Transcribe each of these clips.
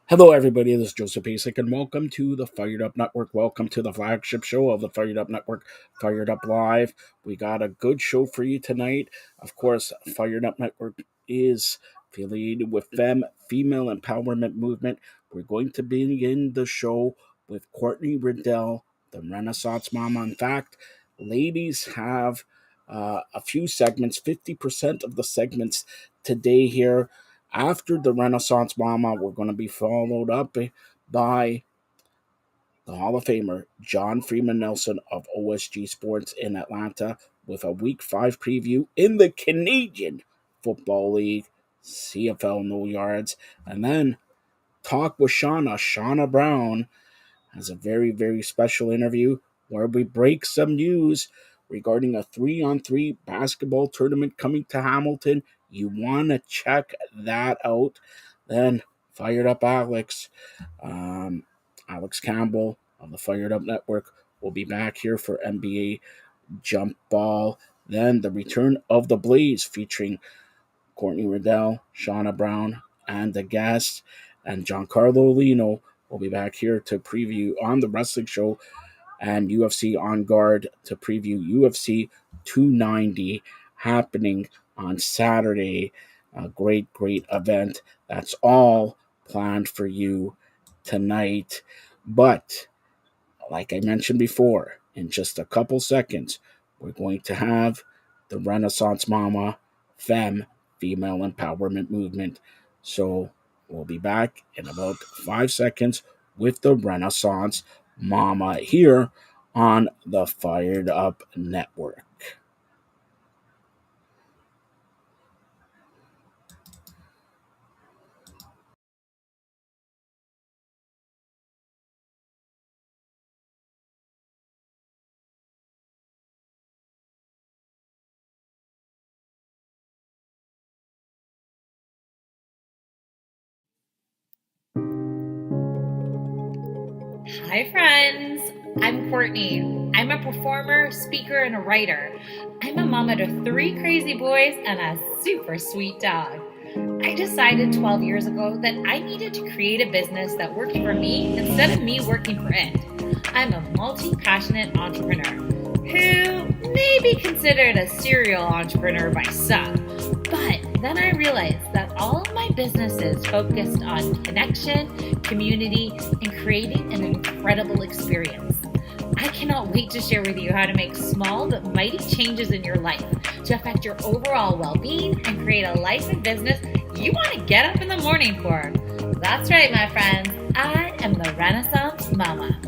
Hello, everybody. This is Joseph Pasek, and welcome to the Fired Up Network. Welcome to the flagship show of the Fired Up Network, Fired Up Live. We got a good show for you tonight. Of course, Fired Up Network is affiliated with Female Empowerment Movement. We're going to begin the show with Courtney Riddell, the Renaissance Mama. In fact, ladies have a few segments, 50% of the segments today here. After the Renaissance Mama, we're going to be followed up by the Hall of Famer John Freeman Nelson of OSG Sports in Atlanta with a Week 5 preview in the Canadian Football League, CFL No Yards, and then talk with Shauna Brown has a very, very special interview where we break some news regarding a 3-on-3 basketball tournament coming to Hamilton. You want to check that out. Then Fired Up Alex Campbell of the Fired Up Network will be back here for NBA Jump Ball. Then the return of the Blaze featuring Courtney Riddell, Shauna Brown, and the guests, and Giancarlo Lino will be back here to preview on the wrestling show and UFC On Guard to preview UFC 290 happening on Saturday. A great, great event. That's all planned for you tonight. But, like I mentioned before, in just a couple seconds, we're going to have the Renaissance Mama Female Empowerment Movement. So we'll be back in about 5 seconds with the Renaissance Mama here on the Fired Up Network. Hi, friends. I'm Courtney. I'm a performer, speaker, and a writer. I'm a mama to 3 crazy boys and a super sweet dog. I decided 12 years ago that I needed to create a business that worked for me instead of me working for it. I'm a multi-passionate entrepreneur who may be considered a serial entrepreneur by some. But then I realized that all of my businesses focused on connection, community, and creating an incredible experience. I cannot wait to share with you how to make small but mighty changes in your life to affect your overall well-being and create a life and business you want to get up in the morning for. That's right, my friends. I am the Renaissance Mama.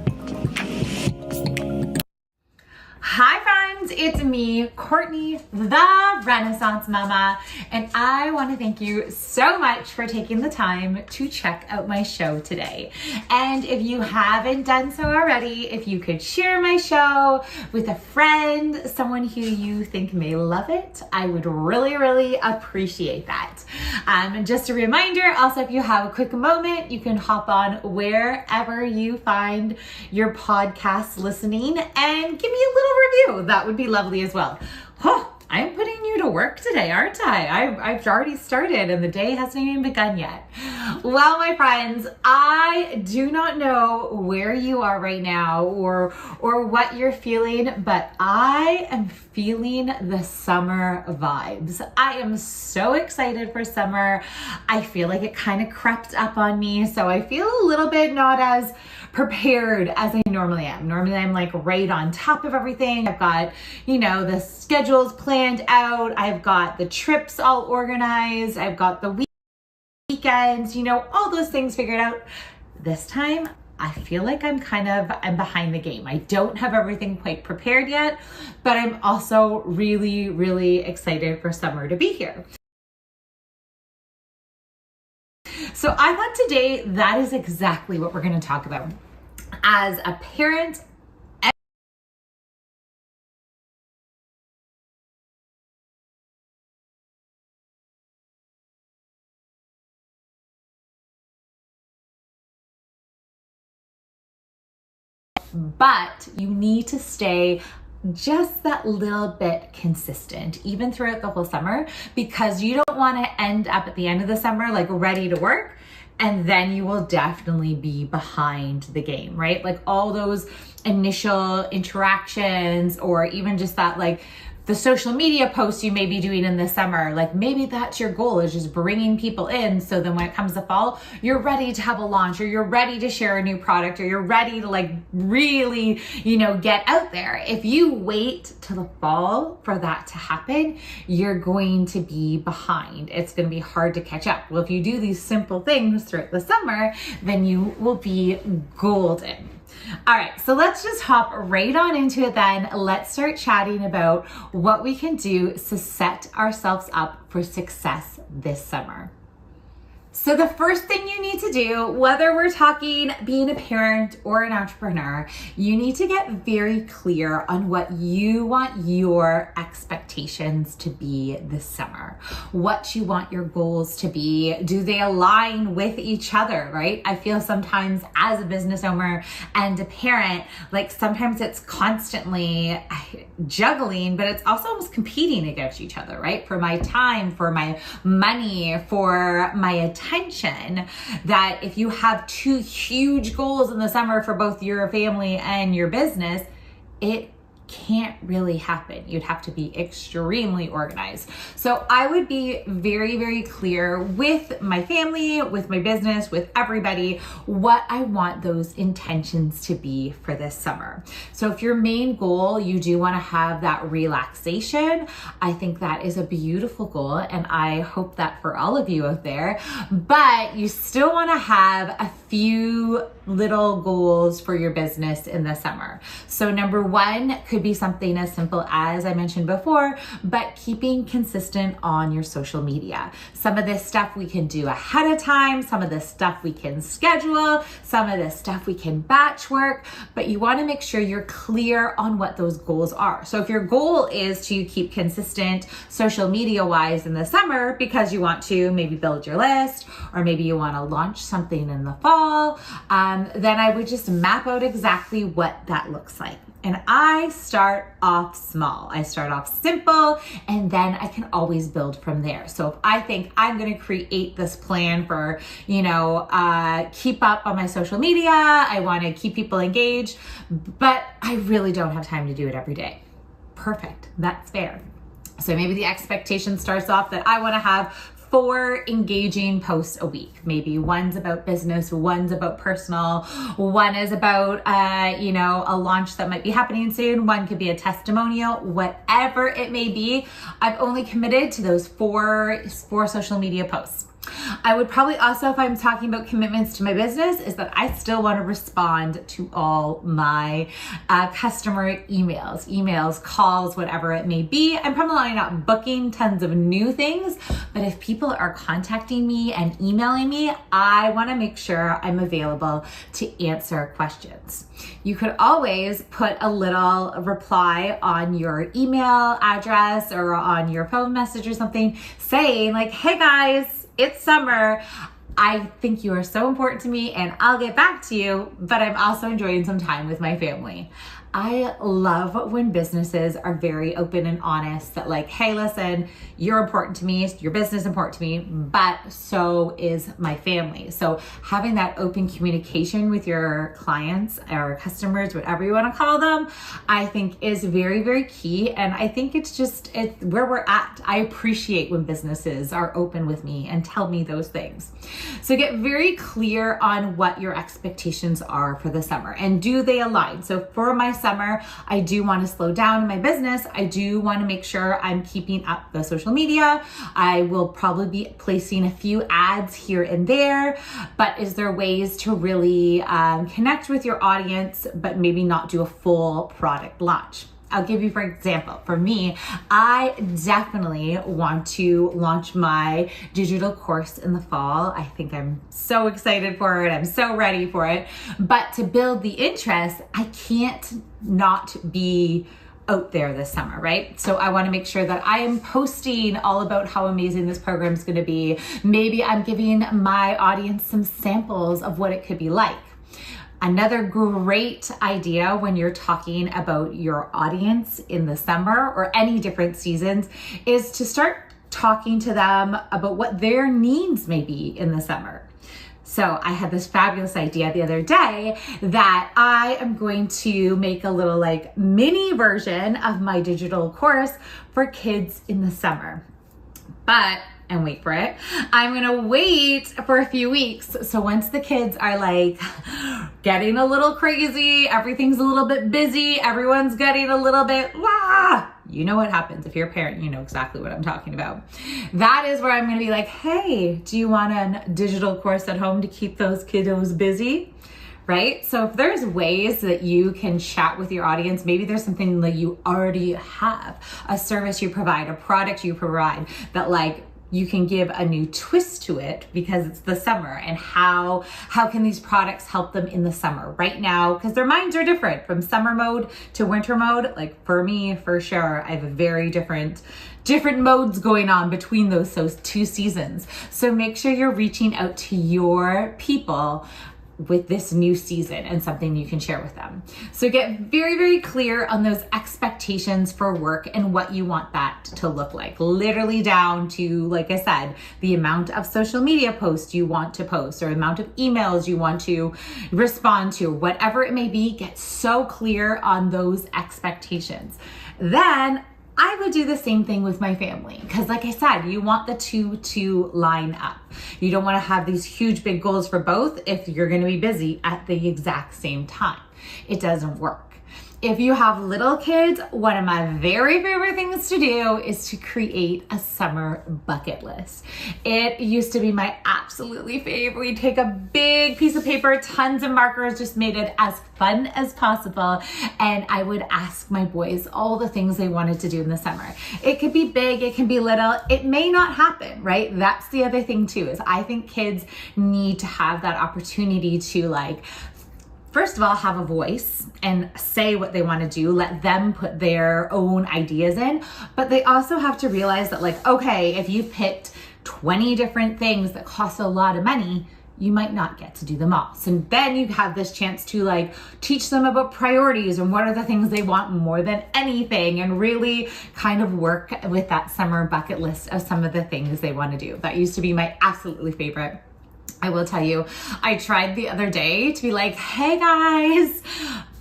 Hi friends, it's me, Courtney, the Renaissance Mama, and I want to thank you so much for taking the time to check out my show today. And if you haven't done so already, if you could share my show with a friend, someone who you think may love it, I would really, really appreciate that. Just a reminder, also, if you have a quick moment, you can hop on wherever you find your podcast listening and give me a little review. That would be lovely as well. I'm putting you to work today, aren't I? I've already started and the day hasn't even begun yet. Well, my friends, I do not know where you are right now or what you're feeling, but I am feeling the summer vibes. I am so excited for summer. I feel like it kind of crept up on me, so I feel a little bit not as prepared as I normally am. Normally I'm like right on top of everything. I've got, the schedules planned out. I've got the trips all organized. I've got the weekends, all those things figured out. This time, I feel like I'm behind the game. I don't have everything quite prepared yet, but I'm also really, really excited for summer to be here. So I thought today that is exactly what we're going to talk about. As a parent, but you need to stay just that little bit consistent, even throughout the whole summer, because you don't want to end up at the end of the summer like ready to work and then you will definitely be behind the game, right? Like all those initial interactions, or even just that, like the social media posts you may be doing in the summer, like maybe that's your goal, is just bringing people in. So then when it comes to fall, you're ready to have a launch, or you're ready to share a new product, or you're ready to like really, get out there. If you wait till the fall for that to happen, you're going to be behind. It's going to be hard to catch up. Well, if you do these simple things throughout the summer, then you will be golden. All right, so let's just hop right on into it then. Let's start chatting about what we can do to set ourselves up for success this summer. So the first thing you need to do, whether we're talking being a parent or an entrepreneur, you need to get very clear on what you want your expectations to be this summer, what you want your goals to be. Do they align with each other, right? I feel sometimes as a business owner and a parent, like sometimes it's constantly juggling, but it's also almost competing against each other, right? For my time, for my money, for my attention. That if you have two huge goals in the summer for both your family and your business, it can't really happen. You'd have to be extremely organized. So I would be very, very clear with my family, with my business, with everybody, what I want those intentions to be for this summer. So if your main goal, you do want to have that relaxation, I think that is a beautiful goal. And I hope that for all of you out there, but you still want to have a few little goals for your business in the summer. So number one could be something as simple as I mentioned before, but keeping consistent on your social media. Some of this stuff we can do ahead of time, some of this stuff we can schedule, some of this stuff we can batch work, but you want to make sure you're clear on what those goals are. So if your goal is to keep consistent social media wise in the summer because you want to maybe build your list, or maybe you want to launch something in the fall, then I would just map out exactly what that looks like. And I start off small. I start off simple, and then I can always build from there. So if I think I'm going to create this plan for, keep up on my social media, I want to keep people engaged, but I really don't have time to do it every day. Perfect. That's fair. So maybe the expectation starts off that I want to have 4 engaging posts a week. Maybe one's about business, one's about personal, one is about, a launch that might be happening soon. One could be a testimonial, whatever it may be. I've only committed to those 4 social media posts. I would probably also, if I'm talking about commitments to my business, is that I still want to respond to all my customer emails, calls, whatever it may be. I'm probably not booking tons of new things, but if people are contacting me and emailing me, I want to make sure I'm available to answer questions. You could always put a little reply on your email address or on your phone message or something saying like, hey guys, it's summer. I think you are so important to me and I'll get back to you, but I'm also enjoying some time with my family. I love when businesses are very open and honest that like, hey, listen, you're important to me, your business is important to me, but so is my family. So having that open communication with your clients or customers, whatever you want to call them, I think is very, very key. And I think it's where we're at. I appreciate when businesses are open with me and tell me those things. So get very clear on what your expectations are for the summer and do they align? So for my summer, I do want to slow down in my business. I do want to make sure I'm keeping up the social media. I will probably be placing a few ads here and there, but is there ways to really connect with your audience, but maybe not do a full product launch? I'll give you, for example, for me, I definitely want to launch my digital course in the fall. I think I'm so excited for it. I'm so ready for it. But to build the interest, I can't not be out there this summer, right? So I want to make sure that I am posting all about how amazing this program is going to be. Maybe I'm giving my audience some samples of what it could be like. Another great idea when you're talking about your audience in the summer or any different seasons is to start talking to them about what their needs may be in the summer. So I had this fabulous idea the other day that I am going to make a little like mini version of my digital course for kids in the summer. But, and wait for it, I'm gonna wait for a few weeks. So once the kids are like getting a little crazy, everything's a little bit busy, everyone's getting a little bit, you know what happens. If you're a parent, you know exactly what I'm talking about. That is where I'm gonna be like, hey, do you want a digital course at home to keep those kiddos busy? Right? So if there's ways that you can chat with your audience, maybe there's something that you already have, a service you provide, a product you provide that like you can give a new twist to it because it's the summer, and how can these products help them in the summer right now, because their minds are different from summer mode to winter mode. Like for me, for sure, I have a very different modes going on between those two seasons. So make sure you're reaching out to your people with this new season and something you can share with them. So get very, very clear on those expectations for work and what you want that to look like. Literally down to, like I said, the amount of social media posts you want to post or amount of emails you want to respond to, whatever it may be, get so clear on those expectations. Then I would do the same thing with my family because, like I said, you want the two to line up. You don't want to have these huge big goals for both if you're going to be busy at the exact same time. It doesn't work. If you have little kids, one of my very favorite things to do is to create a summer bucket list. It used to be my absolutely favorite. We'd take a big piece of paper, tons of markers, just made it as fun as possible. And I would ask my boys all the things they wanted to do in the summer. It could be big, it can be little. It may not happen, right? That's the other thing too, is I think kids need to have that opportunity to like, first of all, have a voice and say what they want to do. Let them put their own ideas in. But they also have to realize that like, okay, if you've picked 20 different things that cost a lot of money, you might not get to do them all. So then you have this chance to like teach them about priorities and what are the things they want more than anything, and really kind of work with that summer bucket list of some of the things they want to do. That used to be my absolutely favorite. I will tell you, I tried the other day to be like, hey guys,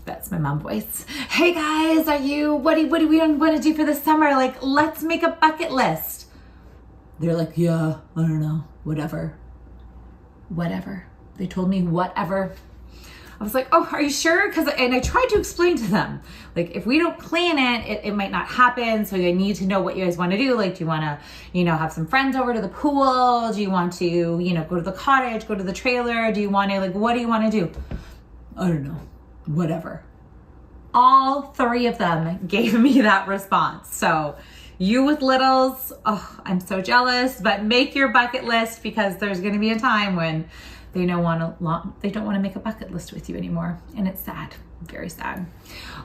that's my mom voice. Hey guys, what do we want to do for the summer? Like, let's make a bucket list. They're like, yeah, I don't know, whatever. They told me whatever. I was like, oh, are you sure? And I tried to explain to them, like, if we don't plan it might not happen. So I need to know what you guys want to do. Like, do you want to, have some friends over to the pool? Do you want to, go to the cottage, go to the trailer? Do you want to, what do you want to do? I don't know, whatever. All three of them gave me that response. So you with littles, oh, I'm so jealous, but make your bucket list, because there's going to be a time when they don't want to make a bucket list with you anymore. And it's sad, very sad.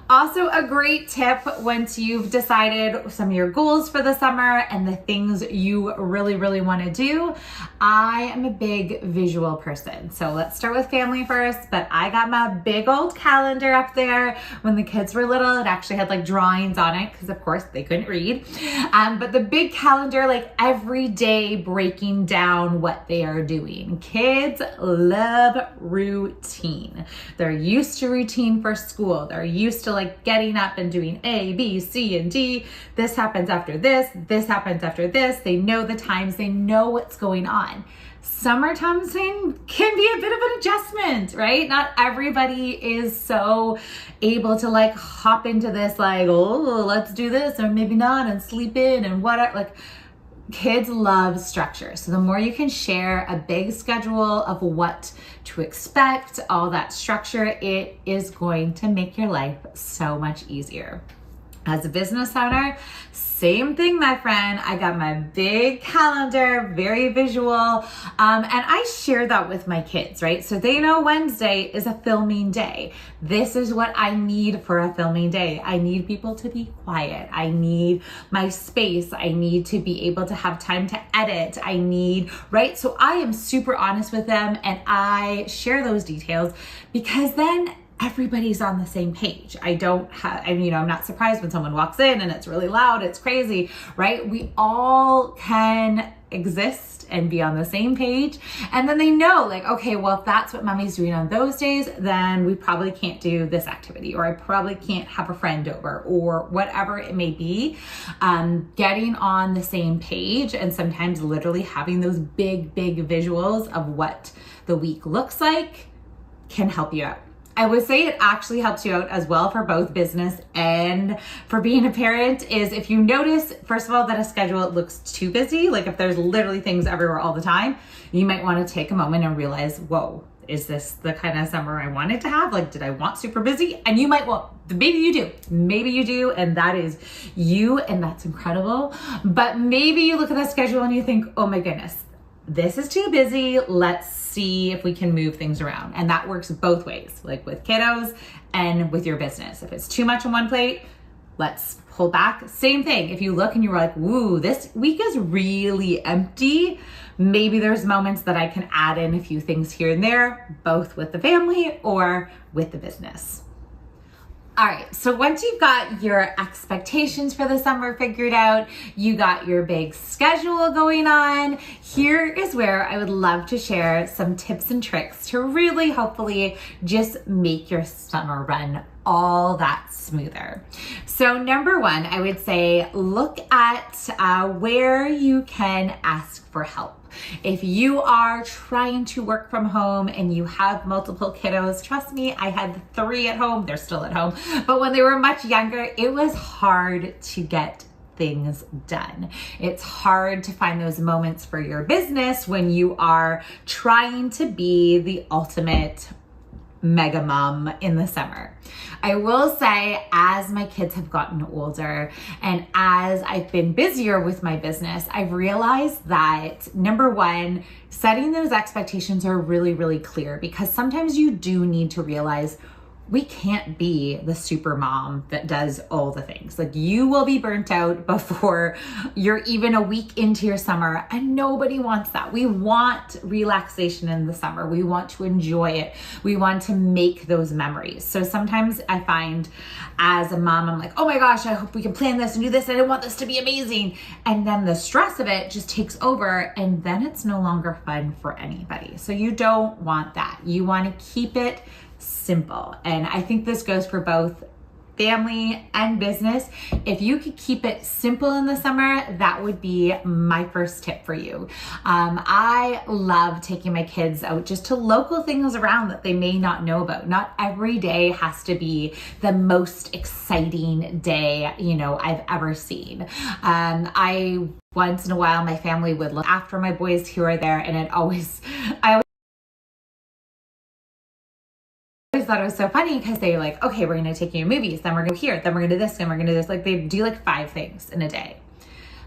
Also, a great tip once you've decided some of your goals for the summer and the things you really, really want to do. I am a big visual person. So let's start with family first, but I got my big old calendar up there. When the kids were little, it actually had like drawings on it because of course they couldn't read. But the big calendar, like every day breaking down what they are doing. Kids love routine. They're used to routine for school. They're used to like getting up and doing A, B, C, and D. This happens after this. This happens after this. They know the times. They know what's going on. Summertime can be a bit of an adjustment, right? Not everybody is so able to like hop into this like, oh, let's do this, or maybe not, and sleep in and whatever. Like, kids love structure. So the more you can share a big schedule of what to expect, all that structure, it is going to make your life so much easier. As a business owner, same thing, my friend. I got my big calendar, very visual, and I share that with my kids, right? So they know Wednesday is a filming day. This is what I need for a filming day. I need people to be quiet. I need my space. I need to be able to have time to edit. Right? So I am super honest with them, and I share those details, because then everybody's on the same page. I'm not surprised when someone walks in and it's really loud, it's crazy, right? We all can exist and be on the same page. And then they know, like, okay, well, if that's what mommy's doing on those days, then we probably can't do this activity, or I probably can't have a friend over, or whatever it may be. Getting on the same page and sometimes literally having those big visuals of what the week looks like can help you out. I would say it actually helps you out as well for both business and for being a parent. Is if you notice, first of all, that a schedule looks too busy, like if there's literally things everywhere all the time, you might want to take a moment and realize, whoa, is this the kind of summer I wanted to have? Like, did I want super busy? And you might want, maybe you do, and that is you, and that's incredible. But maybe you look at that schedule and you think, oh my goodness, this is too busy. Let's see if we can move things around. And that works both ways, like with kiddos and with your business. If it's too much on one plate, let's pull back. Same thing. If you look and you're like, woo, this week is really empty, maybe there's moments that I can add in a few things here and there, both with the family or with the business. All right, so once you've got your expectations for the summer figured out, you got your big schedule going on, here is where I would love to share some tips and tricks to really hopefully just make your summer run all that smoother. So number one, I would say look at where you can ask for help. If you are trying to work from home and you have multiple kiddos, trust me, I had 3 at home. They're still at home. But when they were much younger, it was hard to get things done. It's hard to find those moments for your business when you are trying to be the ultimate mega mom in the summer. I will say, as my kids have gotten older and as I've been busier with my business, I've realized that number one, setting those expectations are really clear, because sometimes you do need to realize we can't be the super mom that does all the things. Like, you will be burnt out before you're even a week into your summer, and nobody wants that. We want relaxation in the summer. We want to enjoy it. We want to make those memories. So sometimes I find as a mom, I'm like, oh my gosh, I hope we can plan this and do this. I want this to be amazing. And then the stress of it just takes over, and then it's no longer fun for anybody. So you don't want that. You want to keep it simple. And I think this goes for both family and business. If you could keep it simple in the summer, that would be my first tip for you. I love taking my kids out just to local things around that they may not know about. Not every day has to be the most exciting day, I've ever seen. I once in a while, my family would look after my boys here or there, and I always thought it was so funny because they were like, okay, we're going to take you to movies, then we're going to go here, then we're going to do this, then we're going to do this. Like, they do like 5 things in a day.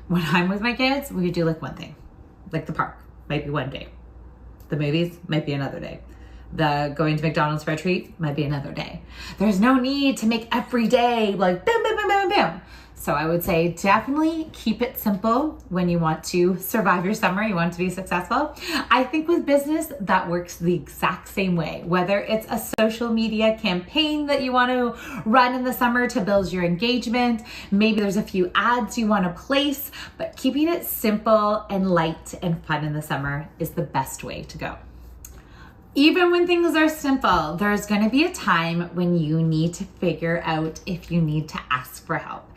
When I'm with my kids, we do like one thing. Like the park might be one day. The movies might be another day. The going to McDonald's for a treat might be another day. There's no need to make every day like boom, boom, boom, boom, boom. So I would say definitely keep it simple when you want to survive your summer, you want to be successful. I think with business, that works the exact same way. Whether it's a social media campaign that you want to run in the summer to build your engagement, maybe there's a few ads you want to place, but keeping it simple and light and fun in the summer is the best way to go. Even when things are simple, there's going to be a time when you need to figure out if you need to ask for help.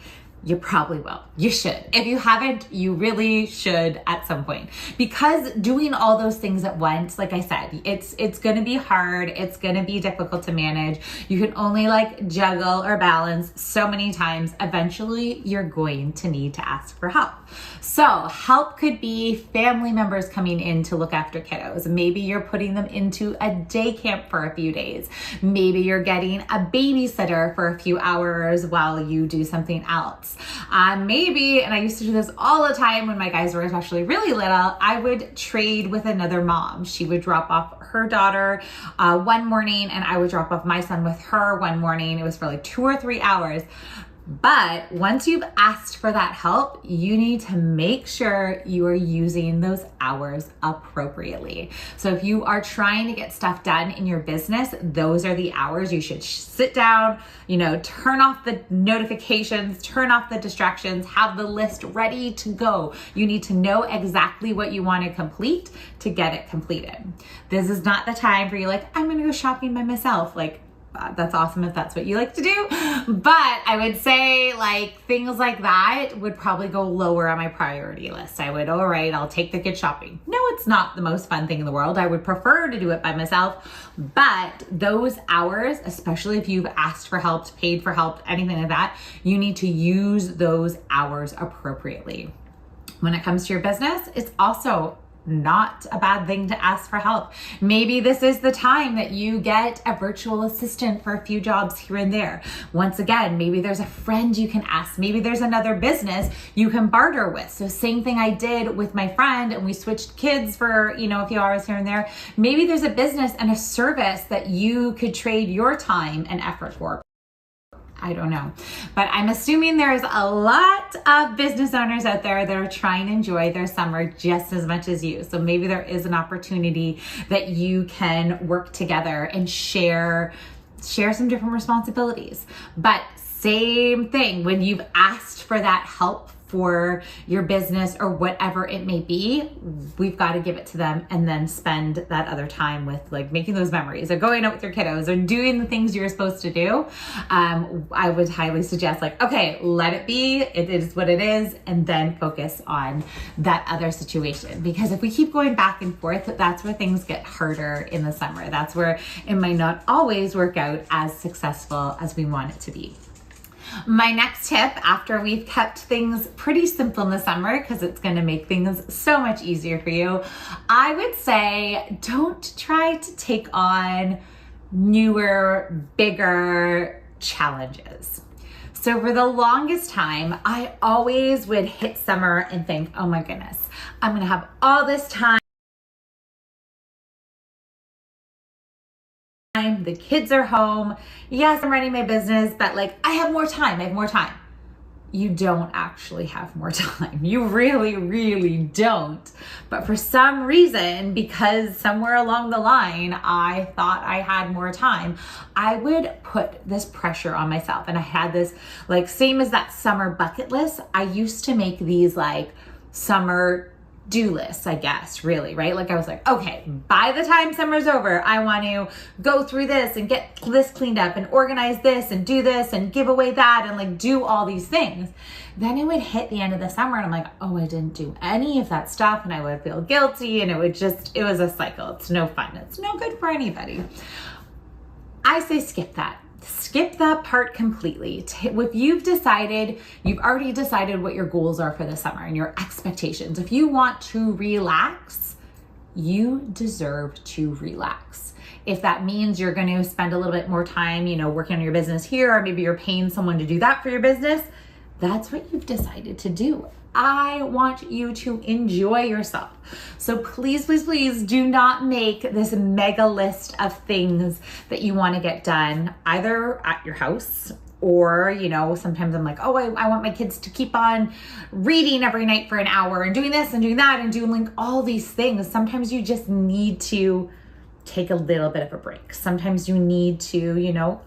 You probably will. You should. If you haven't, you really should at some point. Because doing all those things at once, like I said, it's going to be hard. It's going to be difficult to manage. You can only juggle or balance so many times. Eventually, you're going to need to ask for help. So help could be family members coming in to look after kiddos. Maybe you're putting them into a day camp for a few days. Maybe you're getting a babysitter for a few hours while you do something else. Maybe, and I used to do this all the time when my guys were especially really little, I would trade with another mom. She would drop off her daughter one morning and I would drop off my son with her one morning. It was for 2 or 3 hours. But once you've asked for that help, you need to make sure you are using those hours appropriately. So if you are trying to get stuff done in your business, those are the hours you should sit down, turn off the notifications, turn off the distractions, have the list ready to go. You need to know exactly what you want to complete to get it completed. This is not the time for you I'm going to go shopping by myself. That's awesome if that's what you like to do. But I would say things like that would probably go lower on my priority list. I would, all right, I'll take the kids shopping. No, it's not the most fun thing in the world. I would prefer to do it by myself. But those hours, especially if you've asked for help, paid for help, anything like that, you need to use those hours appropriately. When it comes to your business, it's also not a bad thing to ask for help. Maybe this is the time that you get a virtual assistant for a few jobs here and there. Once again, maybe there's a friend you can ask. Maybe there's another business you can barter with. So same thing I did with my friend, and we switched kids for, a few hours here and there. Maybe there's a business and a service that you could trade your time and effort for. I don't know, but I'm assuming there's a lot of business owners out there that are trying to enjoy their summer just as much as you. So maybe there is an opportunity that you can work together and share some different responsibilities. But same thing, when you've asked for that help for your business or whatever it may be, we've got to give it to them and then spend that other time with making those memories or going out with your kiddos or doing the things you're supposed to do. I would highly suggest okay, let it be. It is what it is. And then focus on that other situation. Because if we keep going back and forth, that's where things get harder in the summer. That's where it might not always work out as successful as we want it to be. My next tip, after we've kept things pretty simple in the summer, because it's going to make things so much easier for you, I would say don't try to take on newer, bigger challenges. So for the longest time, I always would hit summer and think, oh my goodness, I'm going to have all this time. The kids are home. Yes, I'm running my business, but I have more time. You don't actually have more time. You really, really don't. But for some reason, because somewhere along the line, I thought I had more time, I would put this pressure on myself. And I had this, same as that summer bucket list, I used to make these summer do lists, I guess, really, right? I was okay, by the time summer's over, I want to go through this and get this cleaned up and organize this and do this and give away that and do all these things. Then it would hit the end of the summer and I'm oh, I didn't do any of that stuff, and I would feel guilty, and it was a cycle. It's no fun. It's no good for anybody. I say skip that. Skip that part completely. If you've already decided what your goals are for the summer and your expectations. If you want to relax, you deserve to relax. If that means you're going to spend a little bit more time, working on your business here, or maybe you're paying someone to do that for your business, that's what you've decided to do. I want you to enjoy yourself. So please, please, please do not make this mega list of things that you want to get done either at your house or, sometimes I'm I want my kids to keep on reading every night for an hour and doing this and doing that and doing all these things. Sometimes you just need to take a little bit of a break. Sometimes you need to,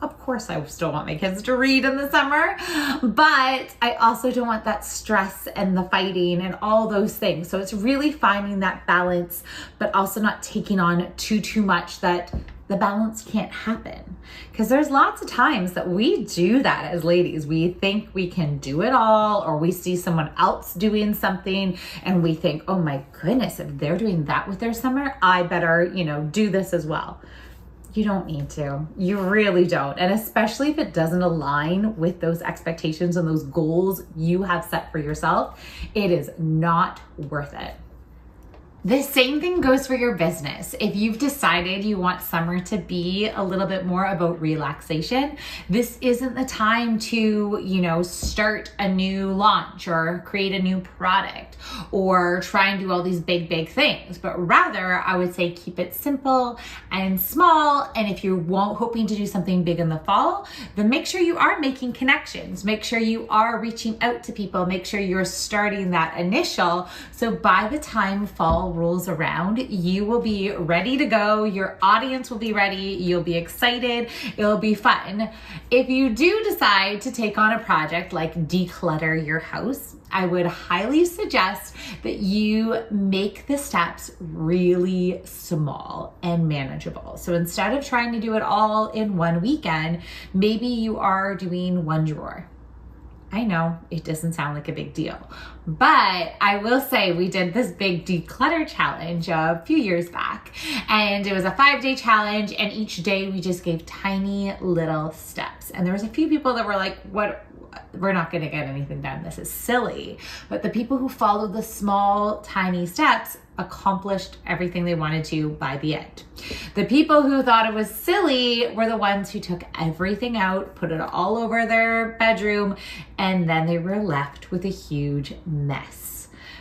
of course I still want my kids to read in the summer, but I also don't want that stress and the fighting and all those things. So it's really finding that balance, but also not taking on too much that the balance can't happen. Because there's lots of times that we do that as ladies. We think we can do it all, or we see someone else doing something and we think, oh my goodness, if they're doing that with their summer, I better, do this as well. You don't need to. You really don't. And especially if it doesn't align with those expectations and those goals you have set for yourself, it is not worth it. The same thing goes for your business. If you've decided you want summer to be a little bit more about relaxation, this isn't the time to, start a new launch or create a new product or try and do all these big things. But rather, I would say keep it simple and small. And if you're hoping to do something big in the fall, then make sure you are making connections. Make sure you are reaching out to people. Make sure you're starting that initial. So by the time fall rolls around, you will be ready to go. Your audience will be ready. You'll be excited. It'll be fun. If you do decide to take on a project like declutter your house, I would highly suggest that you make the steps really small and manageable. So instead of trying to do it all in one weekend, maybe you are doing one drawer. I know it doesn't sound like a big deal, but I will say we did this big declutter challenge a few years back, and it was a 5-day challenge, and each day we just gave tiny little steps. And there was a few people that were like, what? We're not going to get anything done. This is silly. But the people who followed the small, tiny steps accomplished everything they wanted to by the end. The people who thought it was silly were the ones who took everything out, put it all over their bedroom, and then they were left with a huge mess.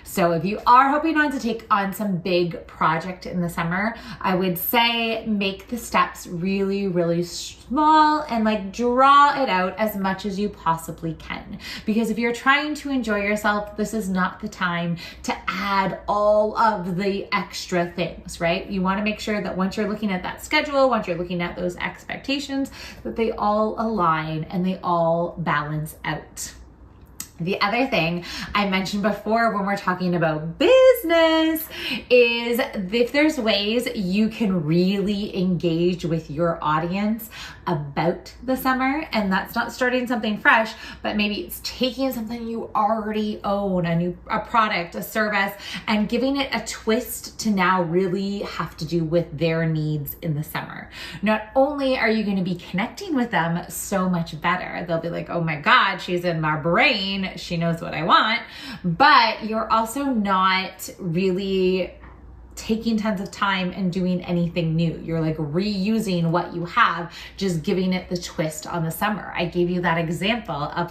So if you are hoping to take on some big project in the summer, I would say make the steps really, really small and draw it out as much as you possibly can. Because if you're trying to enjoy yourself, this is not the time to add all of the extra things, right? You want to make sure that once you're looking at that schedule, once you're looking at those expectations, that they all align and they all balance out. The other thing I mentioned before when we're talking about business is if there's ways you can really engage with your audience about the summer, and that's not starting something fresh, but maybe it's taking something you already own, a product, a service, and giving it a twist to now really have to do with their needs in the summer. Not only are you going to be connecting with them so much better, they'll be like, oh my God, she's in my brain. She knows what I want, but you're also not really taking tons of time and doing anything new. You're reusing what you have, just giving it the twist on the summer. I gave you that example of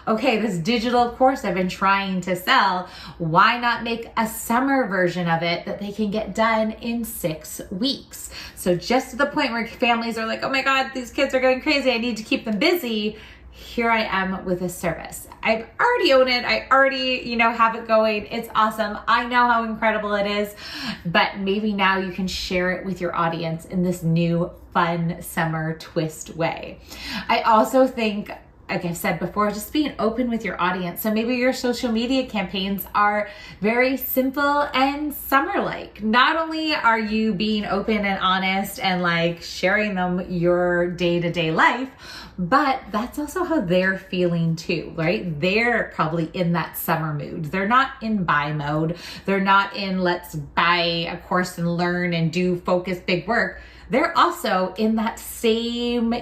okay, this digital course I've been trying to sell, why not make a summer version of it that they can get done in 6 weeks? So just to the point where families are like, oh my God, these kids are going crazy. I need to keep them busy. Here I am with a service. I already own it. I already, have it going. It's awesome. I know how incredible it is, but maybe now you can share it with your audience in this new fun summer twist way. I also think, like I've said before, just being open with your audience. So maybe your social media campaigns are very simple and summer-like. Not only are you being open and honest and sharing them your day-to-day life, but that's also how they're feeling too, right? They're probably in that summer mood. They're not in buy mode. They're not in let's buy a course and learn and do focus big work. They're also in that same,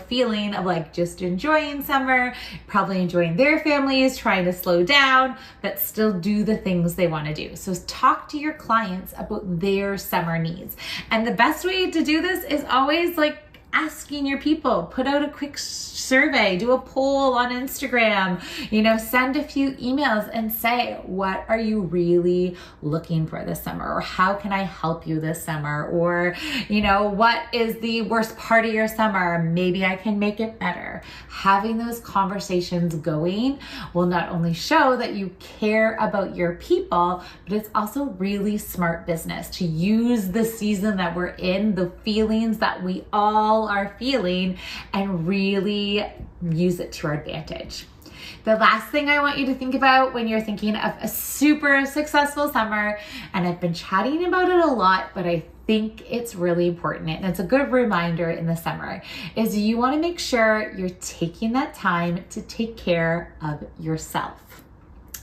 feeling of just enjoying summer, probably enjoying their families, trying to slow down, but still do the things they want to do. So talk to your clients about their summer needs. And the best way to do this is always asking your people, put out a quick survey, do a poll on Instagram, send a few emails and say, what are you really looking for this summer? Or how can I help you this summer? Or, what is the worst part of your summer? Maybe I can make it better. Having those conversations going will not only show that you care about your people, but it's also really smart business to use the season that we're in, the feelings that we all are feeling, and really use it to our advantage. The last thing I want you to think about when you're thinking of a super successful summer, and I've been chatting about it a lot, but I think it's really important, and it's a good reminder in the summer, is you want to make sure you're taking that time to take care of yourself.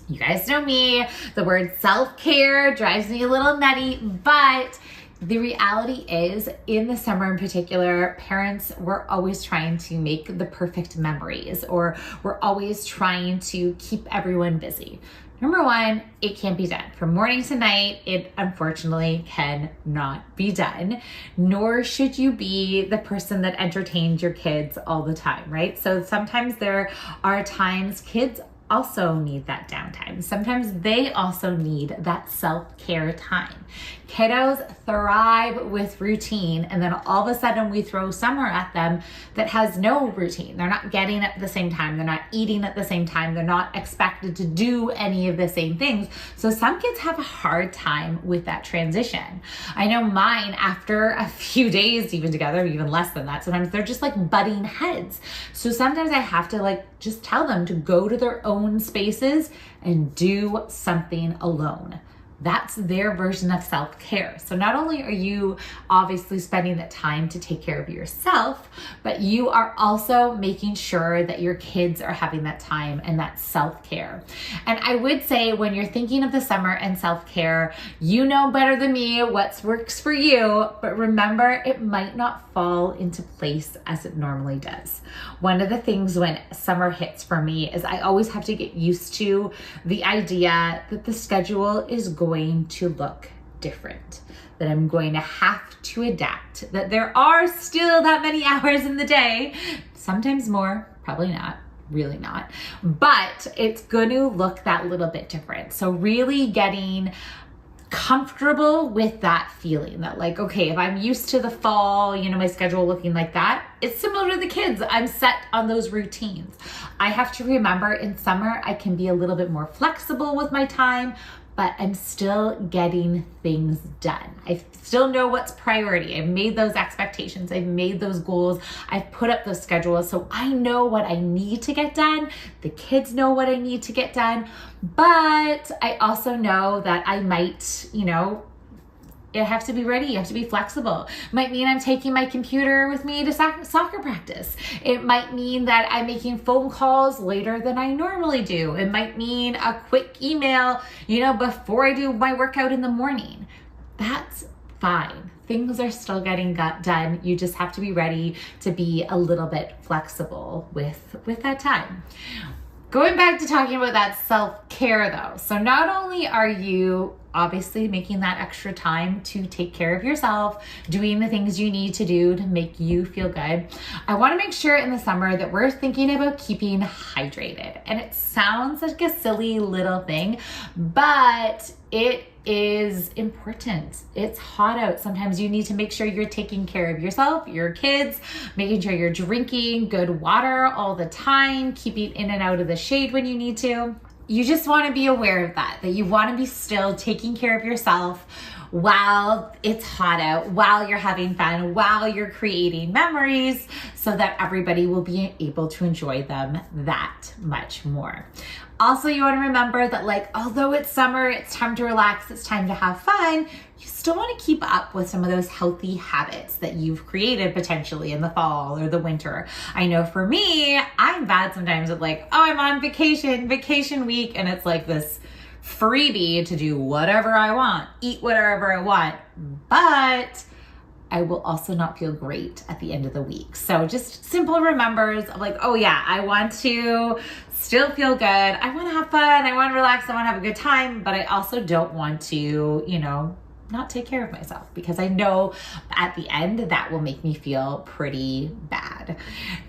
You guys know me, the word self-care drives me a little nutty, but the reality is, in the summer in particular, parents were always trying to make the perfect memories, or we're always trying to keep everyone busy. Number one, it can't be done. From morning to night, it unfortunately cannot be done, nor should you be the person that entertains your kids all the time, right? So sometimes there are times kids also need that downtime. Sometimes they also need that self-care time. Kiddos thrive with routine, and then all of a sudden we throw summer at them that has no routine. They're not getting it at the same time. They're not eating at the same time. They're not expected to do any of the same things. So some kids have a hard time with that transition. I know mine, after a few days even together, even less than that, sometimes they're just like butting heads. So sometimes I have to just tell them to go to their own spaces and do something alone. That's their version of self-care. So not only are you obviously spending that time to take care of yourself, but you are also making sure that your kids are having that time and that self-care. And I would say when you're thinking of the summer and self-care, you know better than me what works for you, but remember, it might not fall into place as it normally does. One of the things when summer hits for me is I always have to get used to the idea that the schedule is going to look different, that I'm going to have to adapt, that there are still that many hours in the day, sometimes more, probably not, really not, but it's going to look that little bit different. So really getting comfortable with that feeling that okay, if I'm used to the fall, my schedule looking like that, it's similar to the kids. I'm set on those routines. I have to remember in summer, I can be a little bit more flexible with my time, but I'm still getting things done. I still know what's priority. I've made those expectations. I've made those goals. I've put up those schedules. So I know what I need to get done. The kids know what I need to get done. But I also know that I might, you have to be ready. You have to be flexible. Might mean I'm taking my computer with me to soccer practice. It might mean that I'm making phone calls later than I normally do. It might mean a quick email, before I do my workout in the morning. That's fine. Things are still getting done. You just have to be ready to be a little bit flexible with that time. Going back to talking about that self-care though. So not only are you obviously making that extra time to take care of yourself, doing the things you need to do to make you feel good, I want to make sure in the summer that we're thinking about keeping hydrated. And it sounds like a silly little thing, but it is important. It's hot out. Sometimes you need to make sure you're taking care of yourself, your kids, making sure you're drinking good water all the time, keeping in and out of the shade when you need to. You just want to be aware of that you want to be still taking care of yourself while it's hot out, while you're having fun, while you're creating memories, so that everybody will be able to enjoy them that much more. Also, you want to remember that although it's summer, it's time to relax, it's time to have fun, you still want to keep up with some of those healthy habits that you've created potentially in the fall or the winter. I know for me, I'm bad sometimes with I'm on vacation week, and it's this freebie to do whatever I want, eat whatever I want, but I will also not feel great at the end of the week. So just simple remembers of oh yeah, I want to still feel good. I want to have fun. I want to relax. I want to have a good time, but I also don't want to, not take care of myself, because I know at the end that will make me feel pretty bad.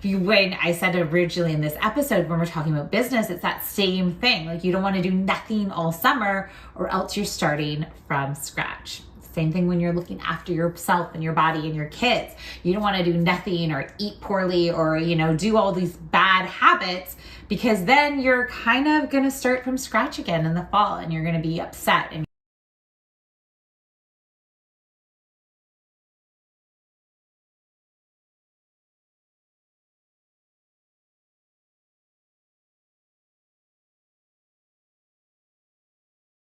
When I said originally in this episode, when we're talking about business, it's that same thing. You don't want to do nothing all summer, or else you're starting from scratch. Same thing when you're looking after yourself and your body and your kids. You don't want to do nothing or eat poorly or, do all these bad habits, because then you're kind of going to start from scratch again in the fall, and you're going to be upset and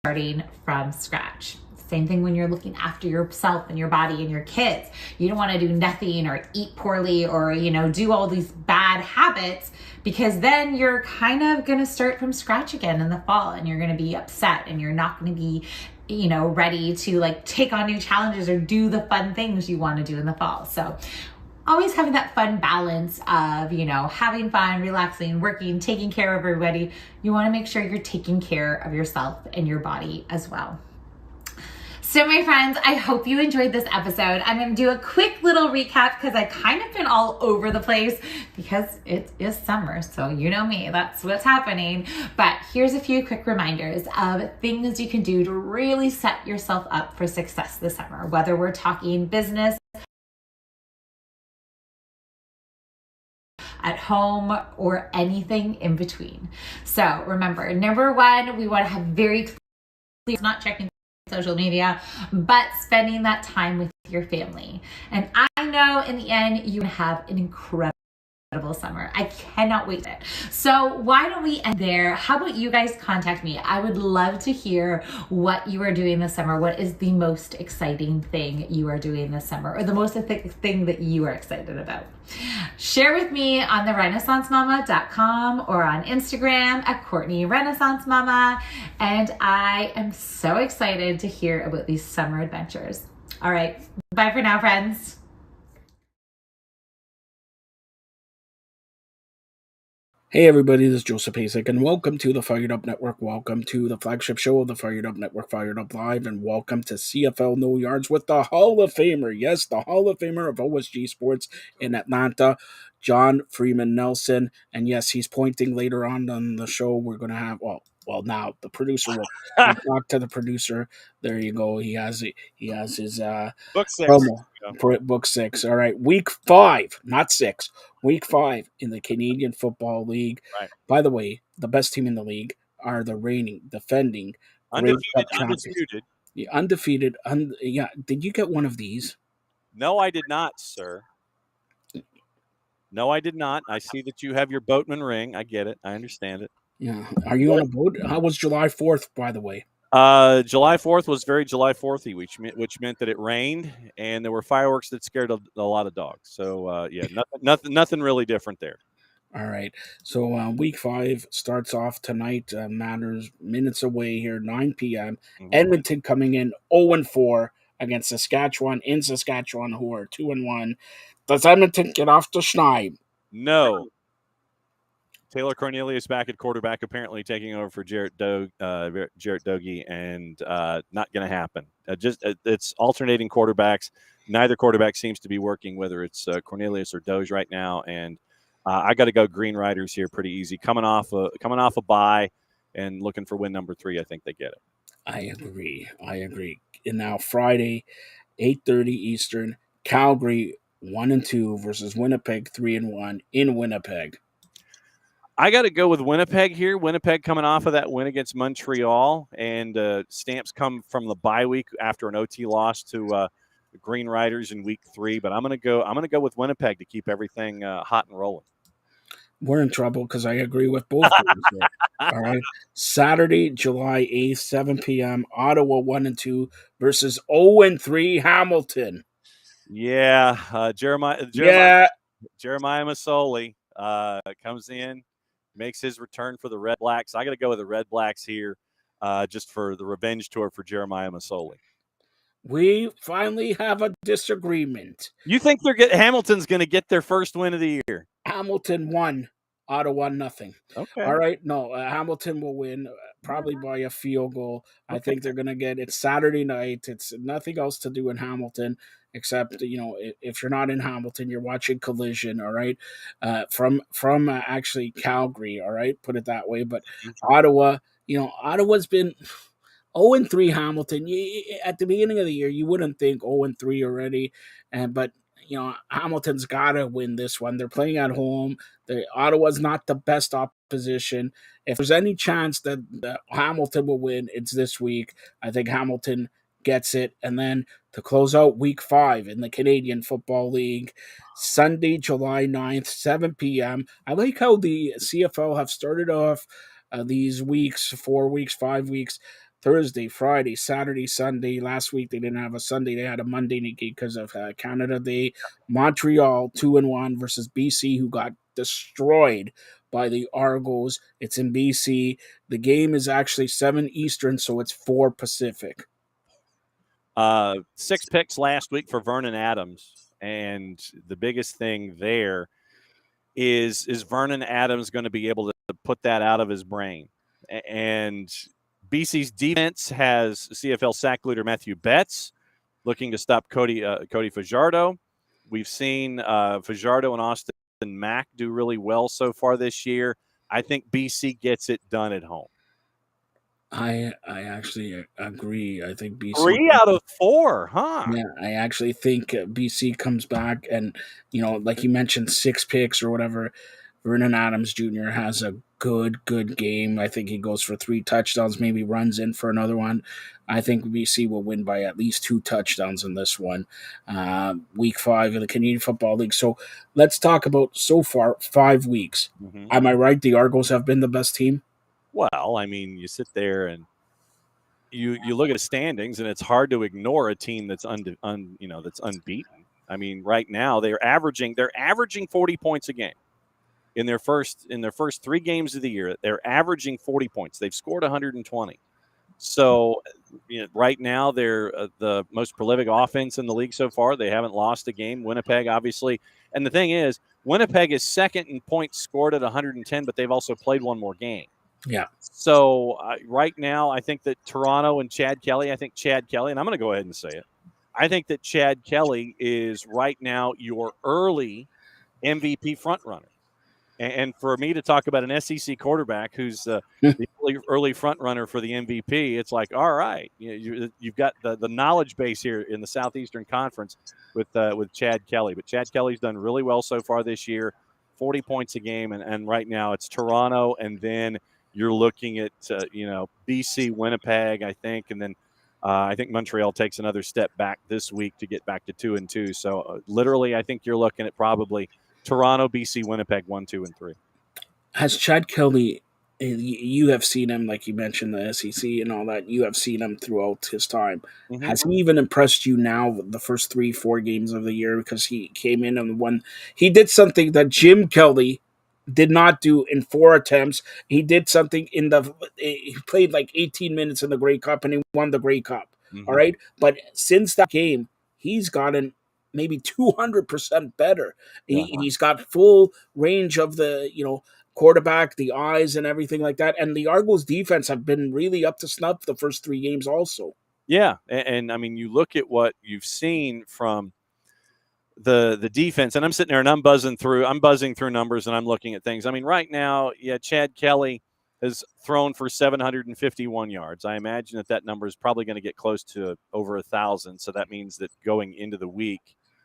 starting from scratch. Same thing when you're looking after yourself and your body and your kids. You don't want to do nothing or eat poorly or, do all these bad habits, because then you're kind of going to start from scratch again in the fall, and you're going to be upset, and you're not going to be, ready to take on new challenges or do the fun things you want to do in the fall. So always having that fun balance of, having fun, relaxing, working, taking care of everybody. You want to make sure you're taking care of yourself and your body as well. So my friends, I hope you enjoyed this episode. I'm going to do a quick little recap because I kind of been all over the place because it is summer. So you know me, that's what's happening. But here's a few quick reminders of things you can do to really set yourself up for success this summer, whether we're talking business, at home, or anything in between. So remember, number one, we want to have very clear, not checking social media, but spending that time with your family. And I know in the end, you have an incredible summer. I cannot wait. So why don't we end there? How about you guys contact me? I would love to hear what you are doing this summer. What is the most exciting thing you are doing this summer, or the most thing that you are excited about? Share with me on the renaissancemama.com or on Instagram at Courtney Renaissance Mama. And I am so excited to hear about these summer adventures. All right. Bye for now, friends. Hey everybody, this is Joseph Hasek, and welcome to the Fired Up Network. Welcome to the flagship show of the Fired Up Network, Fired Up Live, and welcome to CFL No Yards with the Hall of Famer. Yes, the Hall of Famer of OSG Sports in Atlanta, John Freeman Nelson. And yes, he's pointing later on the show. We're going to have, now the producer will talk to the producer. There you go. He has his Book 6. promo. Book 6. All right. Week 5, not 6. Week 5 in the Canadian Football League. Right. By the way, the best team in the league are the reigning, defending, undisputed. The undefeated. Did you get one of these? No, I did not, sir. No, I did not. I see that you have your boatman ring. I get it. I understand it. Yeah. Are you on a boat? How was July 4th, by the way? July 4th was very July 4th-y, which meant that it rained and there were fireworks that scared a lot of dogs. So, nothing really different there. All right. So week 5 starts off tonight. Matters minutes away here, 9 p.m. Mm-hmm. Edmonton coming in 0-4 against Saskatchewan in Saskatchewan, who are 2-1. Does Edmonton get off the schneid? No. Taylor Cornelius back at quarterback, apparently taking over for Jarrett Doege, and not going to happen. It's alternating quarterbacks. Neither quarterback seems to be working, whether it's Cornelius or Doege right now. And I got to go Green Riders here, pretty easy. Coming off a bye and looking for win number 3. I think they get it. I agree. And now Friday, 8:30 Eastern, Calgary 1-2 versus Winnipeg 3-1 in Winnipeg. I got to go with Winnipeg here. Winnipeg coming off of that win against Montreal, and Stamps come from the bye week after an OT loss to the Green Riders in week 3. But I'm gonna go with Winnipeg to keep everything hot and rolling. We're in trouble because I agree with both of you. All right, Saturday, July 8th, 7 p.m. Ottawa 1-2 versus 0-3 Hamilton. Yeah, Jeremiah Masoli comes in. Makes his return for the Red Blacks. I got to go with the Red Blacks here just for the revenge tour for Jeremiah Masoli. We finally have a disagreement. You think Hamilton's going to get their first win of the year? Hamilton 1, Ottawa 0. Okay. All right. No, Hamilton will win probably by a field goal. Okay. I think they're going to get it Saturday night. It's nothing else to do in Hamilton except, if you're not in Hamilton, you're watching Collision. All right. From actually Calgary. All right. Put it that way. But Ottawa, Ottawa's been 0-3 Hamilton. At the beginning of the year, you wouldn't think 0-3 already. But Hamilton's got to win this one. They're playing at home. Ottawa's not the best opposition. If there's any chance that Hamilton will win, it's this week. I think Hamilton gets it. And then to close out week 5 in the Canadian Football League, Sunday, July 9th, 7 p.m. I like how the CFL have started off these weeks, 4 weeks, 5 weeks, Thursday, Friday, Saturday, Sunday. Last week they didn't have a Sunday; they had a Monday night because of Canada Day. Montreal 2-1 versus BC, who got destroyed by the Argos. It's in BC. The game is actually 7 Eastern, so it's 4 Pacific. 6 picks last week for Vernon Adams. And the biggest thing there is Vernon Adams going to be able to put that out of his brain? And BC's defense has CFL sack leader Matthew Betts looking to stop Cody Fajardo. We've seen Fajardo and Austin Mack do really well so far this year. I think BC gets it done at home. I actually agree. I think BC 3 out of 4, huh? Yeah, I actually think BC comes back, and like you mentioned, 6 picks or whatever. Vernon Adams Jr. has a good game. I think he goes for 3 touchdowns, maybe runs in for another one. I think BC will win by at least 2 touchdowns in this one. Week 5 of the Canadian Football League. So let's talk about so far 5 weeks. Mm-hmm. Am I right? The Argos have been the best team? Well, I mean, you sit there and you look at the standings, and it's hard to ignore a team that's that's unbeaten. I mean, right now they're averaging 40 points a game in their first 3 games of the year. They're averaging 40 points. They've scored 120. So right now they're the most prolific offense in the league so far. They haven't lost a game. Winnipeg, obviously, and the thing is, Winnipeg is second in points scored at 110, but they've also played one more game. Yeah. So right now, I think that Toronto and Chad Kelly, and I'm going to go ahead and say it, I think that Chad Kelly is right now your early MVP frontrunner. And for me to talk about an SEC quarterback who's the early frontrunner for the MVP, it's like, all right, you've got the knowledge base here in the Southeastern Conference with Chad Kelly. But Chad Kelly's done really well so far this year, 40 points a game. And right now it's Toronto, and then you're looking at, BC, Winnipeg, I think. And then I think Montreal takes another step back this week to get back to 2-2. So literally, I think you're looking at probably Toronto, BC, Winnipeg, 1, 2, and 3. Has Chad Kelly, you have seen him, like you mentioned, the SEC and all that, you have seen him throughout his time. Mm-hmm. Has he even impressed you now the first 3-4 games of the year? Because he came in and won. He did something that Jim Kelly did not do in 4 attempts. He did something he played like 18 minutes in the Grey Cup, and he won the Grey Cup. Mm-hmm. All right. But since that game, he's gotten maybe 200% better. He's got full range of the, quarterback, the eyes and everything like that. And the Argos defense have been really up to snuff the first 3 games also. Yeah. And I mean, you look at what you've seen from the defense, and I'm sitting there and I'm buzzing through numbers, and I'm looking at things. I mean, right now, Chad Kelly has thrown for 751 yards. I imagine that number is probably going to get close to over 1,000. So that means that going into the week,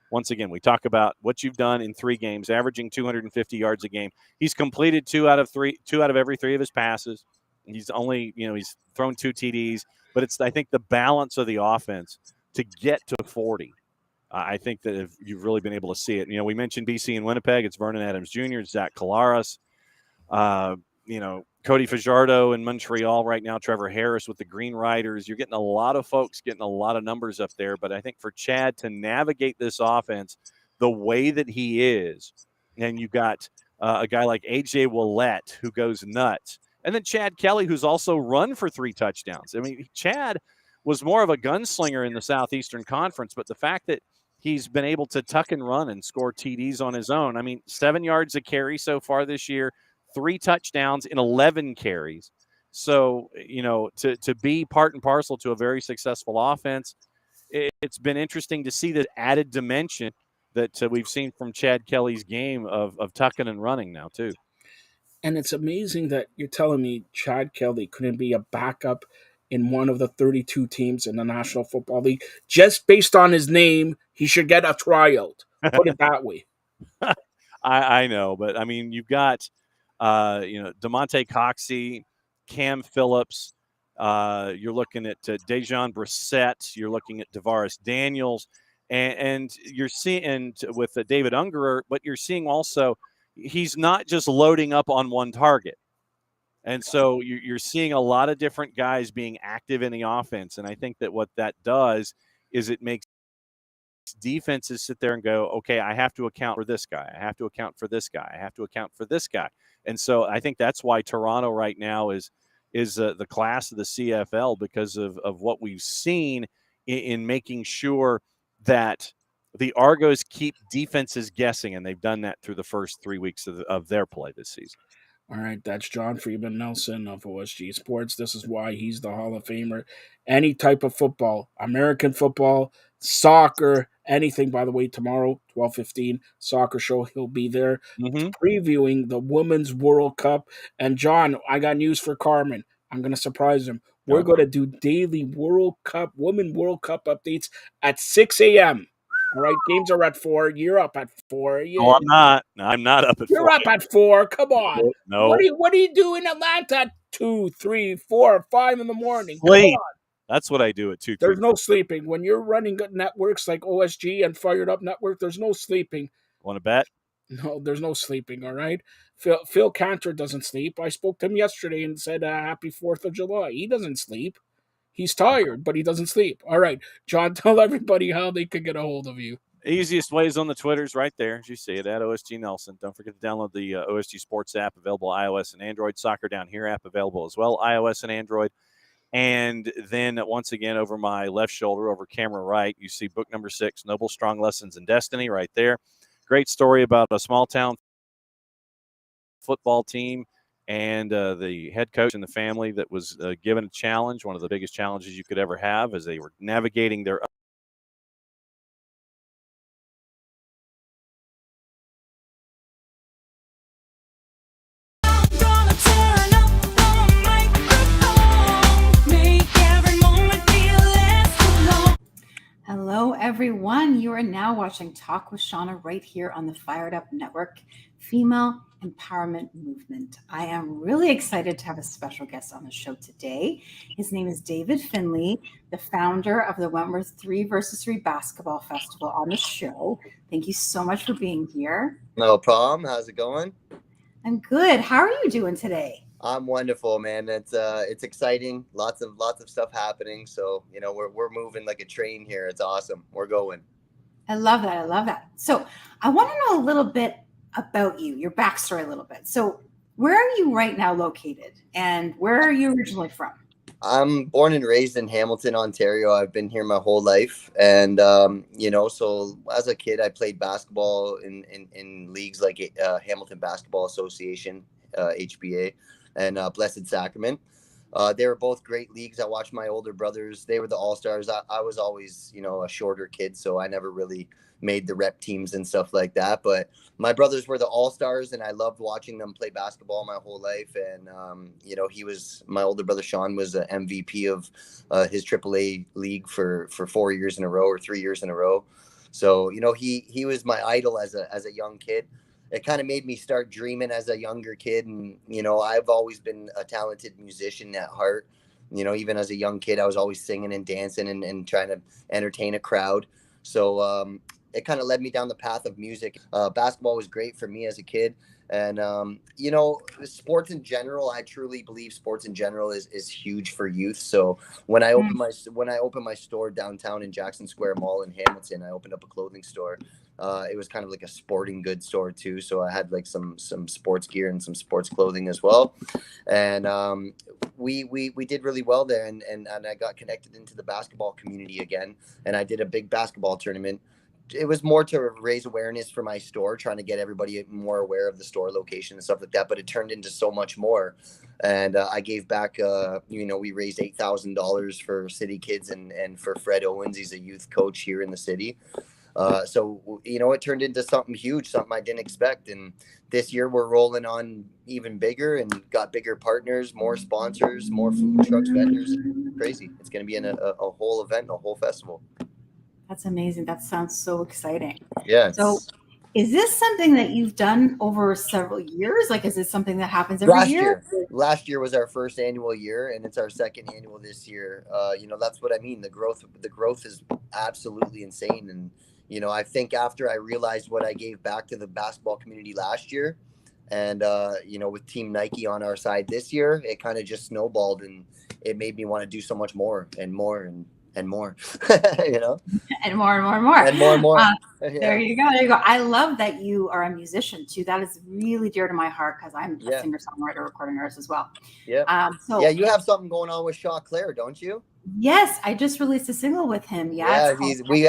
once again, we talk about what you've done in 3 games, averaging 250 yards a game. He's completed 2 out of every 3 of his passes. He's only, he's thrown 2 TDs, but it's, I think, the balance of the offense to get to 40. I think that if you've really been able to see it. We mentioned BC and Winnipeg. It's Vernon Adams Jr., Zach Collaros, Cody Fajardo in Montreal right now, Trevor Harris with the Green Riders. You're getting a lot of folks getting a lot of numbers up there. But I think for Chad to navigate this offense the way that he is, and you've got a guy like A.J. Willett who goes nuts, and then Chad Kelly, who's also run for 3 touchdowns. I mean, Chad was more of a gunslinger in the Southeastern Conference, but the fact that he's been able to tuck and run and score TDs on his own. I mean, 7 yards a carry so far this year, 3 touchdowns in 11 carries. So, to be part and parcel to a very successful offense, it's been interesting to see the added dimension that we've seen from Chad Kelly's game of tucking and running now, too. And it's amazing that you're telling me Chad Kelly couldn't be a backup in one of the 32 teams in the National Football League. Just based on his name, he should get a tryout. Put it that way. I know, but I mean, you've got, DeMonte Coxey, Cam Phillips. You're looking at Dejon Brissett. You're looking at Tavares Daniels. And you're seeing with David Ungerer, but you're seeing also he's not just loading up on one target. And so you're seeing a lot of different guys being active in the offense. And I think that what that does is it makes defenses sit there and go, okay, I have to account for this guy. I have to account for this guy. I have to account for this guy. And so I think that's why Toronto right now is the class of the CFL, because of what we've seen in making sure that the Argos keep defenses guessing, and they've done that through the first 3 weeks of their play this season. All right, that's John Freeman Nelson of OSG Sports. This is why he's the Hall of Famer. Any type of football, American football, soccer, anything. By the way, tomorrow, 12:15, soccer show. He'll be there previewing the Women's World Cup. And John, I got news for Carmen. I'm going to surprise him. We're going to do daily Women World Cup updates at 6 a.m. All right, games are at 4. You're up at 4. No, I'm not. No, I'm not up at 4. You're up at 4. Come on. No. What do you do in Atlanta at 2, 3, 4, 5 in the morning? Sleep. That's what I do at 2. There's no sleeping. When you're running networks like OSG and Fired Up Network, there's no sleeping. Want to bet? No, there's no sleeping, all right? Phil Cantor doesn't sleep. I spoke to him yesterday and said, happy 4th of July. He doesn't sleep. He's tired, but he doesn't sleep. All right, John, tell everybody how they can get a hold of you. Easiest way is on the Twitters right there, as you see it, at OSG Nelson. Don't forget to download the OSG Sports app, available iOS and Android. Soccer Down Here app available as well, iOS and Android. And then once again, over my left shoulder, over camera right, you see book number 6, Noble Strong Lessons in Destiny, right there. Great story about a small town football team and the head coach and the family that was given a challenge, one of the biggest challenges you could ever have, as they were navigating their Hello, everyone. You are now watching Talk with Shauna right here on the Fired Up Network, Female Empowerment Movement. I am really excited to have a special guest on the show today. His name is David Finley, the founder of the Wentworth 3 vs 3 Basketball Festival on the show. Thank you so much for being here. No problem. How's it going? I'm good. How are you doing today? I'm wonderful, man. It's exciting. Lots of stuff happening. So, we're moving like a train here. It's awesome. We're going. I love that. So I want to know a little bit about you, your backstory a little bit. So where are you right now located, and where are you originally from? I'm born and raised in Hamilton, Ontario. I've been here my whole life. And, so as a kid, I played basketball in leagues like Hamilton Basketball Association, HBA, and Blessed Sacrament. They were both great leagues. I watched my older brothers. They were the all-stars. I was always, a shorter kid, so I never really made the rep teams and stuff like that. But my brothers were the all-stars, and I loved watching them play basketball my whole life. And, my older brother, Sean, was an MVP of his AAA league for 4 years in a row or 3 years in a row. So, he was my idol as a young kid. It kind of made me start dreaming as a younger kid. And, I've always been a talented musician at heart. Even as a young kid, I was always singing and dancing and trying to entertain a crowd. So it kind of led me down the path of music. Basketball was great for me as a kid. And, sports in general, I truly believe sports in general is huge for youth. So when I opened my store downtown in Jackson Square Mall in Hamilton, I opened up a clothing store. It was kind of like a sporting goods store too. So I had like some sports gear and some sports clothing as well. And we did really well there. And I got connected into the basketball community again. And I did a big basketball tournament. It was more to raise awareness for my store, trying to get everybody more aware of the store location and stuff like that. But it turned into so much more. And I gave back, we raised $8,000 for city kids and for Fred Owens. He's a youth coach here in the city. So, it turned into something huge, something I didn't expect. And this year we're rolling on even bigger and got bigger partners, more sponsors, more food trucks, vendors. Crazy. It's going to be a whole event, a whole festival. That's amazing. That sounds so exciting. Yeah. So is this something that you've done over several years? Like, is it something that happens every year? Last year was our first annual year, and it's our second annual this year. That's what I mean. The growth is absolutely insane. And, I think after I realized what I gave back to the basketball community last year and, with Team Nike on our side this year, it kind of just snowballed, and it made me want to do so much more and more and more, and more and more. Yeah. There you go. I love that you are a musician too. That is really dear to my heart because I'm a singer-songwriter, recording artist as well. Yeah. You have something going on with Shaw Claire, don't you? Yes, I just released a single with him. Yeah, we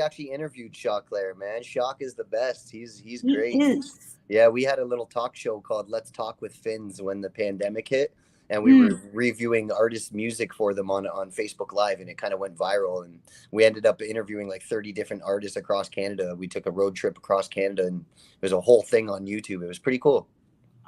actually interviewed Shock there, man. Shock is the best. He's great. He is. Yeah, we had a little talk show called Let's Talk with Finns when the pandemic hit, and we were reviewing artists' music for them on Facebook Live, and it kind of went viral. And we ended up interviewing like 30 different artists across Canada. We took a road trip across Canada, and there's a whole thing on YouTube. It was pretty cool.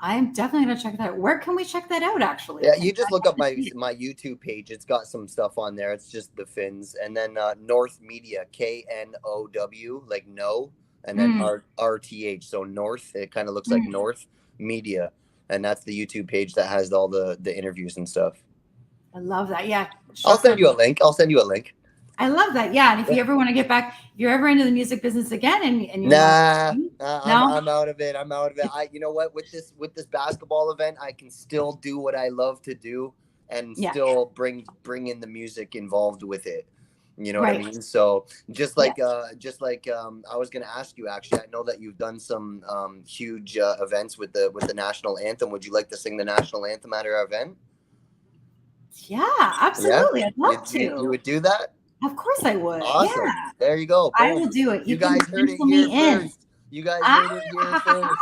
I'm definitely gonna check that out. Where can we check that out? Actually, yeah, you just look up my YouTube page. It's got some stuff on there. It's just the Finns, and then North Media, KNOW, like no, and then RTH. So North, it kind of looks like North Media, and that's the YouTube page that has all the interviews and stuff. I love that. Yeah, I'll send you a link. I love that. Yeah, and if you ever want to get back, if you're ever into the music business again, and you I'm out of it. You know what? With this basketball event, I can still do what I love to do and still bring in the music involved with it. You know what I mean? So just like I was gonna ask you actually. I know that you've done some huge events with the national anthem. Would you like to sing the national anthem at our event? Yeah, absolutely. I'd love to. You would do that? Of course I would. Awesome. Yeah. There you go. Boom. I will do it. You guys heard it here first. You guys heard it here first.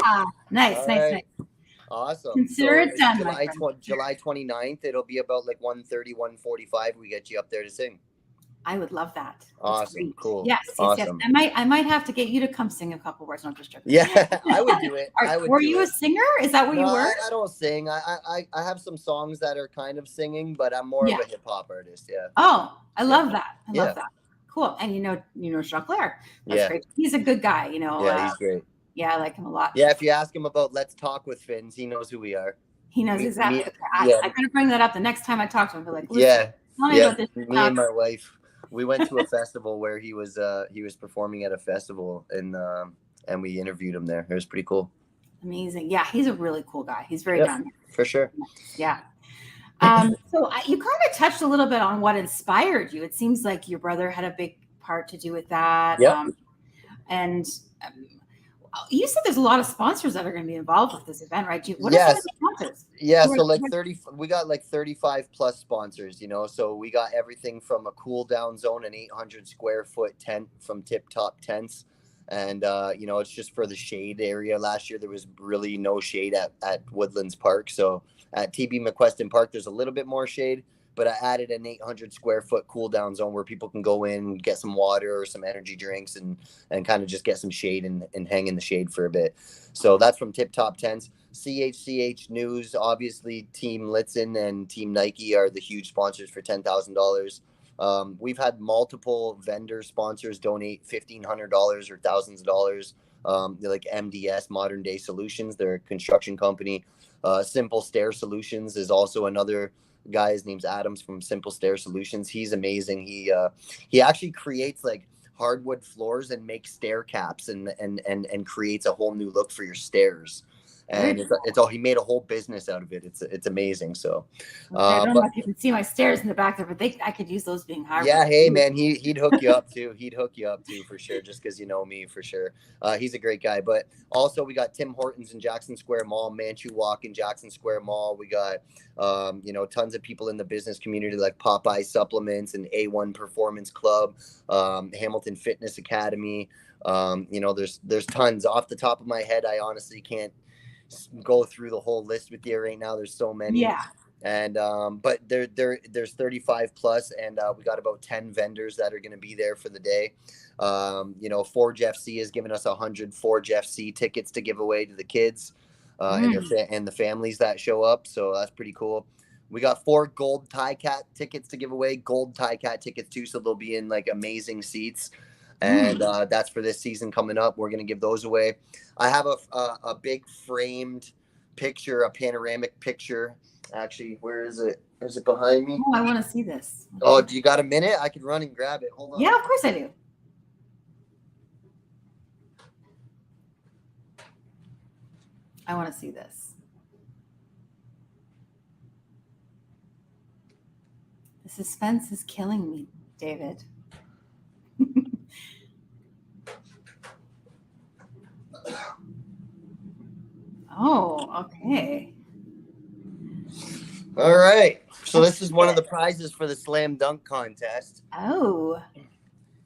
Nice. Awesome. Consider it done. July 29th. It'll be about like 1:30, 1:45. We get you up there to sing. I would love that. Awesome. Cool. Yes. Awesome. I might have to get you to come sing a couple words. Not just joking. Yeah, I would do it. Were you a singer? Is that what you were? I don't sing. I have some songs that are kind of singing, but I'm more of a hip hop artist. Yeah. Oh, I love that. I love that. Cool. And you know Jacques Lair. That's great. He's a good guy, you know. Yeah, he's great. Yeah, I like him a lot. Yeah, if you ask him about Let's Talk with Finns, he knows who we are. He knows exactly. I'm gonna bring that up the next time I talk to him. Be like, tell me about this. Me and my wife. We went to a festival where he was performing at a festival, and we interviewed him there. It was pretty cool. Amazing. Yeah, he's a really cool guy. He's very down for sure. Yeah. So you kind of touched a little bit on what inspired you. It seems like your brother had a big part to do with that. Yeah. And you said there's a lot of sponsors that are going to be involved with this event, right? What are some of the sponsors? Yeah, so like 30, we got like 35 plus sponsors, you know. So we got everything from a cool down zone, an 800 square foot tent from Tip Top Tents. And, you know, it's just for the shade area. Last year, there was really no shade at Woodlands Park. So at TB McQuestion Park, there's a little bit more shade. But I added an 800 square foot cool down zone where people can go in, get some water or some energy drinks and kind of just get some shade and hang in the shade for a bit. So that's from Tip Top Tents. CHCH News, obviously Team Litzen and Team Nike are the huge sponsors for $10,000. We've had multiple vendor sponsors donate $1,500 or thousands of dollars. Like MDS, Modern Day Solutions, they're a construction company. Simple Stair Solutions is also another guy. His name's Adams from Simple Stair Solutions. He's amazing. He actually creates like hardwood floors and makes stair caps and creates a whole new look for your stairs. And it's all, he made a whole business out of it. It's amazing. So I don't know if you can see my stairs in the back there, but I could use those being hardwood. Yeah, hey man, he'd hook you up too. He'd hook you up too for sure, just because you know me for sure. He's a great guy. But also we got Tim Hortons in Jackson Square Mall, Manchu Walk in Jackson Square Mall. We got you know, tons of people in the business community like Popeye Supplements and A1 Performance Club, Hamilton Fitness Academy. You know, there's tons. Off the top of my head, I honestly can't go through the whole list with you right now. There's so many. Yeah. And but there's 35 plus, and we got about 10 vendors that are going to be there for the day. You know, Forge FC has given us 100 Forge FC tickets to give away to the kids and the families that show up. So that's pretty cool. We got 4 gold Tie Cat tickets to give away, gold Tie Cat tickets too. So they'll be in like amazing seats. And that's for this season coming up. We're going to give those away. I have a big framed picture, a panoramic picture. Actually, where is it? Is it behind me? Oh, I want to see this. Oh, do you got a minute? I could run and grab it. Hold on. Yeah, of course I do. I want to see this. The suspense is killing me, David. Oh, okay. All right. So this is one of the prizes for the slam dunk contest. Oh,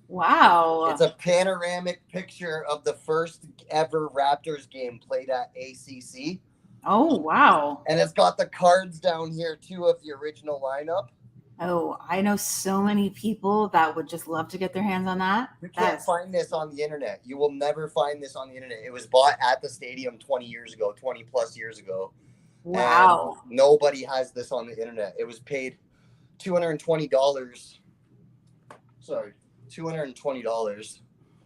wow. It's a panoramic picture of the first ever Raptors game played at ACC. Oh, wow. And it's got the cards down here too of the original lineup. Oh, I know so many people that would just love to get their hands on that. You can't find this on the internet. You will never find this on the internet. It was bought at the stadium 20 plus years ago. Wow. And nobody has this on the internet. It was paid $220. Sorry, $220.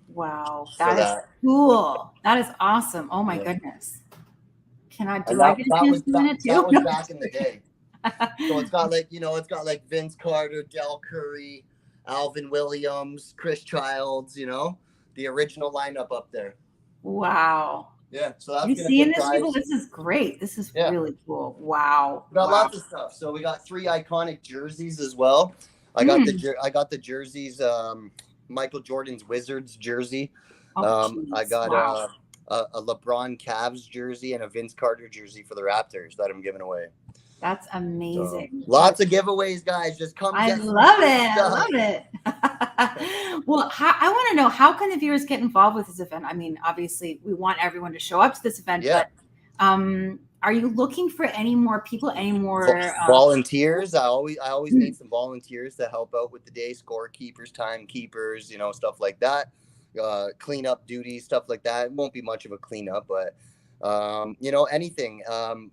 Wow. That is cool. That is awesome. Oh my goodness. Can I do I get a chance to win it too? That was back in the day. So it's got like Vince Carter, Del Curry, Alvin Williams, Chris Childs, the original lineup up there. Wow. Yeah. So that's you seeing this, people? This is great. This is really cool. Wow. We got lots of stuff. So we got 3 iconic jerseys as well. I got the jerseys, Michael Jordan's Wizards jersey. I got a LeBron Cavs jersey and a Vince Carter jersey for the Raptors that I'm giving away. That's amazing. So, lots of giveaways, guys. Just come. I love it. Well, I want to know, how can the viewers get involved with this event? I mean, obviously, we want everyone to show up to this event, but are you looking for any more people, any more volunteers? I always need some volunteers to help out with the day, scorekeepers, timekeepers, stuff like that. Cleanup duties, stuff like that. It won't be much of a cleanup, but anything,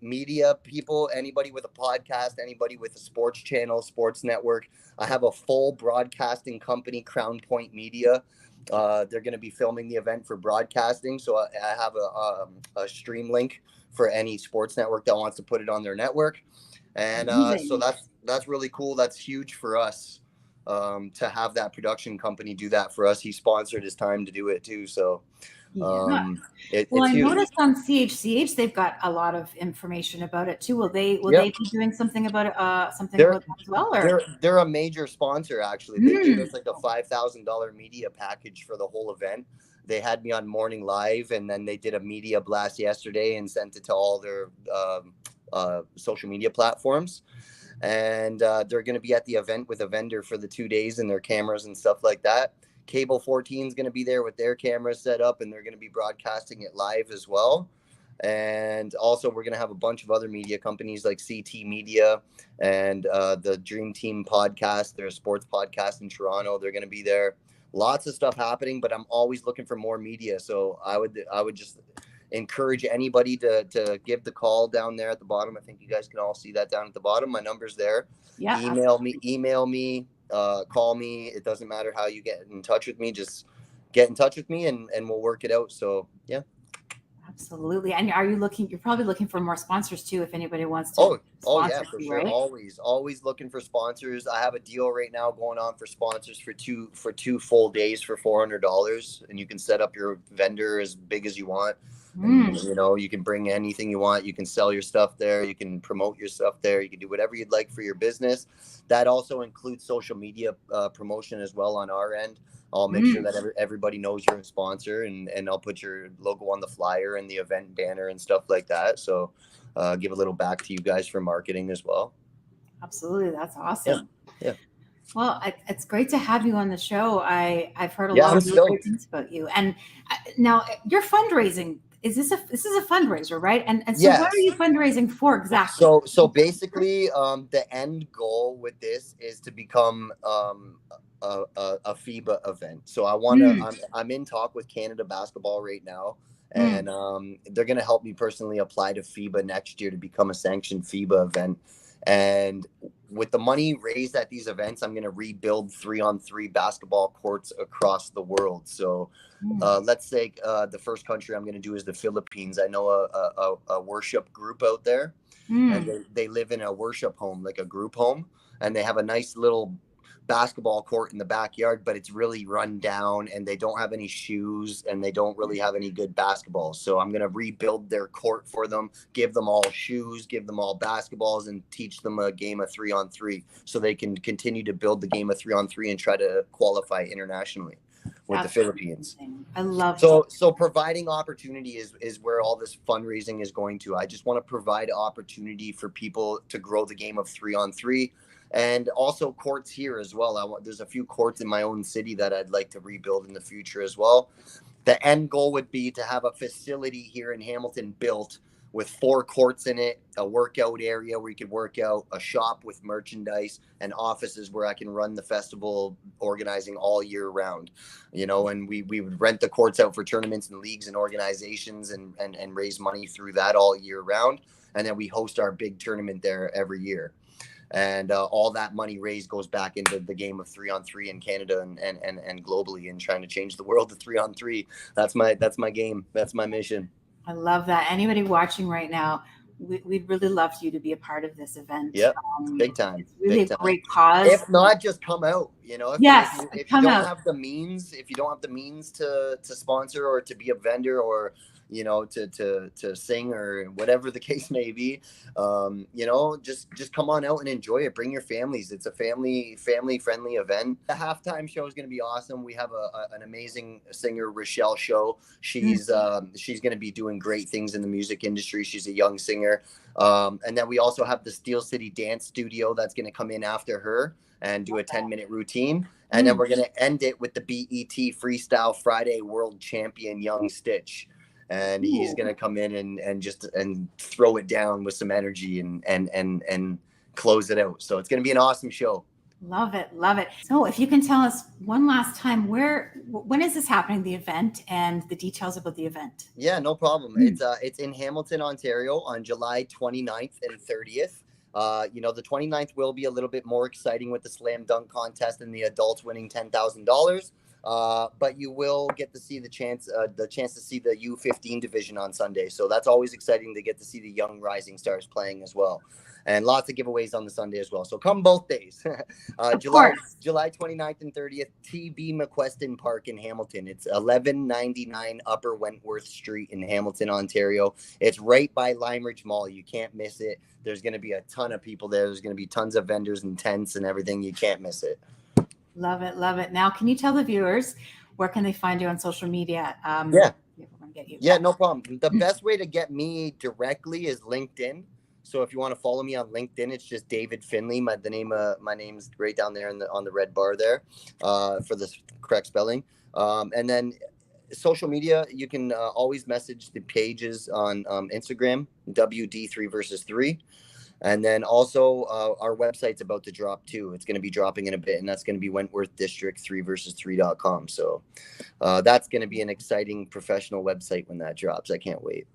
media people, anybody with a podcast, anybody with a sports channel, sports network. I have a full broadcasting company, Crown Point Media. They're going to be filming the event for broadcasting. So I have a stream link for any sports network that wants to put it on their network. And so that's really cool. That's huge for us. To have that production company do that for us. He sponsored his time to do it too. So I huge. noticed on CHCH they've got a lot of information about it too. Will they be doing something about it? About that as well? Or? They're a major sponsor actually. They gave us like a $5,000 media package for the whole event. They had me on Morning Live, and then they did a media blast yesterday and sent it to all their social media platforms. And they're going to be at the event with a vendor for the 2 days and their cameras and stuff like that. Cable 14 is going to be there with their cameras set up, and they're going to be broadcasting it live as well. And also we're going to have a bunch of other media companies like CT Media and the Dream Team podcast. They're a sports podcast in Toronto. They're going to be there. Lots of stuff happening, but I'm always looking for more media. So I would just encourage anybody to give the call down there at the bottom. I think you guys can all see that down at the bottom. My number's there. Yeah. Email me, call me. It doesn't matter how you get in touch with me. Just get in touch with me and we'll work it out. So yeah. Absolutely. And you're probably looking for more sponsors too, if anybody wants to. Oh yeah, for sure. Right? Always looking for sponsors. I have a deal right now going on for sponsors for two full days for $400, and you can set up your vendor as big as you want. And, you can bring anything you want. You can sell your stuff there. You can promote your stuff there. You can do whatever you'd like for your business. That also includes social media promotion as well on our end. I'll make sure that everybody knows you're a sponsor, and I'll put your logo on the flyer and the event banner and stuff like that. So give a little back to you guys for marketing as well. Absolutely. That's awesome. Yeah. Well, it's great to have you on the show. I've heard a lot of really great things about you. And now you're fundraising. This is a fundraiser, right? And so what are you fundraising for exactly? So basically, the end goal with this is to become a FIBA event. So I'm in talk with Canada Basketball right now, and they're going to help me personally apply to FIBA next year to become a sanctioned FIBA event. And with the money raised at these events, I'm going to rebuild 3-on-3 basketball courts across the world. So let's say the first country I'm going to do is the Philippines. I know a worship group out there, and they live in a worship home, like a group home, and they have a nice little basketball court in the backyard, but it's really run down, and they don't have any shoes, and they don't really have any good basketballs. So I'm going to rebuild their court for them, give them all shoes, give them all basketballs, and teach them a game of 3-on-3 so they can continue to build the game of 3-on-3 and try to qualify internationally. with the Philippines. Amazing. I love so providing opportunity is where all this fundraising is going to. I just want to provide opportunity for people to grow the game of 3-on-3, and also courts here as well. There's a few courts in my own city that I'd like to rebuild in the future as well. The end goal would be to have a facility here in Hamilton built with 4 courts in it, a workout area where you could work out, a shop with merchandise, and offices where I can run the festival organizing all year round. And we would rent the courts out for tournaments and leagues and organizations and raise money through that all year round. And then we host our big tournament there every year. And all that money raised goes back into the game of 3-on-3 in Canada and globally, and trying to change the world to 3-on-3. That's my game. That's my mission. I love that. Anybody watching right now, we'd really love you to be a part of this event. Yep, big time. It's really big a time. great cause. If not, just come out. If you don't have the means, to sponsor or to be a vendor or to sing or whatever the case may be, just come on out and enjoy it. Bring your families. It's a family friendly event. The halftime show is going to be awesome. We have an amazing singer, Rochelle Show. She's going to be doing great things in the music industry. She's a young singer. And then we also have the Steel City Dance Studio that's going to come in after her and do a 10-minute routine. And then we're going to end it with the BET Freestyle Friday World Champion Young Stitch. And he's going to come in and throw it down with some energy and close it out. So it's going to be an awesome show. Love it. Love it. So if you can tell us one last time, when is this happening, the event, and the details about the event? Yeah, no problem. It's in Hamilton, Ontario on July 29th and 30th. The 29th will be a little bit more exciting with the slam dunk contest and the adults winning $10,000. But you will get to see the chance to see the U15 division on Sunday. So that's always exciting to get to see the young rising stars playing as well. And lots of giveaways on the Sunday as well. So come both days. July 29th and 30th, TB McQuestion Park in Hamilton. It's 1199 Upper Wentworth Street in Hamilton, Ontario. It's right by Limeridge Mall. You can't miss it. There's going to be a ton of people there. There's going to be tons of vendors and tents and everything. You can't miss it. Love it. Love it. Now, can you tell the viewers where can they find you on social media? Yeah, no problem. The best way to get me directly is LinkedIn. So if you want to follow me on LinkedIn, it's just David Finley. My name's right down there on the red bar there, for the correct spelling. And then social media, you can always message the pages on Instagram, WD3 versus 3. And then also our website's about to drop too. It's going to be dropping in a bit, and that's going to be Wentworth District 3versus3.com. So that's going to be an exciting professional website when that drops. I can't wait.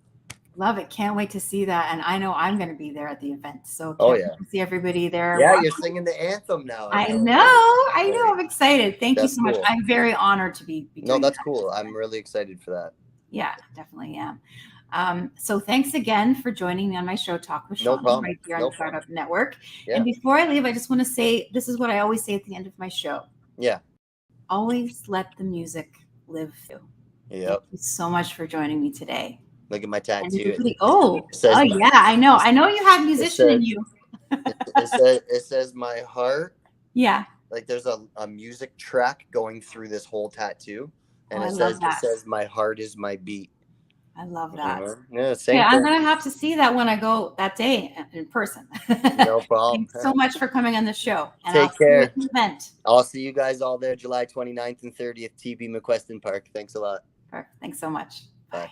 Love it. Can't wait to see that. And I know I'm going to be there at the event. So wait to see everybody there. Yeah, you're singing the anthem now. I know. I'm excited. Thank you so much. Cool. I'm very honored to be No, that's cool. I'm really excited for that. Yeah, definitely am. So thanks again for joining me on my show, Talk with Sean, right here on the FiredUp Network. Yeah. And before I leave, I just want to say, this is what I always say at the end of my show. Yeah. Always let the music live through. Yep. Thank you so much for joining me today. Look at my tattoo. Yeah, I know you have musician in you. it says my heart. Yeah. Like there's a music track going through this whole tattoo. And it says my heart is my beat. I love that. Yeah, I'm going to have to see that when I go that day in person. No problem. Thanks so much for coming on the show. And Take care. See you at the event. I'll see you guys all there July 29th and 30th, TB McQuestion Park. Thanks a lot. Perfect. Thanks so much. Bye.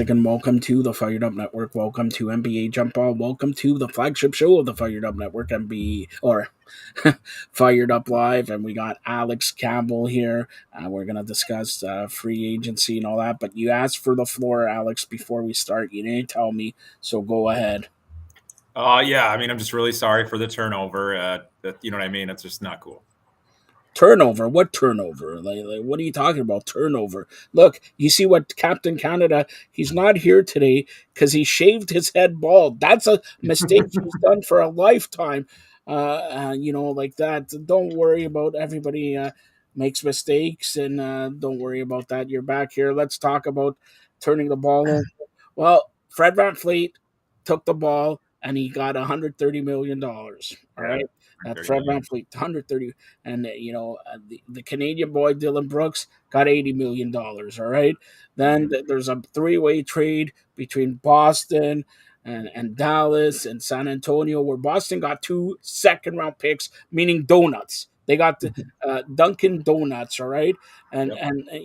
And welcome to the Fired Up Network. Welcome to NBA Jump Ball. Welcome to the flagship show of the Fired Up Network, Fired Up Live. And we got Alex Campbell here. We're going to discuss free agency and all that. But you asked for the floor, Alex, before we start. You didn't tell me, so go ahead. Yeah, I mean, I'm just really sorry for the turnover. You know what I mean? It's just not cool. Turnover? What turnover? Like, what are you talking about? Turnover. Look, you see what Captain Canada, he's not here today because he shaved his head bald. That's a mistake he's done for a lifetime. Like that. Don't worry about everybody makes mistakes, and don't worry about that. You're back here. Let's talk about turning the ball over. Well, Fred VanVleet took the ball, and he got $130 million. All right. That's Fred VanVleet, 130. And, the Canadian boy, Dylan Brooks, got $80 million. All right. Then there's a three-way trade between Boston and Dallas and San Antonio, where Boston got 2 second-round picks, meaning donuts. They got the Dunkin' Donuts, all right? And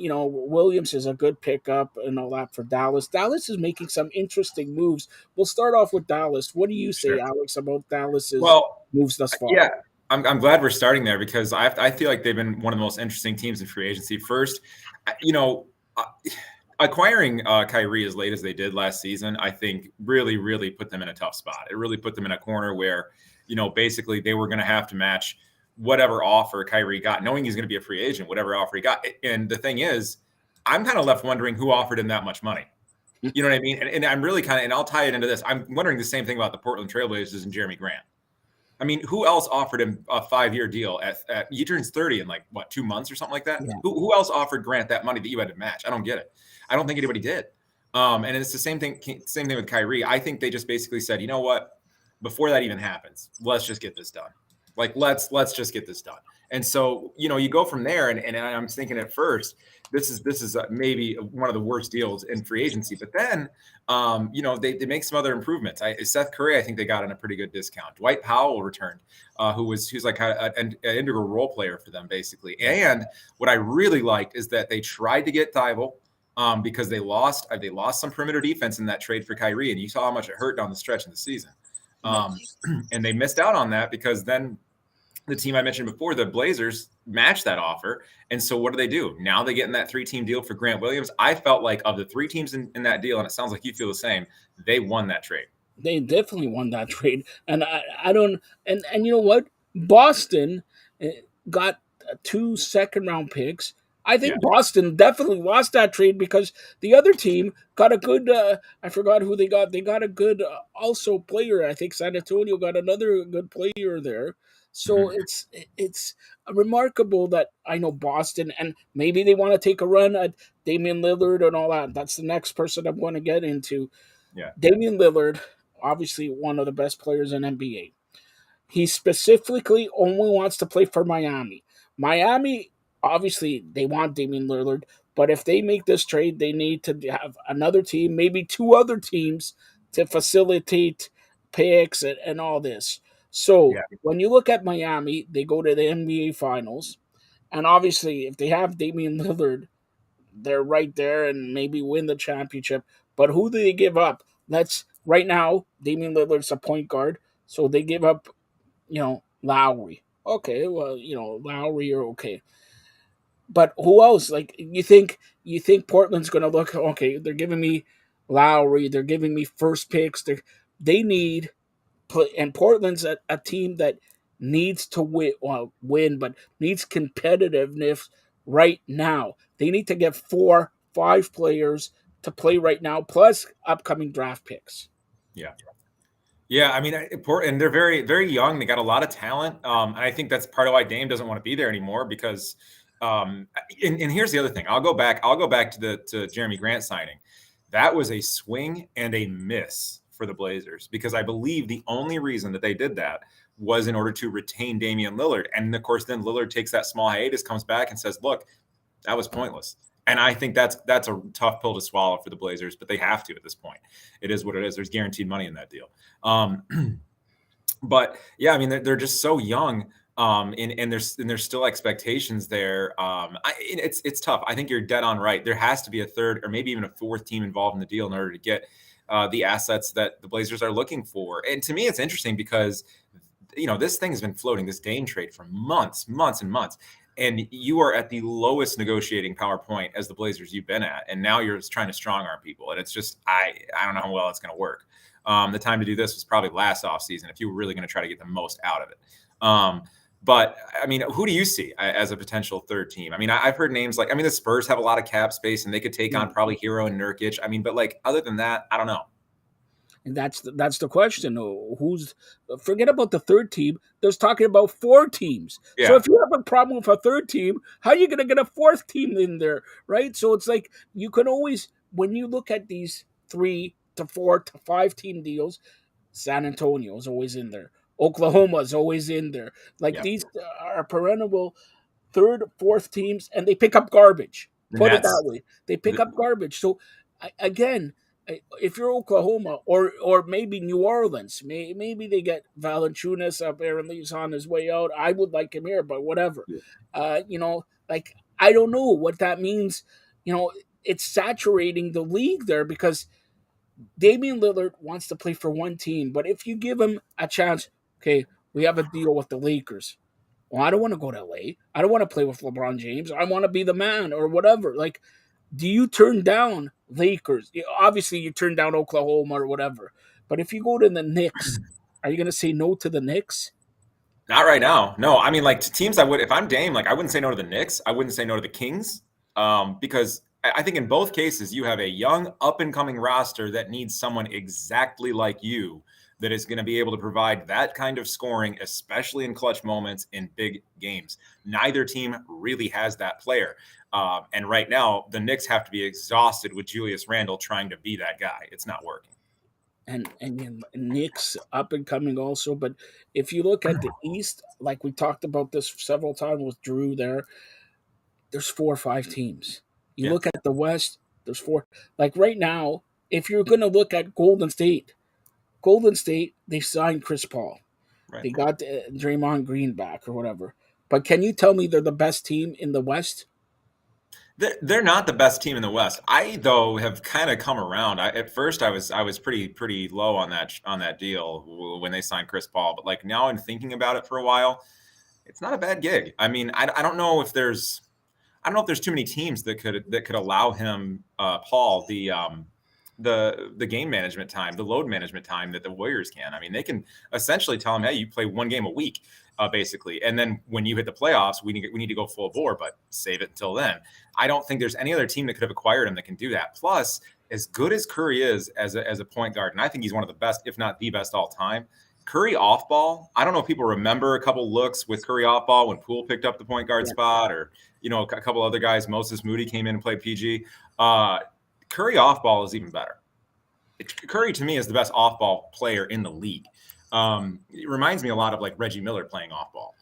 Williams is a good pickup and all that for Dallas. Dallas is making some interesting moves. We'll start off with Dallas. What do you say, Alex, about Dallas's moves thus far? Yeah, I'm glad we're starting there because I feel like they've been one of the most interesting teams in free agency. First, acquiring Kyrie as late as they did last season, I think really, really put them in a tough spot. It really put them in a corner where, basically they were going to have to match whatever offer Kyrie got, knowing he's going to be a free agent, whatever offer he got. And the thing is, I'm kind of left wondering who offered him that much money. You know what I mean? And I'm really and I'll tie it into this. I'm wondering the same thing about the Portland Trailblazers and Jeremy Grant. I mean, who else offered him a 5-year deal he turns 30 in 2 months or something like that? Yeah. Who else offered Grant that money that you had to match? I don't get it. I don't think anybody did. And it's the same thing with Kyrie. I think they just basically said, you know what? Before that even happens, let's just get this done. Let's just get this done. And so, you go from there, and I'm thinking at first, this is maybe one of the worst deals in free agency. But then, they make some other improvements. Seth Curry, I think they got on a pretty good discount. Dwight Powell returned, who's like an integral role player for them, basically. And what I really liked is that they tried to get Thibault because they lost some perimeter defense in that trade for Kyrie, and you saw how much it hurt down the stretch in the season. And they missed out on that because then the team I mentioned before, the Blazers, matched that offer. And so what do? Now they get in that 3-team deal for Grant Williams. I felt like of the 3 teams in that deal, and it sounds like you feel the same, they won that trade. They definitely won that trade. And I don't – and you know what? Boston got 2 second-round picks. I think Boston definitely lost that trade because the other team got a good I forgot who they got. They got a good also player. I think San Antonio got another good player there. So it's remarkable that I know Boston, and maybe they want to take a run at Damian Lillard and all that. That's the next person I'm going to get into. Yeah. Damian Lillard, obviously one of the best players in NBA. He specifically only wants to play for Miami. Miami, obviously, they want Damian Lillard, but if they make this trade, they need to have another team, maybe 2 other teams, to facilitate picks and all this. So when you look at Miami, they go to the NBA Finals, and obviously, if they have Damian Lillard, they're right there and maybe win the championship. But who do they give up? Right now, Damian Lillard's a point guard, so they give up Lowry. Okay, well, Lowry, you're okay. But who else? Like, you think Portland's going to look, okay, they're giving me Lowry, they're giving me first picks. They need, and Portland's a team that needs to win, but needs competitiveness right now. They need to get 4-5 players to play right now, plus upcoming draft picks. Yeah. Yeah, I mean, and they're very, very young. They got a lot of talent. And I think that's part of why Dame doesn't want to be there anymore because and here's the other thing. I'll go back to Jeremy Grant signing. That was a swing and a miss for the Blazers because I believe the only reason that they did that was in order to retain Damian Lillard. And of course, then Lillard takes that small hiatus, comes back and says, look, that was pointless. And I think that's a tough pill to swallow for the Blazers, but they have to at this point. It is what it is. There's guaranteed money in that deal. But yeah, I mean, they're just so young, and there's still expectations there. It's tough. I think you're dead on right. There has to be a third or maybe even a 4th team involved in the deal in order to get the assets that the Blazers are looking for. And to me, it's interesting because this thing has been floating, this Dame trade, for months and months. And you are at the lowest negotiating power point as the Blazers you've been at. And now you're trying to strong arm people. And it's just, I don't know how well it's going to work. The time to do this was probably last offseason if you were really going to try to get the most out of it. But, I mean, who do you see as a potential 3rd team? I mean, I've heard names like, the Spurs have a lot of cap space and they could take on probably Hero and Nurkic. I mean, but other than that, I don't know. And that's the question. Forget about the 3rd team. There's talking about 4 teams. Yeah. So if you have a problem with a 3rd team, how are you going to get a 4th team in there, right? So it's like you can always, when you look at these 3 to 4 to 5 team deals, San Antonio is always in there. Oklahoma is always in there. Like Yeah. these are perennial third, fourth teams, and they pick up garbage. The Put it Nets. that way. They pick up garbage. So again, if you're Oklahoma or maybe New Orleans, maybe they get Valanciunas apparently he's on his way out. I would like him here, but whatever. Like I don't know what that means. It's saturating the league there because Damian Lillard wants to play for one team, but if you give him a chance, okay, we have a deal with the Lakers. Well, I don't want to go to LA. I don't want to play with LeBron James. I want to be the man or whatever. Like, do you turn down Lakers? Obviously, you turn down Oklahoma or whatever. But if you go to the Knicks, are you going to say no to the Knicks? Not right now. No, I mean, like to teams, I would if I'm Dame, like I wouldn't say no to the Knicks. I wouldn't say no to the Kings, because I think in both cases you have a young, up and coming roster that needs someone exactly like you that is going to be able to provide that kind of scoring, especially in clutch moments in big games. Neither team really has that player. And right now, the Knicks have to be exhausted with Julius Randle trying to be that guy. It's not working. And Knicks up and coming also. But if you look at the East, like we talked about this several times with Drew there's 4 or 5 teams. You look at the West, there's 4. Like right now, if you're going to look at Golden State, they signed Chris Paul. Right. They got Draymond Green back or whatever. But can you tell me they're the best team in the West? They're not the best team in the West. I though have kind of come around. At first I was pretty low on that deal when they signed Chris Paul, but like now I'm thinking about it for a while. It's not a bad gig. I mean, I don't know if there's too many teams that could allow him Paul the game management time, the load management time that the Warriors can. I mean, they can essentially tell him, hey, you play one game a week. Basically. And then when you hit the playoffs, we need to go full bore, but save it until then. I don't think there's any other team that could have acquired him that can do that. Plus, as good as Curry is as a point guard, and I think he's one of the best, if not the best all time, Curry off ball, I don't know if people remember a couple looks with Curry off ball when Poole picked up the point guard spot, or, a couple other guys, Moses Moody came in and played PG. Curry off ball is even better. Curry to me is the best off ball player in the league. It reminds me a lot of like Reggie Miller playing off ball,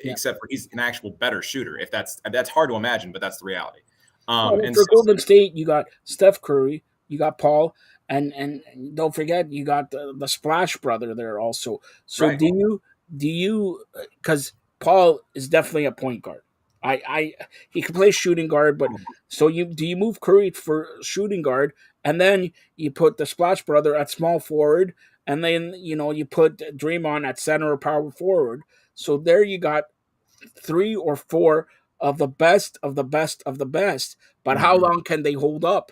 except for he's an actual better shooter. If that's hard to imagine, but that's the reality. And for Golden State, you got Steph Curry, you got Paul, and don't forget you got the Splash brother there also. So right. do you because Paul is definitely a point guard. He can play shooting guard, but so do you move Curry for shooting guard, and then you put the Splash brother at small forward. And then, you put Draymond at center or power forward. So there you got 3 or 4 of the best of the best of the best. But how long can they hold up?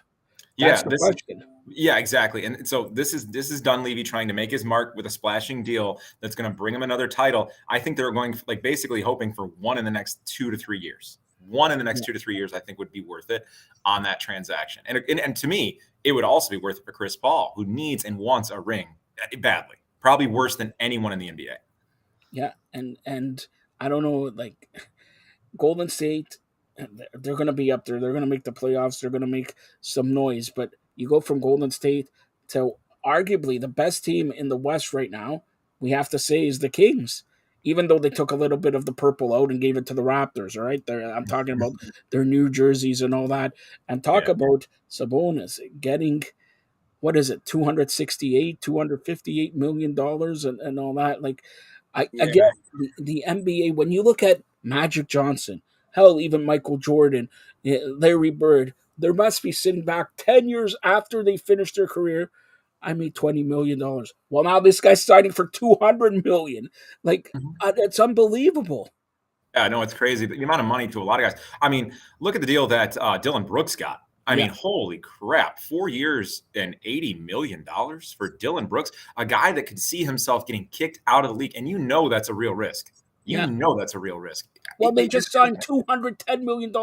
That's the question. Yeah, exactly. And so this is Dunleavy trying to make his mark with a splashing deal that's going to bring him another title. I think they're going like basically hoping for one in the next 2 to 3 years. One in the next 2 to 3 years, I think would be worth it on that transaction. And to me, it would also be worth it for Chris Paul, who needs and wants a ring. Badly, probably worse than anyone in the NBA. Yeah, and I don't know, like Golden State, they're going to be up there. They're going to make the playoffs. They're going to make some noise. But you go from Golden State to arguably the best team in the West right now, we have to say, is the Kings. Even though they took a little bit of the purple out and gave it to the Raptors, all right? I'm talking about their new jerseys and all that. And talk about Sabonis getting... what is it, $258 million and all that? Like, again, the NBA, when you look at Magic Johnson, hell, even Michael Jordan, Larry Bird, there must be sitting back 10 years after they finished their career, I made $20 million. Well, now this guy's signing for $200 million. Like, it's unbelievable. Yeah, no, it's crazy. The amount of money to a lot of guys. I mean, look at the deal that Dillon Brooks got. I mean, holy crap, 4 years and $80 million for Dillon Brooks, a guy that could see himself getting kicked out of the league. And that's a real risk. That's a real risk. Well, they just signed $210 million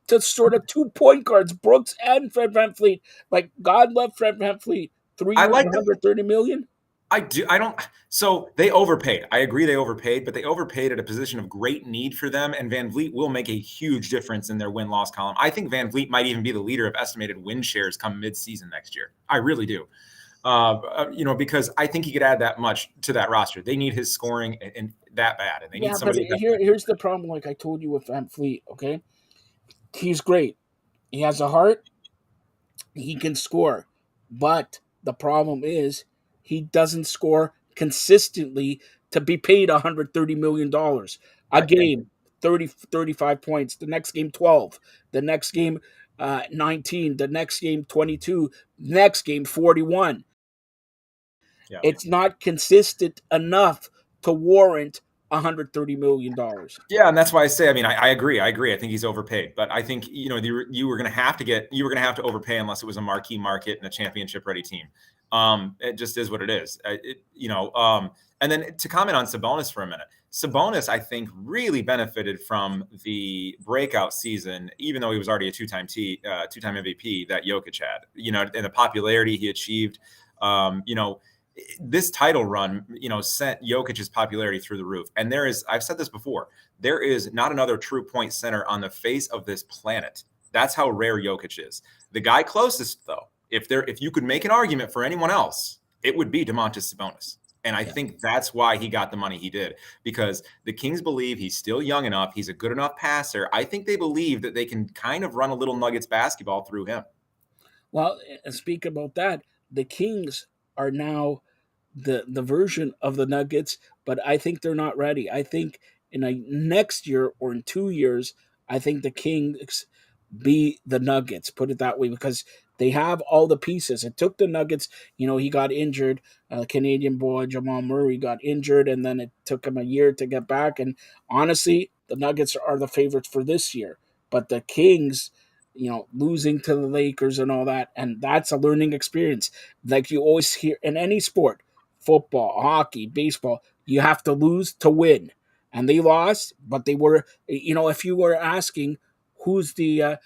to sort of 2 point guards, Brooks and Fred VanVleet. Like, God love Fred VanVleet. 3 years, $130 million. I do. I don't. So they overpaid. I agree they overpaid, but they overpaid at a position of great need for them. And VanVleet will make a huge difference in their win-loss column. I think VanVleet might even be the leader of estimated win shares come mid-season next year. I really do. Because I think he could add that much to that roster. They need his scoring and that bad, and they need somebody. But here's the problem. Like I told you with Van Fleet, okay, he's great. He has a heart. He can score, but the problem is he doesn't score consistently to be paid $130 million a game. 35 points. The next game, 12. The next game, 19. The next game, 22. Next game, 41. Yeah. It's not consistent enough to warrant $130 million. Yeah, and that's why I say, I agree. I think he's overpaid, but I think you were going to have to overpay unless it was a marquee market and a championship ready team. It just is what it is. And then to comment on Sabonis for a minute, Sabonis, I think, really benefited from the breakout season, even though he was already a two-time MVP that Jokic had. And the popularity he achieved. This title run, sent Jokic's popularity through the roof. And I've said this before, there is not another true point center on the face of this planet. That's how rare Jokic is. The guy closest, though, if you could make an argument for anyone else, it would be Domantas Sabonis. And I think that's why he got the money he did, because the Kings believe he's still young enough. He's a good enough passer. I think they believe that they can kind of run a little Nuggets basketball through him. Well, speak about that. The Kings are now the version of the Nuggets, but I think they're not ready. I think in next year or in 2 years, I think the Kings be the Nuggets, put it that way, because they have all the pieces. It took the Nuggets, he got injured. Canadian boy Jamal Murray got injured, and then it took him a year to get back. And honestly, the Nuggets are the favorites for this year. But the Kings, losing to the Lakers and all that, and that's a learning experience. Like you always hear in any sport, football, hockey, baseball, you have to lose to win. And they lost, but they were, if you were asking who's the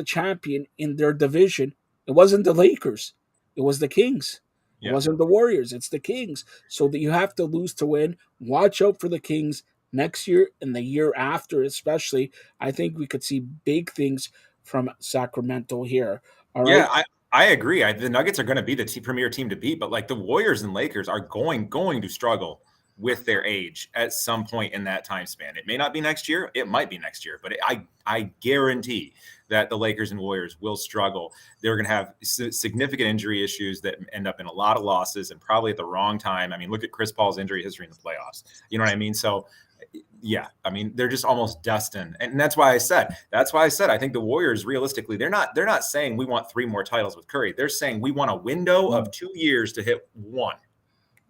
champion in their division, it wasn't the Lakers, it was the Kings. It wasn't the Warriors, it's the Kings. So that you have to lose to win. Watch out for the Kings next year and the year after, especially. I think we could see big things from Sacramento here. All right. Yeah, I agree. The Nuggets are going to be the premier team to beat, but like the Warriors and Lakers are going to struggle with their age at some point in that time span. It may not be next year. It might be next year, but I guarantee that the Lakers and Warriors will struggle. They're going to have significant injury issues that end up in a lot of losses and probably at the wrong time. Look at Chris Paul's injury history in the playoffs. You know what I mean? So yeah, they're just almost destined. And that's why I said, I think the Warriors, realistically, they're not saying we want 3 more titles with Curry. They're saying we want a window of 2 years to hit 1.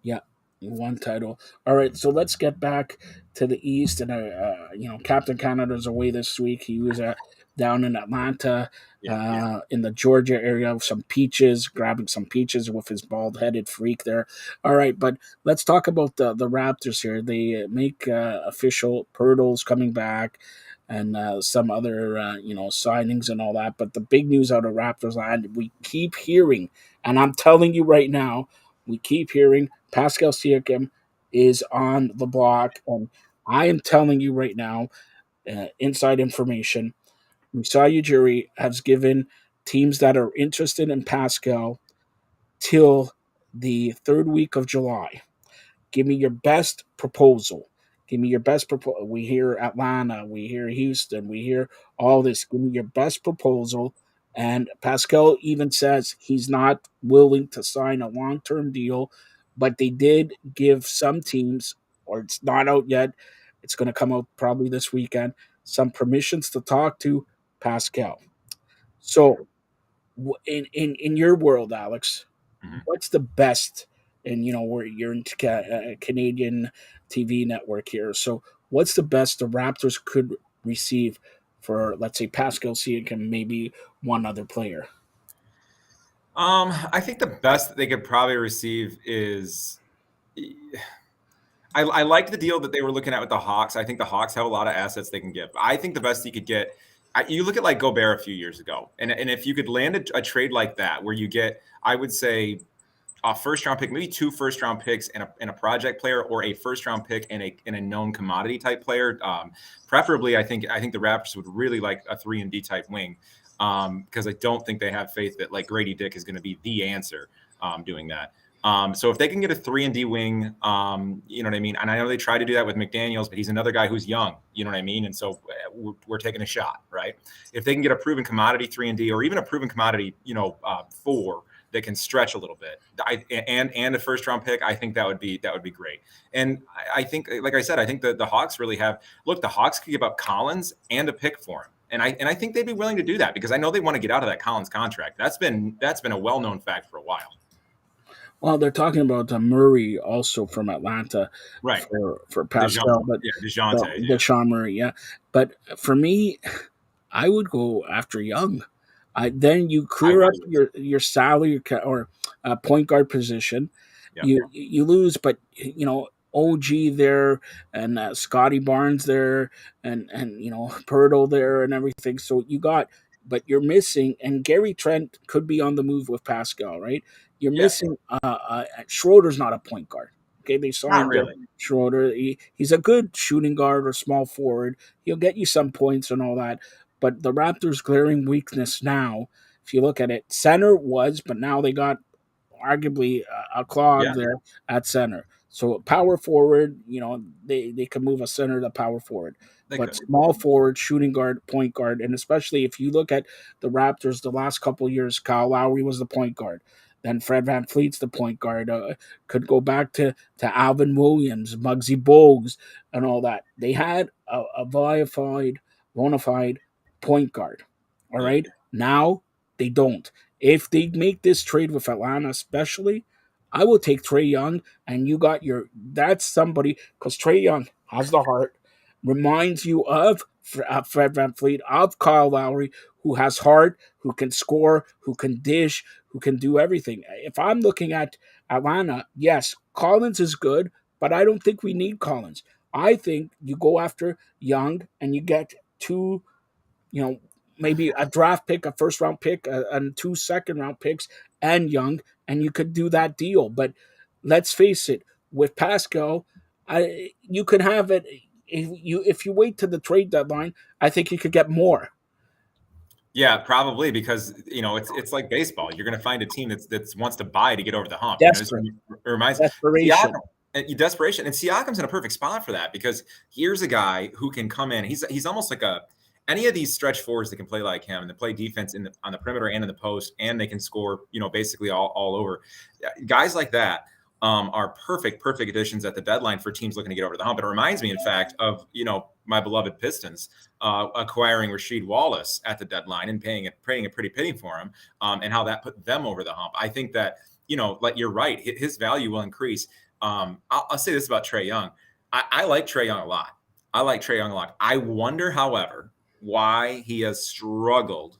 Yeah. 1 title. All right, so let's get back to the East. And Captain Canada's away this week. He was down in Atlanta, in the Georgia area, with some peaches, grabbing some peaches with his bald-headed freak there. All right, but let's talk about the Raptors here. They make official Pirtle's coming back, and some other signings and all that. But the big news out of Raptors land, we keep hearing, and I'm telling you right now, we keep hearing Pascal Siakam is on the block, and I am telling you right now, inside information, Masai Ujiri has given teams that are interested in Pascal till the 3rd week of July. Give me your best proposal. Give me your best proposal. We hear Atlanta, we hear Houston, we hear all this. Give me your best proposal. And Pascal even says he's not willing to sign a long-term deal, but they did give some teams, or it's not out yet, it's going to come out probably this weekend, some permissions to talk to Pascal. So in your world, Alex, what's the best? And where you're in Canadian TV network here, so what's the best the Raptors could receive for, let's say, Pascal Siakam, maybe one other player? I think the best that they could probably receive is, I liked the deal that they were looking at with the Hawks. I think the Hawks have a lot of assets they can give. I think the best you could get, you look at like Gobert a few years ago, and if you could land a trade like that where you get, I would say, a 1st-round pick, maybe 2 1st-round picks and a project player, or a 1st-round pick and a known commodity type player. Preferably, I think the Raptors would really like a 3-and-D type wing, because I don't think they have faith that like Grady Dick is going to be the answer. doing that. So if they can get a 3-and-D wing, you know what I mean? And I know they try to do that with McDaniels, but he's another guy who's young, you know what I mean? And so we're taking a shot, right? If they can get a proven commodity 3-and-D, or even a proven commodity, 4 that can stretch a little bit, and a first-round pick, I think that would be great. And I think, like I said, I think the Hawks really have. Look, the Hawks could give up Collins and a pick for him. And I think they'd be willing to do that, because I know they want to get out of that Collins contract. That's been a well-known fact for a while. Well, they're talking about Murray also from Atlanta, right? For Pascal, but Deshaun Murray, yeah. But for me, I would go after Young. Then you clear up your salary or point guard position. Yeah. You lose, but OG there and Scotty Barnes there and Pirtle there and everything. So you got, but you're missing, and Gary Trent could be on the move with Pascal, right? You're missing. Schroeder's not a point guard. Okay, they signed Schroeder. He's a good shooting guard or small forward. He'll get you some points and all that. But the Raptors' glaring weakness now, if you look at it, center was, but now they got arguably a clog there at center. So power forward, they can move a center to power forward. Small forward, shooting guard, point guard, and especially if you look at the Raptors the last couple of years, Kyle Lowry was the point guard. Then Fred VanVleet's the point guard. Could go back to Alvin Williams, Muggsy Bogues, and all that. They had a bona fide point guard. All right. Now they don't. If they make this trade with Atlanta, especially, I will take Trae Young, and you got that's somebody, because Trae Young has the heart, reminds you of Fred VanVleet, of Kyle Lowry, who has heart, who can score, who can dish, who can do everything. If I'm looking at Atlanta, yes, Collins is good, but I don't think we need Collins. I think you go after Young and you get two, maybe a draft pick, a first-round pick, and 2 second-round picks, and Young, and you could do that deal. But let's face it, with Pascal, you could have it. If you wait to the trade deadline, I think you could get more. Yeah, probably, because it's like baseball. You're going to find a team that wants to buy to get over the hump. Desperation. Desperation, and Siakam's in a perfect spot for that, because here's a guy who can come in. He's almost like any of these stretch forwards that can play like him and that play defense on the perimeter and in the post, and they can score, basically all over. Guys like that are perfect perfect additions at the deadline for teams looking to get over the hump. It reminds me, in fact, of my beloved Pistons acquiring Rasheed Wallace at the deadline and paying a pretty penny for him, and how that put them over the hump. I think that like you're right, his value will increase. I'll say this about Trae Young. I like Trae Young a lot. I wonder, however, why he has struggled,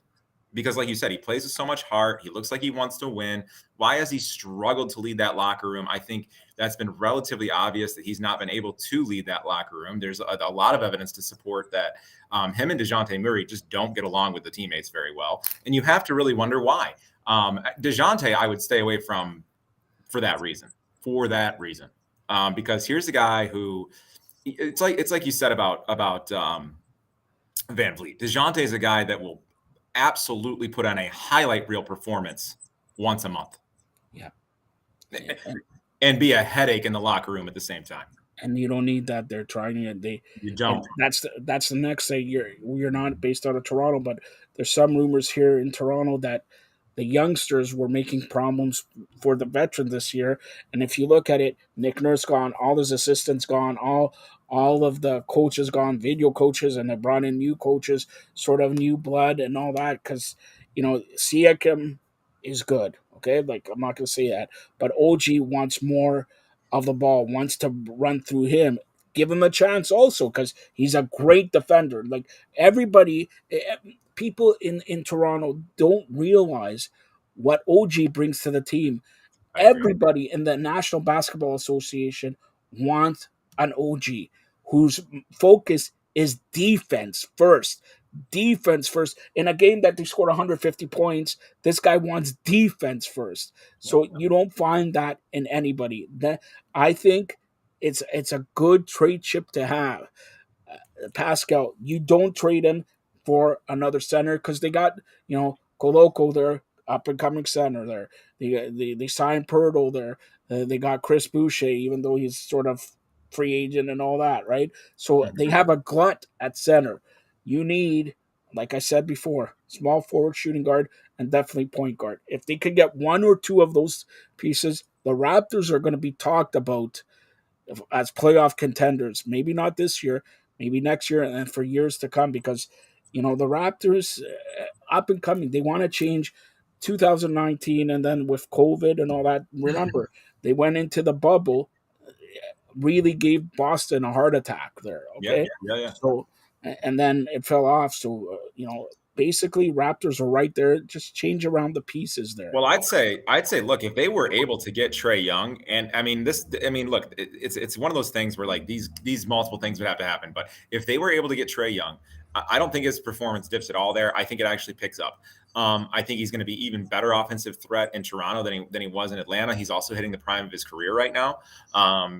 because like you said, he plays with so much heart. He looks like he wants to win. Why has he struggled to lead that locker room? I think that's been relatively obvious that he's not been able to lead that locker room. There's a lot of evidence to support that him and DeJounte Murray just don't get along with the teammates very well. And you have to really wonder why. DeJounte, I would stay away from for that reason. Because here's a guy who, it's like you said about VanVleet. DeJounte is a guy that will absolutely put on a highlight reel performance once a month. Yeah. And be a headache in the locker room at the same time. And you don't need that. They're trying it. You don't. That's the next thing. You're not based out of Toronto, but there's some rumors here in Toronto that the youngsters were making problems for the veteran this year. And if you look at it, Nick Nurse gone, all his assistants gone, all of the coaches gone, video coaches, and they brought in new coaches, sort of new blood and all that. Because, Siakam is good. Okay, like I'm not going to say that. But OG wants more of the ball, wants to run through him. Give him a chance also, because he's a great defender. Like everybody, people in Toronto don't realize what OG brings to the team. Everybody in the National Basketball Association wants an OG whose focus is defense first. Defense first. In a game that they scored 150 points, this guy wants defense first. So you don't find that in anybody. That I think it's a good trade chip to have. Pascal, you don't trade him for another center, because they got, Koloko there, up and coming center there. They signed Pirtle there. They got Chris Boucher, even though he's sort of free agent and all that, right? So they have a glut at center. You need, like I said before, small forward, shooting guard, and definitely point guard. If they could get one or two of those pieces, the Raptors are going to be talked about as playoff contenders. Maybe not this year, maybe next year, and for years to come. Because the Raptors, up and coming, they want to change 2019, and then with COVID and all that. Remember, they went into the bubble, really gave Boston a heart attack there. Okay, Yeah. So, and then it fell off. So basically, Raptors are right there. Just change around the pieces there. Well, I'd say, look, if they were able to get Trae Young, and look, it's one of those things where like these multiple things would have to happen. But if they were able to get Trae Young, I don't think his performance dips at all there. I think it actually picks up. I think he's going to be even better offensive threat in Toronto than he was in Atlanta. He's also hitting the prime of his career right now,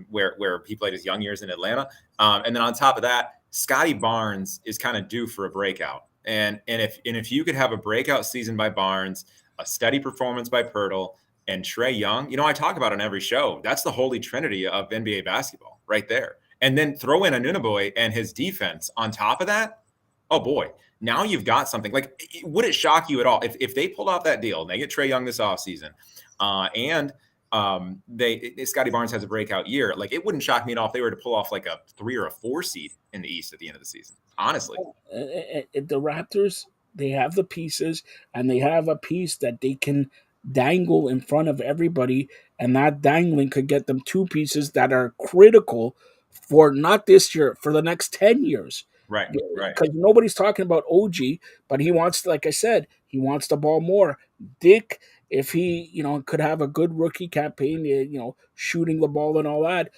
where he played his young years in Atlanta. And then on top of that, Scotty Barnes is kind of due for a breakout. And if you could have a breakout season by Barnes, a steady performance by Pirtle, and Trae Young, I talk about on every show. That's the holy trinity of NBA basketball right there. And then throw in Anunoby and his defense on top of that. Oh boy, now you've got something. Like, would it shock you at all if they pulled off that deal and they get Trae Young this offseason, and Scotty Barnes has a breakout year? Like, it wouldn't shock me at all if they were to pull off like a 3 or a 4 seed in the East at the end of the season. Honestly, the Raptors, they have the pieces, and they have a piece that they can dangle in front of everybody, and that dangling could get them 2 pieces that are critical for not this year, for the next 10 years. Right. Because nobody's talking about OG, but he wants, like I said, he wants the ball more. Dick, if he, could have a good rookie campaign, shooting the ball and all that,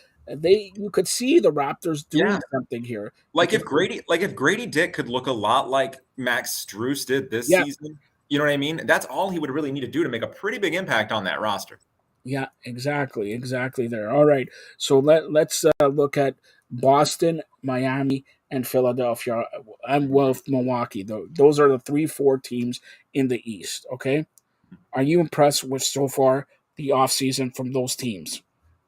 you could see the Raptors doing something here. Like if Grady Dick could look a lot like Max Strus did this season, you know what I mean? That's all he would really need to do to make a pretty big impact on that roster. Yeah, exactly there. All right, so let's look at Boston, Miami, and Philadelphia, and Milwaukee. Those are the 3-4 teams in the East. Okay, are you impressed with so far the offseason from those teams?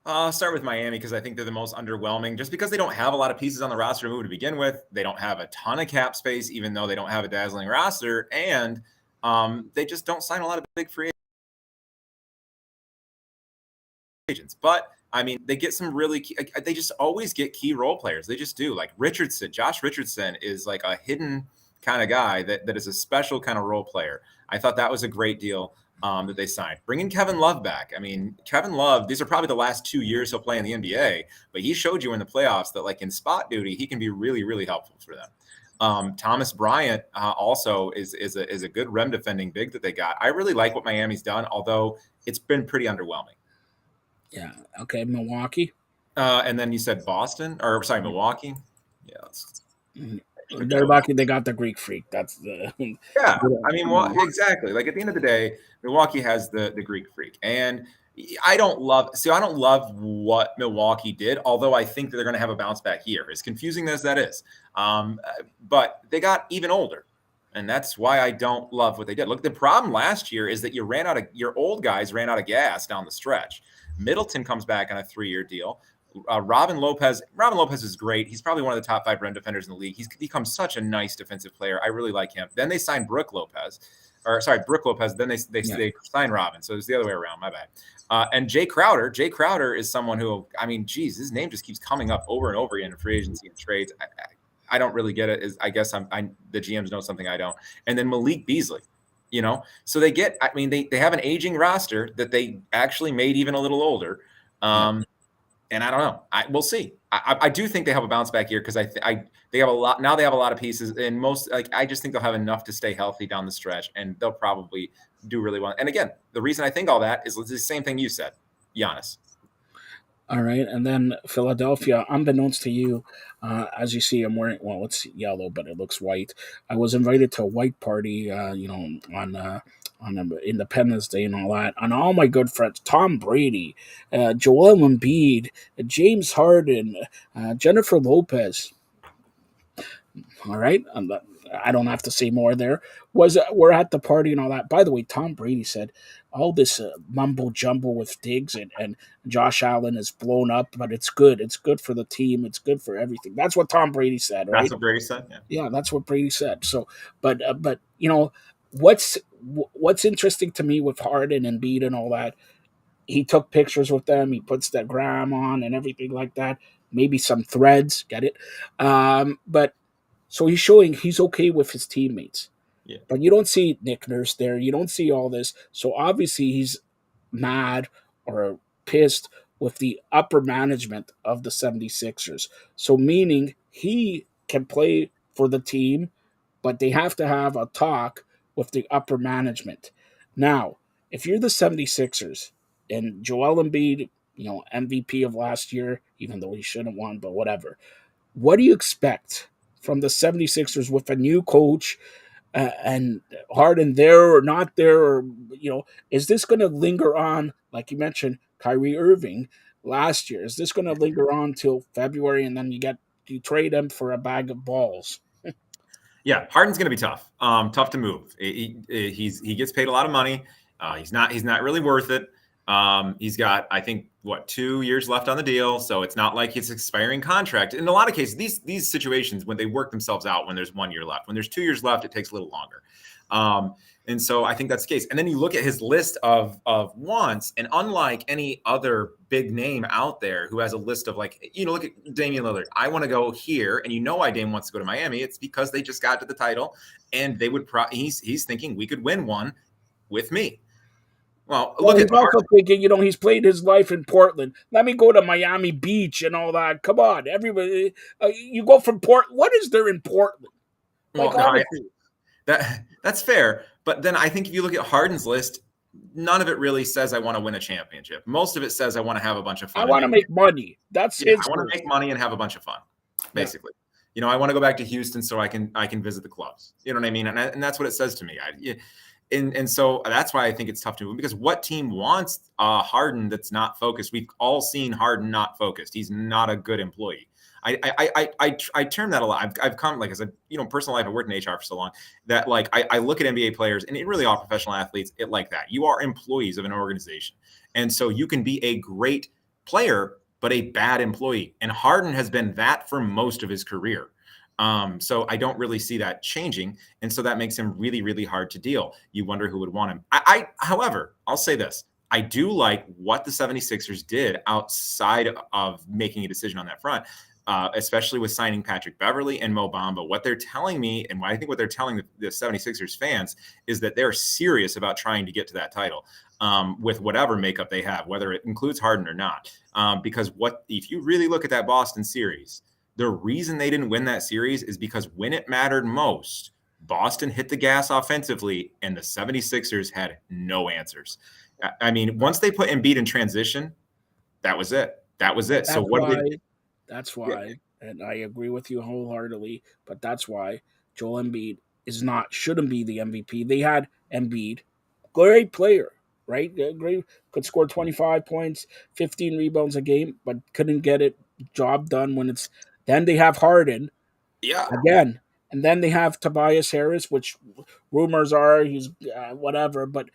I'll start with Miami because I think they're the most underwhelming, just because they don't have a lot of pieces on the roster to move to begin with. They don't have a ton of cap space, even though they don't have a dazzling roster, and they just don't sign a lot of big free agents. But I mean, they get some really key, they just always get key role players. They just do. Like Josh Richardson is like a hidden kind of guy that is a special kind of role player. I thought that was a great deal that they signed. Bringing Kevin Love back. I mean, Kevin Love, these are probably the last 2 years he'll play in the NBA, but he showed you in the playoffs that like in spot duty, he can be really, really helpful for them. Thomas Bryant also is a good rim defending big that they got. I really like what Miami's done, although it's been pretty underwhelming. Yeah. Okay. Milwaukee. And then you said Milwaukee. Yeah. They're lucky they got the Greek freak. That's the I mean, well, exactly. Like at the end of the day, Milwaukee has the Greek freak, and I don't love what Milwaukee did. Although I think that they're going to have a bounce back year, as confusing as that is. But they got even older, and that's why I don't love what they did. Look, the problem last year is that your old guys ran out of gas down the stretch. Middleton comes back on a 3-year deal. Robin Lopez is great. He's probably one of the top 5 rim defenders in the league. He's become such a nice defensive player. I really like him. Then they signed Brooke Lopez. Then they signed Robin. So it's the other way around. My bad. And Jay Crowder. Jay Crowder is someone who, I mean, geez, his name just keeps coming up over and over again in free agency and trades. I don't really get it. I guess the GMs know something I don't. And then Malik Beasley. So they have an aging roster that they actually made even a little older. And I don't know. We'll see. I do think they have a bounce back year because they have a lot now. They have a lot of pieces, and I just think they'll have enough to stay healthy down the stretch, and they'll probably do really well. And again, the reason I think all that is the same thing you said, Giannis. All right, and then Philadelphia, unbeknownst to you, as you see, I'm wearing, well, it's yellow, but it looks white. I was invited to a white party, on Independence Day and all that. And all my good friends, Tom Brady, Joel Embiid, James Harden, Jennifer Lopez. All right, I don't have to say more there. We're at the party and all that. By the way, Tom Brady said all this mumbo jumbo with Diggs and Josh Allen is blown up, but it's good. It's good for the team. It's good for everything. That's what Tom Brady said, right? That's what Brady said. Yeah. Yeah, that's what Brady said. So, but you know, what's interesting to me with Harden and Embiid and all that, he took pictures with them. He puts their gram on and everything like that. Maybe some threads, get it? But so he's showing he's okay with his teammates. Yeah. But you don't see Nick Nurse there. You don't see all this. So obviously he's mad or pissed with the upper management of the 76ers. So meaning he can play for the team, but they have to have a talk with the upper management. Now, if you're the 76ers and Joel Embiid, MVP of last year, even though he shouldn't have won, but whatever. What do you expect from the 76ers with a new coach and Harden there or not there? Or, is this going to linger on, like you mentioned, Kyrie Irving last year? Is this going to linger on till February and then you trade him for a bag of balls? Yeah, Harden's going to be tough. Tough to move. He gets paid a lot of money. He's not really worth it. He's got, I think, 2 years left on the deal, so it's not like it's expiring contract. In a lot of cases, these situations, when they work themselves out, when there's 1 year left, when there's 2 years left, it takes a little longer. And so I think that's the case. And then you look at his list of wants, and unlike any other big name out there who has a list of look at Damian Lillard. I want to go here, and why Dame wants to go to Miami. It's because they just got to the title, and they would. He's thinking we could win one with me. Well, he's also thinking, he's played his life in Portland. Let me go to Miami Beach and all that. Come on, everybody. You go from Portland. What is there in Portland? That's fair. But then I think if you look at Harden's list, none of it really says I want to win a championship. Most of it says I want to have a bunch of fun. I want to make money. That's his. I want to make money and have a bunch of fun, basically. Yeah. I want to go back to Houston so I can visit the clubs. You know what I mean? And that's what it says to me. And so that's why I think it's tough to move, because what team wants Harden that's not focused? We've all seen Harden not focused. He's not a good employee. I term that a lot. I've come, like, as a personal life, I worked in HR for so long that I look at NBA players, and really all professional athletes, like that. You are employees of an organization, and so you can be a great player but a bad employee. And Harden has been that for most of his career. So I don't really see that changing. And so that makes him really, really hard to deal. You wonder who would want him. However, I'll say this. I do like what the 76ers did outside of making a decision on that front, especially with signing Patrick Beverley and Mo Bamba. What they're telling me, and I think what they're telling the 76ers fans, is that they're serious about trying to get to that title with whatever makeup they have, whether it includes Harden or not. Because if you really look at that Boston series, the reason they didn't win that series is because when it mattered most, Boston hit the gas offensively and the 76ers had no answers. I mean, once they put Embiid in transition, that was it. So that's why, and I agree with you wholeheartedly, but that's why Joel Embiid shouldn't be the MVP. They had Embiid, great player, right? Great, could score 25 points, 15 rebounds a game, but couldn't get it job done then they have Harden again, and then they have Tobias Harris, which rumors are he's whatever. But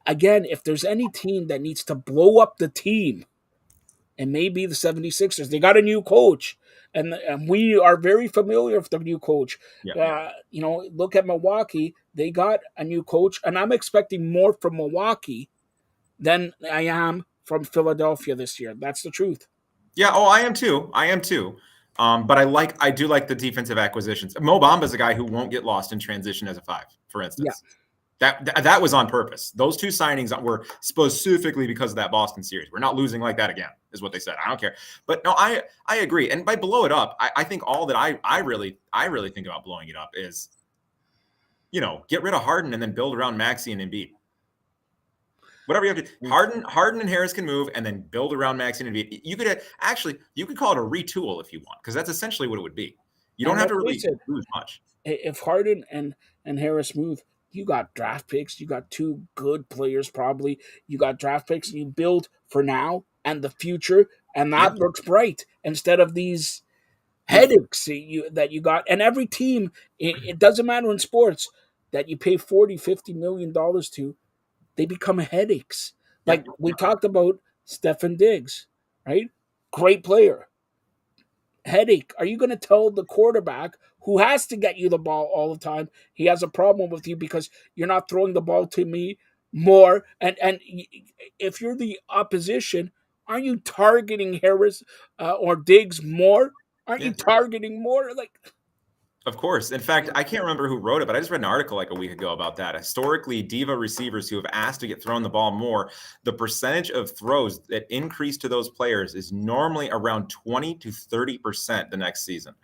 again, if there's any team that needs to blow up the team, and maybe the 76ers, they got a new coach, and we are very familiar with the new coach. Look at Milwaukee. They got a new coach, and I'm expecting more from Milwaukee than I am from Philadelphia this year. That's the truth. Yeah. Oh, I am too. But I do like the defensive acquisitions. Mo Bamba is a guy who won't get lost in transition as a 5, for instance. Yeah. That was on purpose. Those 2 signings were specifically because of that Boston series. We're not losing like that again, is what they said. I don't care. But no, I agree. And by blow it up, I think all that I really think about blowing it up is, get rid of Harden and then build around Maxey and Embiid. Whatever you have to. Harden and Harris can move, and then build around Maxey and Embiid. You could call it a retool if you want, because that's essentially what it would be. You don't have to really lose much. If Harden and Harris move, you got draft picks. You got 2 good players, probably. You got draft picks, and you build for now and the future, and that looks bright instead of these headaches that you got. And every team, it doesn't matter in sports, that you pay 40, $50 million to, they become headaches. Like we talked about Stefan Diggs, right? Great player. Headache. Are you going to tell the quarterback who has to get you the ball all the time, he has a problem with you because you're not throwing the ball to me more? And if you're the opposition, aren't you targeting Harris or Diggs more? Aren't you targeting more? Like, of course. In fact, I can't remember who wrote it, but I just read an article like a week ago about that. Historically, diva receivers who have asked to get thrown the ball more, the percentage of throws that increase to those players is normally around 20 to 30% the next season.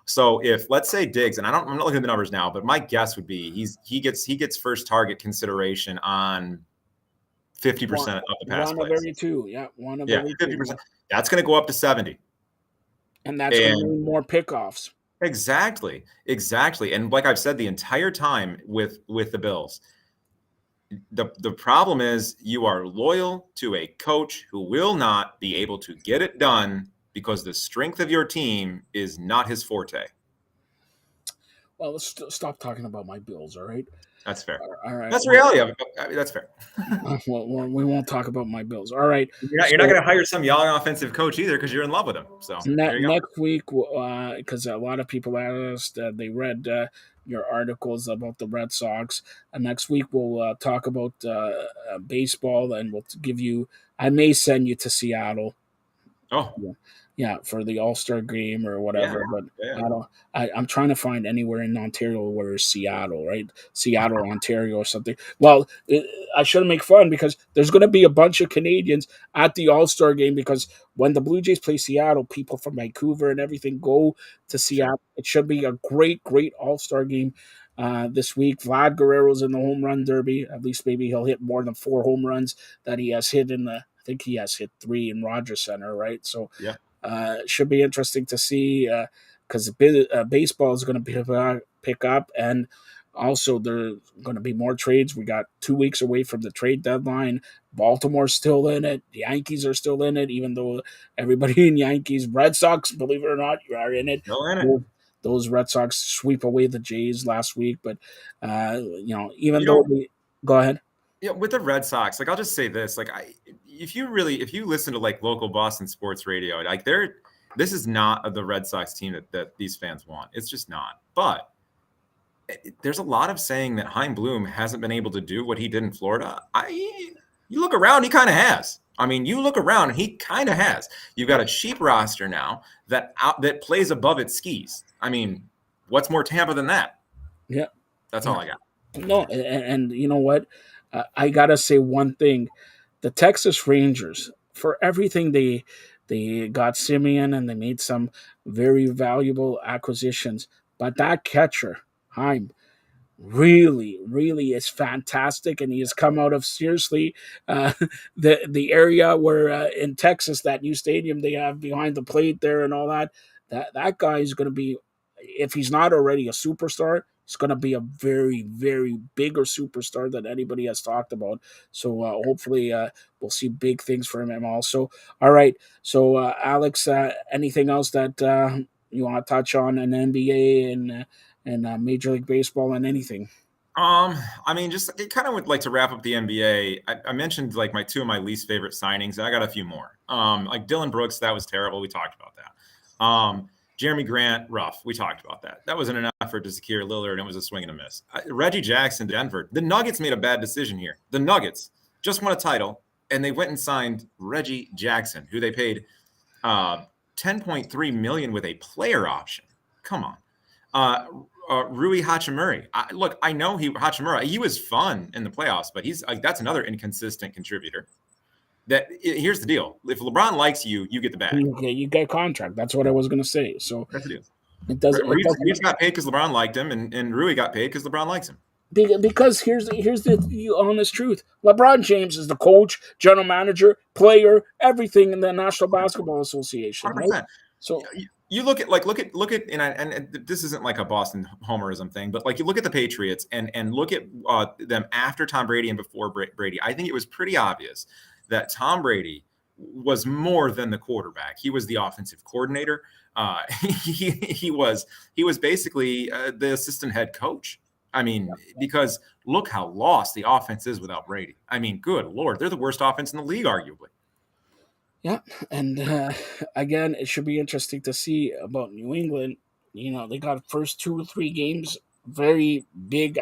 So if, let's say, Diggs, and I'm not looking at the numbers now, but my guess would be he gets first target consideration on 50% of the pass one plays. of every two. Yeah, one of every 50%. two. That's going to go up to 70. And that's going to mean more pickoffs. Exactly. And like I've said the entire time with the Bills, the problem is you are loyal to a coach who will not be able to get it done because the strength of your team is not his forte. Well, let's stop talking about my Bills, all right? That's fair. All right. That's the reality of it. I mean, that's fair. Well, we won't talk about my Bills. All right. You're not going to hire some young offensive coach either because you're in love with him. So next week, because a lot of people asked, they read your articles about the Red Sox. Next week, we'll talk about baseball, and we'll give you. I may send you to Seattle. Oh. Yeah, for the All-Star game or whatever. I'm trying to find anywhere in Ontario where it's Seattle, right? Seattle, Ontario, or something. Well, I shouldn't make fun because there's going to be a bunch of Canadians at the All-Star game because when the Blue Jays play Seattle, people from Vancouver and everything go to Seattle. Sure. It should be a great, great All-Star game this week. Vlad Guerrero's in the home run derby. At least maybe he'll hit more than 4 home runs that he has hit in the. I think he has hit 3 in Rogers Center, right? So yeah. Should be interesting to see because baseball is going to pick up, and also there's going to be more trades. We got 2 weeks away from the trade deadline. Baltimore's still in it. The Yankees are still in it, even though everybody in Yankees, Red Sox, believe it or not, you are in it. Still in it. Those Red Sox sweep away the Jays last week, but even though go ahead. Yeah, with the Red Sox, like I'll just say this, like if you listen to like local Boston sports radio, like this is not the Red Sox team that these fans want. It's just not. But there's a lot of saying that Chaim Bloom hasn't been able to do what he did in Florida. You look around, he kind of has. I mean, you look around, and he kind of has. You've got a cheap roster now that plays above its skis. I mean, what's more Tampa than that? Yeah, that's all I got. No, and you know what? I gotta say one thing: the Texas Rangers, for everything they got Simeon and they made some very valuable acquisitions, but that catcher Chaim really is fantastic, and he has come out of seriously the area where in Texas, that new stadium they have behind the plate there and all that. That guy is going to be, if he's not already a superstar, it's going to be a very, very bigger superstar than anybody has talked about. So hopefully we'll see big things from him also. All right. So Alex, anything else that you want to touch on in NBA and Major League Baseball and anything? I mean, just kind of would like to wrap up the NBA. I mentioned like two of my least favorite signings, and I got a few more. Like Dylan Brooks, that was terrible. We talked about that. Jeremy Grant, rough. We talked about that. That wasn't an effort to secure Lillard, and it was a swing and a miss. Reggie Jackson, Denver. The Nuggets made a bad decision here. The Nuggets just won a title, and they went and signed Reggie Jackson, who they paid $10.3 million with a player option. Come on. Rui Hachimura. I know Hachimura. He was fun in the playoffs, but he's like that's another inconsistent contributor. Here's the deal: if LeBron likes you, you get the bag. Okay, you get a contract. That's what I was going to say. So that's the deal. It doesn't. Reeves got paid because LeBron liked him, and Rui got paid because LeBron likes him. Because here's the honest truth: LeBron James is the coach, general manager, player, everything in the National Basketball Association. 100%. Right? So you look at and this isn't like a Boston homerism thing, but like you look at the Patriots and look at them after Tom Brady and before Brady. I think it was pretty obvious that Tom Brady was more than the quarterback. He was the offensive coordinator. He was basically the assistant head coach. I mean, because look how lost the offense is without Brady. I mean, good Lord, they're the worst offense in the league, arguably. Yeah, and again, it should be interesting to see about New England. You know, they got first 2 or 3 games, very big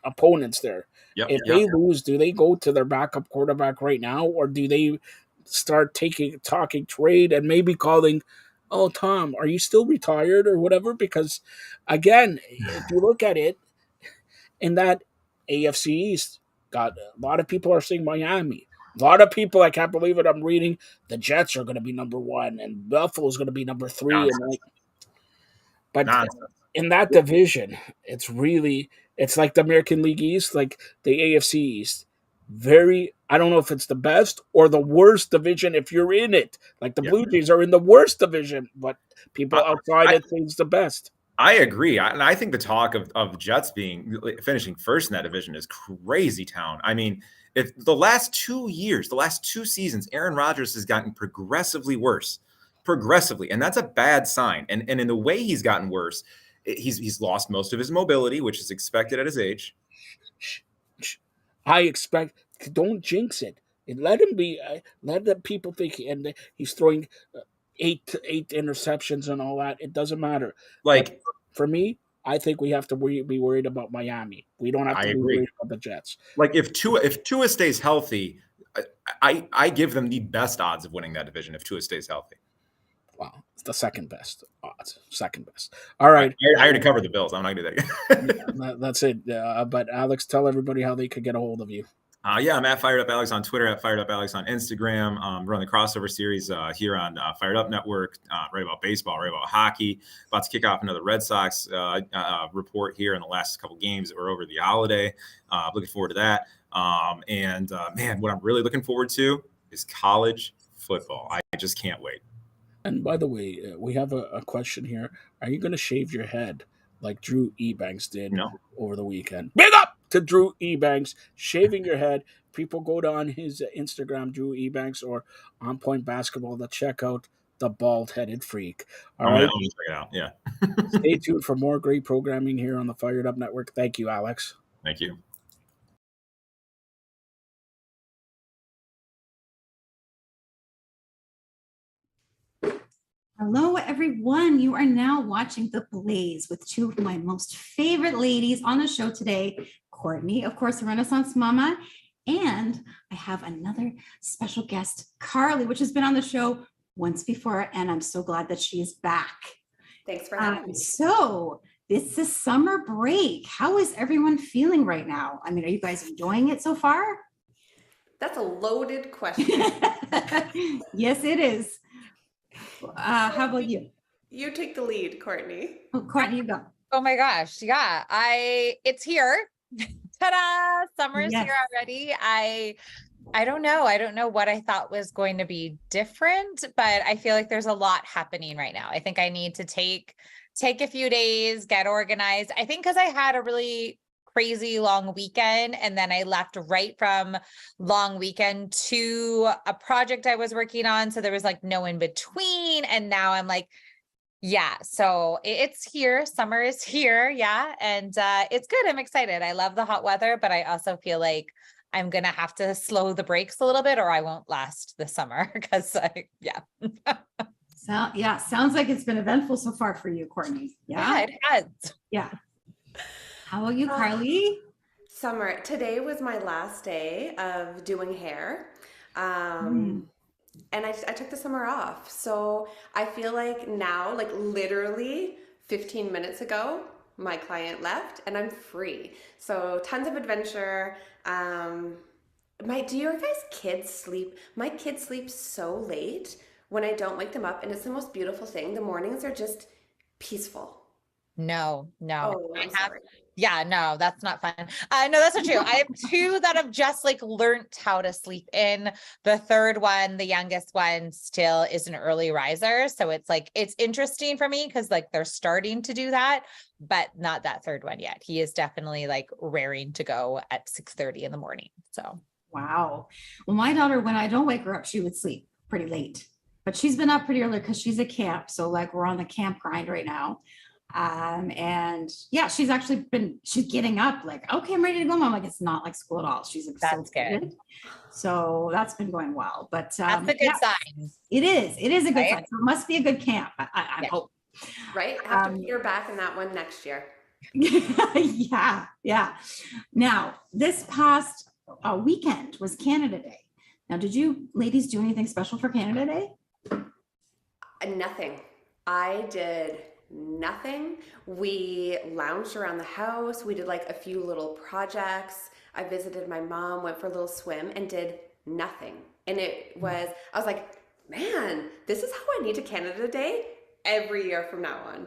opponents there. Yep, If they lose, do they go to their backup quarterback right now, or do they start talking trade and maybe calling, oh, Tom, are you still retired or whatever? Because, again, if you look at it, in that AFC East, got a lot of people are saying Miami. A lot of people, I can't believe it. I'm reading the Jets are going to be number 1 and Buffalo's going to be number 3. Nonsense. And but Nonsense. in that division, it's like the American League East, like the AFC East. I don't know if it's the best or the worst division if you're in it. Like the Blue Jays are in the worst division, but people outside it think it's the best. I agree. And I think the talk of Jets finishing first in that division is crazy town. I mean, if the last 2 seasons, Aaron Rodgers has gotten progressively worse, and that's a bad sign. And in the way he's gotten worse, he's lost most of his mobility, which is expected at his age. Don't jinx it. Let him be. Let the people think, and he's throwing 8 interceptions and all that. It doesn't matter. Like, for me, I think we have to be worried about Miami. We don't have to be worried about the Jets. Like if Tua stays healthy, I give them the best odds of winning that division if Tua stays healthy. Wow, it's the second best odds. Second best. All right. I already covered the Bills. I'm not going to do that again. That's it. But Alex, tell everybody how they could get a hold of you. I'm at Fired Up Alex on Twitter, at Fired Up Alex on Instagram. Run the crossover series here on Fired Up Network. Write about baseball, write about hockey. About to kick off another Red Sox report here in the last couple games that were over the holiday. Looking forward to that. Man, what I'm really looking forward to is college football. I just can't wait. And by the way, we have a question here. Are you going to shave your head like Drew Ebanks did over the weekend? Big up to Drew Ebanks, shaving your head. People go on his Instagram, Drew Ebanks, or On Point Basketball to check out the bald-headed freak. All right? I'm gonna check it out. Yeah. Stay tuned for more great programming here on the Fired Up Network. Thank you, Alex. Thank you. Hello, everyone. You are now watching The Blaze with 2 of my most favorite ladies on the show today, Courtney, of course, Renaissance Mama, and I have another special guest, Carly, which has been on the show once before, and I'm so glad that she is back. Thanks for having me. So this is summer break. How is everyone feeling right now? I mean, are you guys enjoying it so far? That's a loaded question. Yes, it is. How about you? You take the lead, Courtney. Oh, Courtney, you go. Oh my gosh. Yeah. It's here. Ta-da. Summer's here already. I don't know. I don't know what I thought was going to be different, but I feel like there's a lot happening right now. I think I need to take a few days, get organized. I think because I had a really crazy long weekend, and then I left right from long weekend to a project I was working on. So there was like no in between. And now I'm like, yeah, so it's here. Summer is here. Yeah. And it's good. I'm excited. I love the hot weather, but I also feel like I'm going to have to slow the brakes a little bit or I won't last the summer because sounds like it's been eventful so far for you, Courtney. Yeah, it has. Yeah. How about you, Carly? Summer. Today was my last day of doing hair. And I took the summer off. So I feel like now, like literally 15 minutes ago, my client left and I'm free. So tons of adventure. Do your guys' kids sleep? My kids sleep so late when I don't wake them up, and it's the most beautiful thing. The mornings are just peaceful. No. Oh, I'm sorry. Yeah, no, that's not fun. No, that's not true. I have 2 that have just like learned how to sleep in. The third one, the youngest one, still is an early riser. So it's like, it's interesting for me because like they're starting to do that, but not that third one yet. He is definitely like raring to go at 6:30 in the morning. So Wow. Well, my daughter, when I don't wake her up, she would sleep pretty late, but she's been up pretty early because she's at camp. So like we're on the camp grind right now. And yeah, she's getting up like, okay, I'm ready to go, Mom. Like, it's not like school at all. She's like, That's so good. So that's been going well, but that's a good sign. It is a good sign. So it must be a good camp. I hope. Right? Have to put your back in that one next year. Yeah. Now, this past weekend was Canada Day. Now, did you ladies do anything special for Canada Day? Nothing. I did nothing. We lounged around the house. We did like a few little projects. I visited my mom, went for a little swim, and did nothing. And I was like, man, this is how I need to Canada Day every year from now on.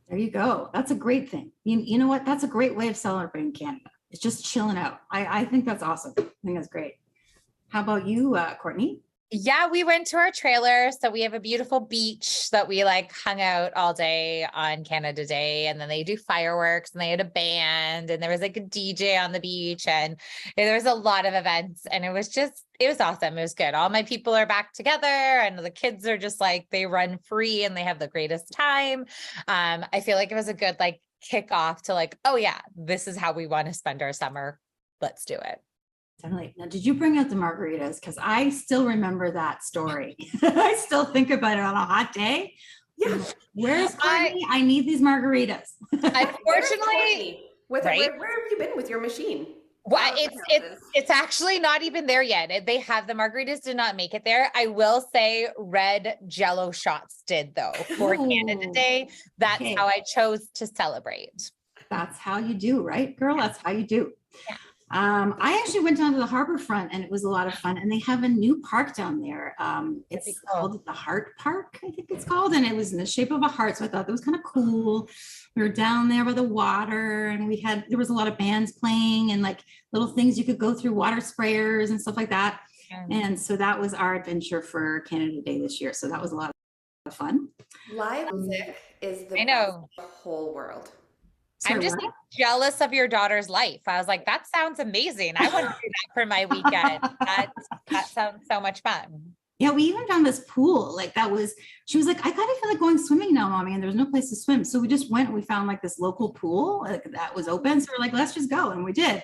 There you go. That's a great thing. You know what? That's a great way of celebrating Canada. It's just chilling out. I think that's awesome. I think that's great. How about you, Courtney? Yeah, we went to our trailer. So we have a beautiful beach that we like hung out all day on Canada Day. And then they do fireworks and they had a band and there was like a DJ on the beach and there was a lot of events and it was awesome. It was good. All my people are back together and the kids are just like, they run free and they have the greatest time. I feel like it was a good like kickoff to like, oh yeah, this is how we want to spend our summer. Let's do it. Definitely. Now, did you bring out the margaritas? Because I still remember that story. I still think about it on a hot day. Yeah. Where's Courtney? I need these margaritas. Unfortunately, where have you been with your machine? Well, it's actually not even there yet. They have the margaritas did not make it there. I will say red Jello shots did though for Canada Day. That's how I chose to celebrate. That's how you do, right, girl? That's how you do. Yeah. I actually went down to the harbor front and it was a lot of fun. And they have a new park down there. It's called the Heart Park, I think it's called. And it was in the shape of a heart. So I thought that was kind of cool. We were down there by the water and there was a lot of bands playing and like little things you could go through, water sprayers and stuff like that. And so that was our adventure for Canada Day this year. So that was a lot of fun. Live music is the best in the whole world. Sorry, I'm just jealous of your daughter's life. I was like, that sounds amazing. I want to do that for my weekend. That sounds so much fun. Yeah, we even found this pool. She was like, I kind of feel like going swimming now, Mommy. And there's no place to swim. So we just went and we found like this local pool that was open. So we're like, let's just go. And we did.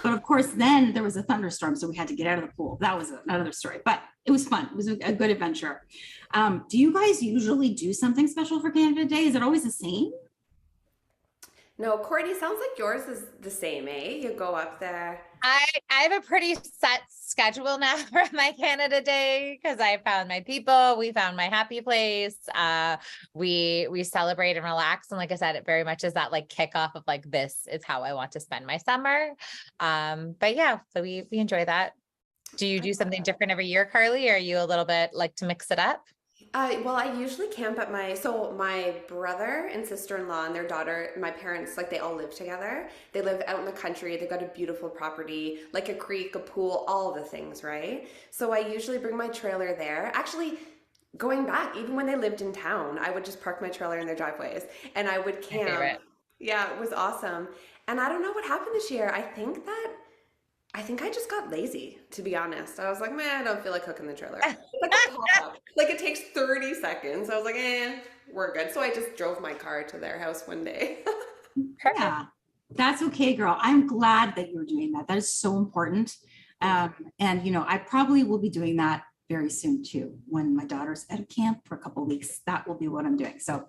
But of course, then there was a thunderstorm. So we had to get out of the pool. That was another story, but it was fun. It was a good adventure. Do you guys usually do something special for Canada Day? Is it always the same? No, Courtney, sounds like yours is the same, eh? You go up there. I have a pretty set schedule now for my Canada Day because I found my people. We found my happy place. We celebrate and relax. And like I said, it very much is that like kickoff of like, this is how I want to spend my summer. But yeah, so we enjoy that. Do you do something different every year, Carly? Or are you a little bit like to mix it up? Well, I usually camp at my brother and sister-in-law and their daughter, my parents, like they all live together. They live out in the country. They've got a beautiful property, like a creek, a pool, all the things, right? So I usually bring my trailer there. Actually, going back, even when they lived in town, I would just park my trailer in their driveways and I would camp. Yeah, it was awesome. And I don't know what happened this year. I think I just got lazy, to be honest. I was like, man, I don't feel like cooking the trailer. Like it takes 30 seconds. I was like, we're good. So I just drove my car to their house one day. Yeah, that's okay, girl. I'm glad that you're doing that. That is so important. And, I probably will be doing that very soon too. When my daughter's at a camp for a couple of weeks, that will be what I'm doing. So,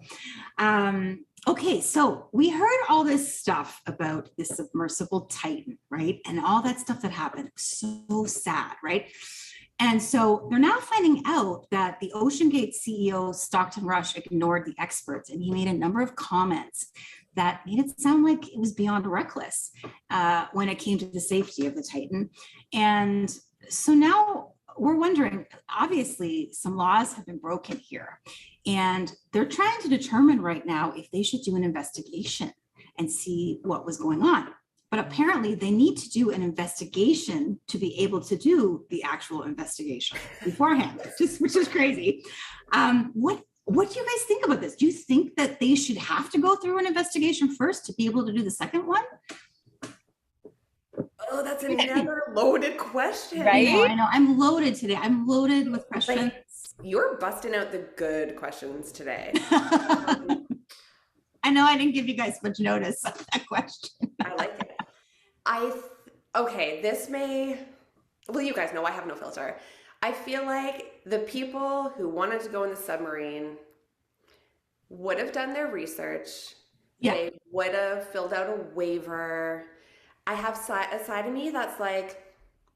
okay. So we heard all this stuff about the submersible Titan, right? And all that stuff that happened. So sad, right? And so they're now finding out that the OceanGate CEO, Stockton Rush, ignored the experts, and he made a number of comments that made it sound like it was beyond reckless when it came to the safety of the Titan. And so now we're wondering, obviously, some laws have been broken here, and they're trying to determine right now if they should do an investigation and see what was going on. But apparently they need to do an investigation to be able to do the actual investigation beforehand, which is crazy. What do you guys think about this? Do you think that they should have to go through an investigation first to be able to do the second one? Oh, it's another loaded question. Right? I know. I'm loaded today. I'm loaded with questions. Like, you're busting out the good questions today. I know I didn't give you guys much notice of that question. I like it. Okay, this may, well, you guys know I have no filter. I feel like the people who wanted to go in the submarine would have done their research. Yeah. They would have filled out a waiver. I have a side of me that's like,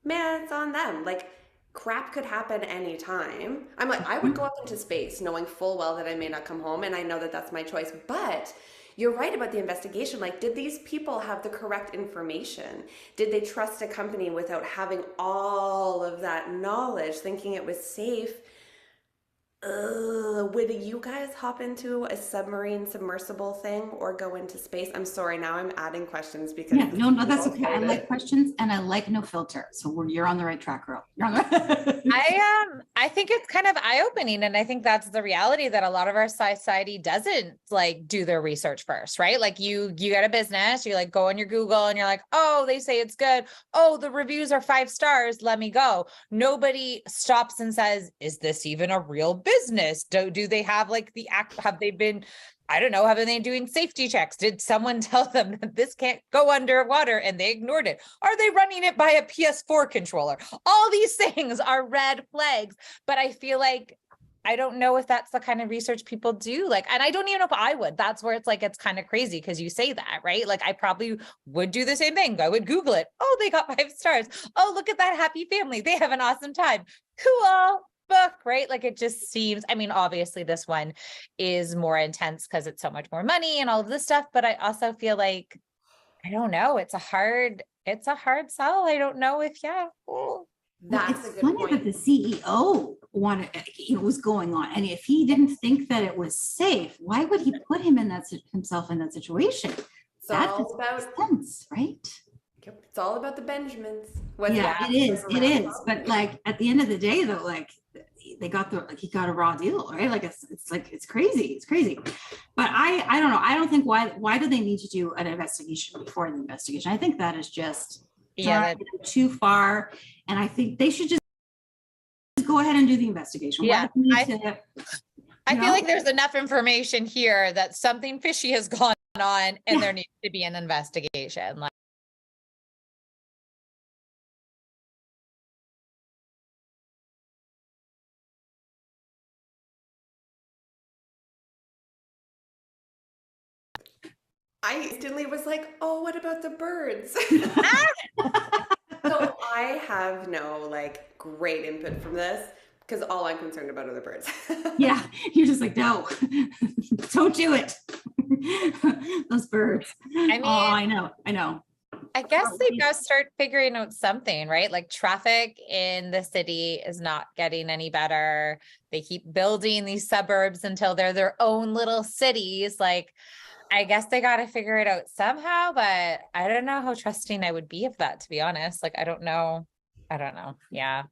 man, it's on them. Like, crap could happen anytime. I'm like, I would go up into space knowing full well that I may not come home, and I know that that's my choice. But you're right about the investigation. Like, did these people have the correct information? Did they trust a company without having all of that knowledge, thinking it was safe? Would you guys hop into a submarine submersible thing or go into space? I'm sorry, now I'm adding questions because no, that's okay. I like questions and I like no filter. So you're on the right track, girl. I think it's kind of eye-opening, and I think that's the reality that a lot of our society doesn't like do their research first, right? Like you get a business, you like go on your Google and you're like, oh, they say it's good. Oh, the reviews are 5 stars. Let me go. Nobody stops and says, is this even a real business? Do they have like the act? Have they been, I don't know, have they doing safety checks? Did someone tell them that this can't go underwater and they ignored it? Are they running it by a PS4 controller? All these things are red flags, but I feel like, I don't know if that's the kind of research people do. Like, and I don't even know if I would. That's where it's like, it's kind of crazy because you say that, right? Like I probably would do the same thing. I would Google it. Oh, they got 5 stars. Oh, look at that happy family. They have an awesome time. Cool. Book, right? Like it just seems, I mean, obviously this one is more intense because it's so much more money and all of this stuff, but I also feel like, I don't know, it's a hard sell. I don't know if, that's a good funny point. that the CEO wanted, was going on. And if he didn't think that it was safe, why would he put himself in that situation? It's all about sense, right? It's all about the Benjamins. It is. But like at the end of the day, though, like he got a raw deal, right? Like it's crazy. But I don't know. I don't think why do they need to do an investigation before the investigation? I think that is just too far. And I think they should just go ahead and do the investigation. Yeah. I feel like there's enough information here that something fishy has gone on and there needs to be an investigation. Like, I instantly was like, oh, what about the birds? So I have no like great input from this because all I'm concerned about are the birds. Yeah, you're just like, no, don't do it. Those birds. I mean, I know. I guess they gotta start figuring out something, right? Like traffic in the city is not getting any better. They keep building these suburbs until they're their own little cities. Like, I guess they got to figure it out somehow, but I don't know how trusting I would be of that, to be honest. Like, I don't know. Yeah.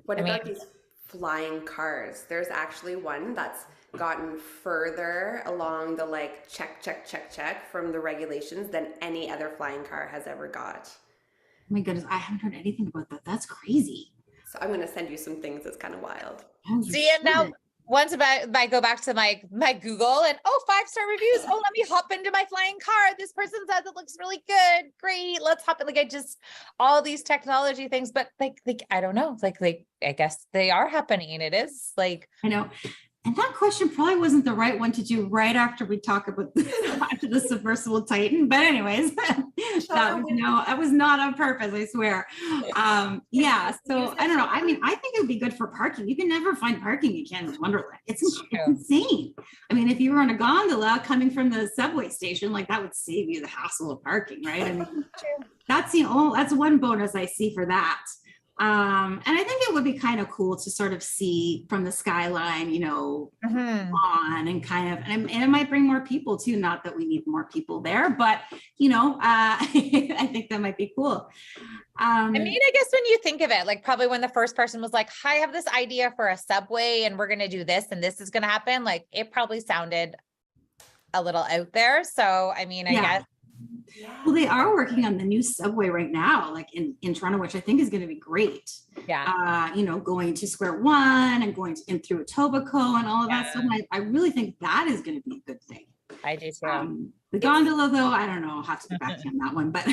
What about these flying cars? There's actually one that's gotten further along the like check from the regulations than any other flying car has ever got. Oh my goodness, I haven't heard anything about that. That's crazy. So I'm going to send you some things that's kind of wild. See it now. Once I go back to my Google and 5-star reviews. Oh, let me hop into my flying car. This person says it looks really good. Great. Let's hop in. Like all these technology things, but like I don't know. Like I guess they are happening. It is like I know. And that question probably wasn't the right one to do right after we talk about the submersible Titan. But anyways, that was not on purpose, I swear. So I don't know. I mean, I think it would be good for parking. You can never find parking in Canada's Wonderland. It's insane. I mean, if you were on a gondola coming from the subway station, like that would save you the hassle of parking, right? I mean, that's one bonus I see for that. And I think it would be kind of cool to sort of see from the skyline, on and kind of, and it might bring more people too. Not that we need more people there, but I think that might be cool. I mean, I guess when you think of it, like probably when the first person was like, I have this idea for a subway and we're going to do this and this is going to happen. Like it probably sounded a little out there. So, I mean, I guess Well, they are working on the new subway right now, like in Toronto, which I think is going to be great. Yeah. Going to Square One and going in through Etobicoke and all of that stuff. And I really think that is going to be a good thing. I do too. The gondola, though, I don't know. I'll have to get back to you on that one. But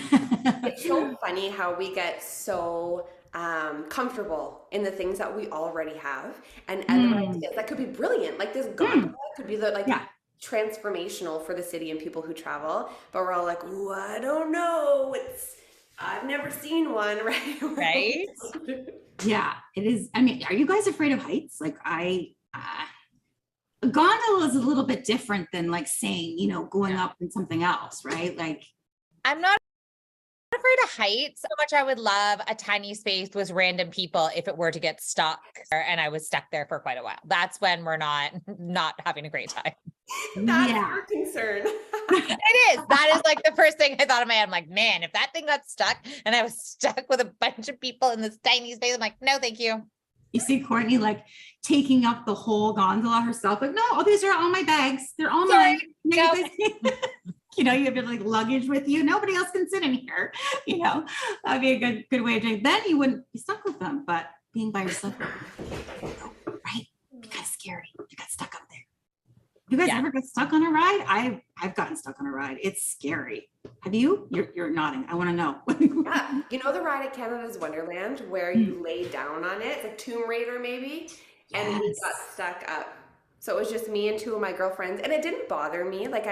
it's so funny how we get so comfortable in the things that we already have, and other ideas that could be brilliant. Like this gondola could be transformational for the city and people who travel. But we're all like, ooh, I don't know. I've never seen one, right? Right? Yeah, it is. I mean, are you guys afraid of heights? Like a gondola is a little bit different than like saying, going up in something else, right? Like I'm not afraid of heights so much. I would love a tiny space with random people if it were to get stuck and I was stuck there for quite a while. That's when we're not having a great time. That's our concern. It is. That is like the first thing I thought in my head. I'm like, man, if that thing got stuck and I was stuck with a bunch of people in this tiny space, I'm like, no, thank you. You see Courtney like taking up the whole gondola herself. Like, no, these are all my bags. They're all mine. No. You have your like luggage with you. Nobody else can sit in here. That'd be a good way of doing it. Then you wouldn't be stuck with them, but being by yourself, right? Be kind of scary. You got stuck up there. You guys ever got stuck on a ride? I've gotten stuck on a ride. It's scary. Have you? You're nodding. I want to know. Yeah. The ride at Canada's Wonderland where you lay down on it? It's like Tomb Raider maybe. And we got stuck up. So it was just me and two of my girlfriends. And it didn't bother me. Like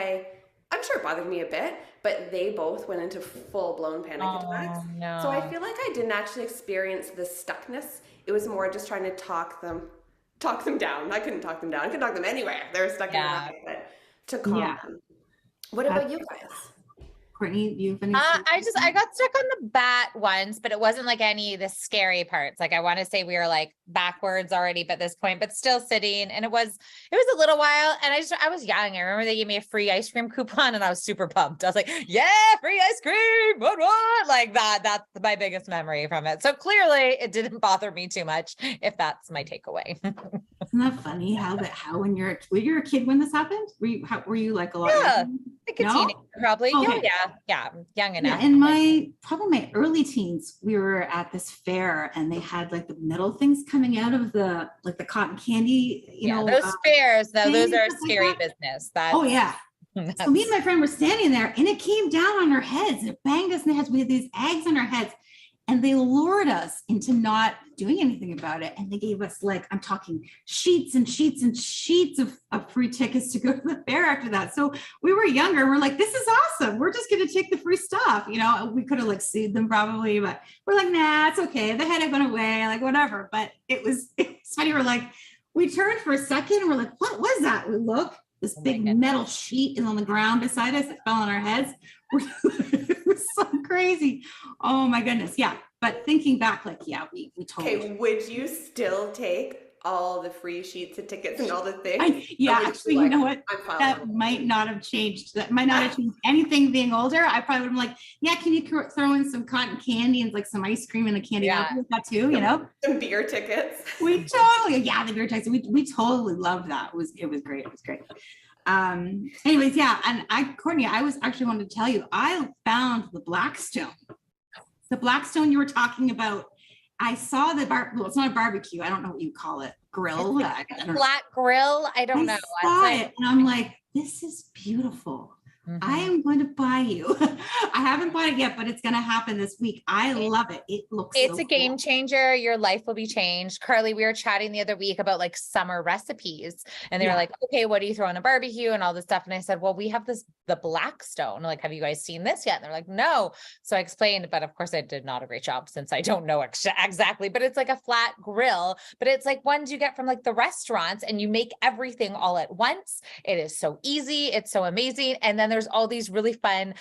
I'm sure it bothered me a bit, but they both went into full-blown panic attacks. No. So I feel like I didn't actually experience the stuckness. It was more just trying to talk them down. I couldn't talk them down. I could talk them anywhere. They were stuck in the ride, but to calm them. What about you guys? Courtney, you've been I got stuck on the bat once, but it wasn't like any of the scary parts. Like I want to say we were like backwards already at this point, but still sitting. And it was a little while. And I was young. I remember they gave me a free ice cream coupon and I was super pumped. I was like, yeah, free ice cream. What? Like that. That's my biggest memory from it. So clearly it didn't bother me too much, if that's my takeaway. Isn't that funny how when you're a kid when this happened? Were you like a lot? Yeah, like a teenager probably. Okay. Yeah, young enough. Yeah, in my early teens, we were at this fair and they had like the metal things coming out of the cotton candy, those fairs, though, those are a scary business. So me and my friend were standing there and it came down on our heads and it banged us in the heads. We had these eggs on our heads and they lured us into not doing anything about it. And they gave us I'm talking sheets and sheets and sheets of free tickets to go to the fair after that. So we were younger. We're like, this is awesome. We're just going to take the free stuff. We could have sued them probably, but we're like, nah, it's okay. The headache went away, whatever. But it was funny. We turned for a second and we're like, what was that? We look, this big metal sheet is on the ground beside us. It fell on our heads. It was so crazy. Oh my goodness. Yeah. But thinking back, we totally. Okay, would you still take all the free sheets of tickets and all the things? Actually, you know what? That might not have changed. That might not have changed anything being older. I probably would have been can you throw in some cotton candy and some ice cream in the candy with that too, Some beer tickets. We totally, the beer tickets. We totally loved that. It was great. It was great. Anyways, and Courtney, I was actually wanted to tell you, I found the Blackstone. The Blackstone you were talking about. I saw it's not a barbecue. I don't know what you call it. Grill. Flat grill. I don't know. I saw it and I'm like, this is beautiful. Mm-hmm. I am going to buy you. I haven't bought it yet, but it's going to happen this week. I love it. It looks It's a game changer. Your life will be changed. Carly, we were chatting the other week about summer recipes and they were like, okay, what do you throw on a barbecue and all this stuff? And I said, well, we have the Blackstone. Have you guys seen this yet? And they're like, no. So I explained, but of course I did not a great job since I don't know exactly, but it's like a flat grill, but it's like ones you get from the restaurants and you make everything all at once. It is so easy. It's so amazing. And then there's all these really fun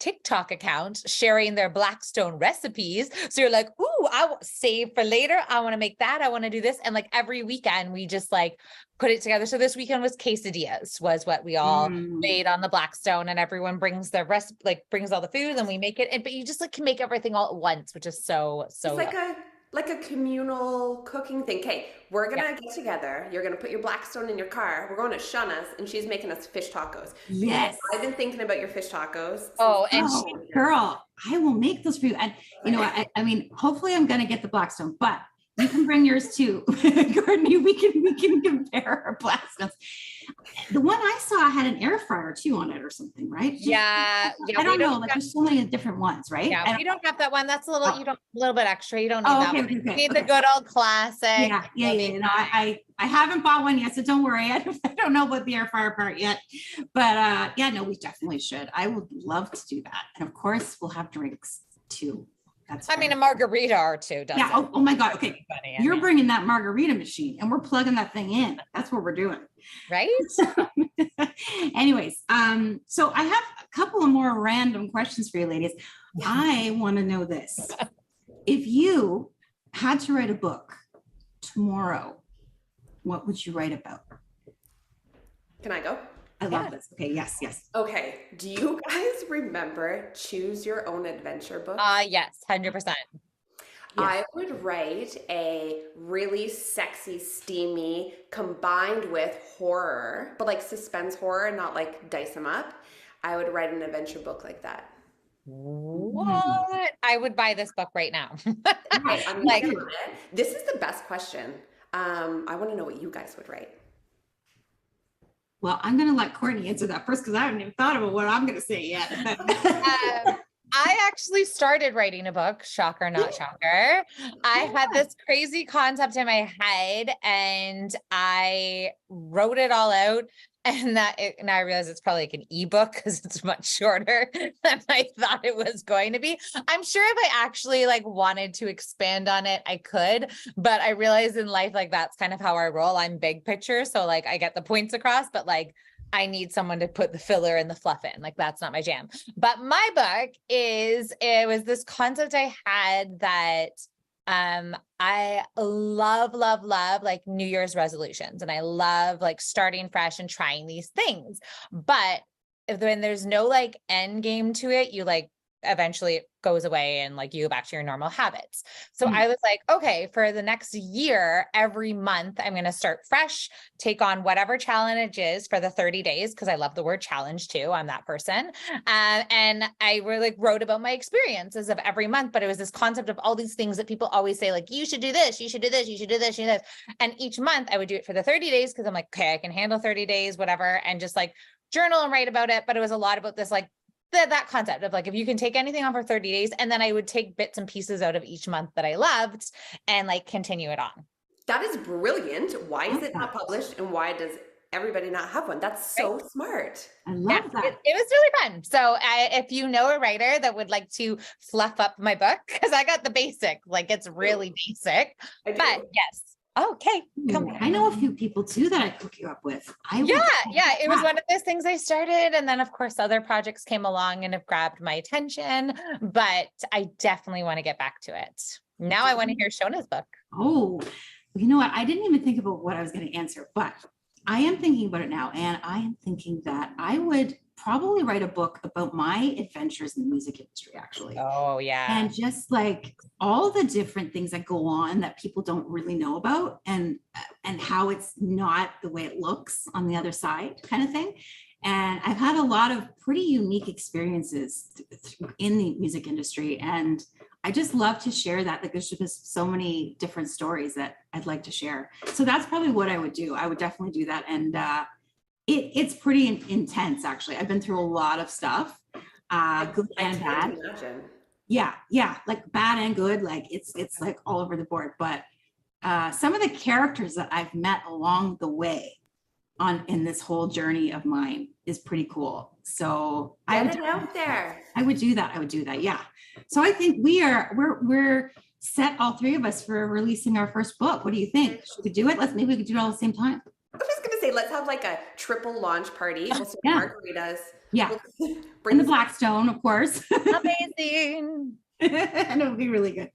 TikTok accounts sharing their Blackstone recipes. So you're like, ooh, I will save for later. I want to make that. I want to do this. And every weekend we just put it together. So this weekend was quesadillas was what we all made on the Blackstone and everyone brings their brings all the food and we make it. But you just can make everything all at once, which is so it's like a communal cooking thing. Okay, we're gonna get together. You're gonna put your Blackstone in your car. We're going to Shauna's, and she's making us fish tacos. Yes. I've been thinking about your fish tacos. Oh, and girl, I will make those for you. And you know, I mean, hopefully I'm gonna get the Blackstone, but you can bring yours too. Courtney, we can compare our Blackstones. The one I saw had an air fryer too on it or something, right? Yeah. I don't know. Like there's so many different ones, right? Yeah, we don't have that one. That's a little, a little bit extra. You don't need that one. You need the good old classic. Yeah. No, I haven't bought one yet, so don't worry. I don't know about the air fryer part yet, but yeah, no, we definitely should. I would love to do that, and of course, we'll have drinks too. I mean, a margarita or two. Yeah. Oh my God. Okay. You're bringing that margarita machine and we're plugging that thing in. That's what we're doing. Right. Anyways, so I have a couple of more random questions for you ladies. I want to know this. If you had to write a book tomorrow, what would you write about? Can I go? I love this. Okay. Yes. Okay. Do you guys remember Choose Your Own Adventure book? Yes, 100%. I would write a really sexy, steamy, combined with horror, but like suspense horror, not like dice them up. I would write an adventure book like that. What? I would buy this book right now. Okay, this is the best question. I want to know what you guys would write. Well, I'm going to let Courtney answer that first because I haven't even thought about what I'm going to say yet. I actually started writing a book, shocker, not shocker. I had this crazy concept in my head and I wrote it all out. And I realized it's probably like an ebook because it's much shorter than I thought it was going to be. I'm sure if I actually like wanted to expand on it, I could, but I realized in life, like that's kind of how I roll. I'm big picture. So like I get the points across, but like I need someone to put the filler and the fluff in. Like that's not my jam. But my book it was this concept I had that I love like New Year's resolutions and I love like starting fresh and trying these things. But when there's no like end game to it, you like eventually it goes away and like you go back to your normal habits. So I was like, okay, for the next year, every month, I'm going to start fresh, take on whatever challenge is for the 30 days. Cause I love the word challenge too. I'm that person. And I really wrote about my experiences of every month, but it was this concept of all these things that people always say, like, you should do this, you should do this, you should do this, you should do this. And each month I would do it for the 30 days. Cause I'm like, okay, I can handle 30 days, whatever. And just like journal and write about it. But it was a lot about this, like, that concept of like, if you can take anything on for 30 days, and then I would take bits and pieces out of each month that I loved and like continue it on. That is brilliant. Why is it not published? And why does everybody not have one? That's so smart. I love that. It was really fun. So if you know a writer that would like to fluff up my book, because I got the basic, like it's really basic, but yes. Okay. I know a few people too that I hook you up with. It was one of those things I started. And then of course, other projects came along and have grabbed my attention, but I definitely want to get back to it. Now I want to hear Shona's book. Oh, you know what? I didn't even think about what I was going to answer, but I am thinking about it now. And I am thinking that I would probably write a book about my adventures in the music industry, actually. Oh, yeah. And just like all the different things that go on that people don't really know about and how it's not the way it looks on the other side kind of thing. And I've had a lot of pretty unique experiences in the music industry. And I just love to share that. Like there's just so many different stories that I'd like to share. So that's probably what I would do. I would definitely do that. And it's pretty intense, actually. I've been through a lot of stuff, good and bad. Yeah, like bad and good. Like it's like all over the board. But some of the characters that I've met along the way in this whole journey of mine is pretty cool. So I would do that. Yeah. So I think we're set, all three of us, for releasing our first book. What do you think? Should we do it? Maybe we could do it all at the same time. I was just going to say, let's have like a triple launch party. We'll serve margaritas. Yeah. And the Blackstone, of course. Amazing. And it would be really good.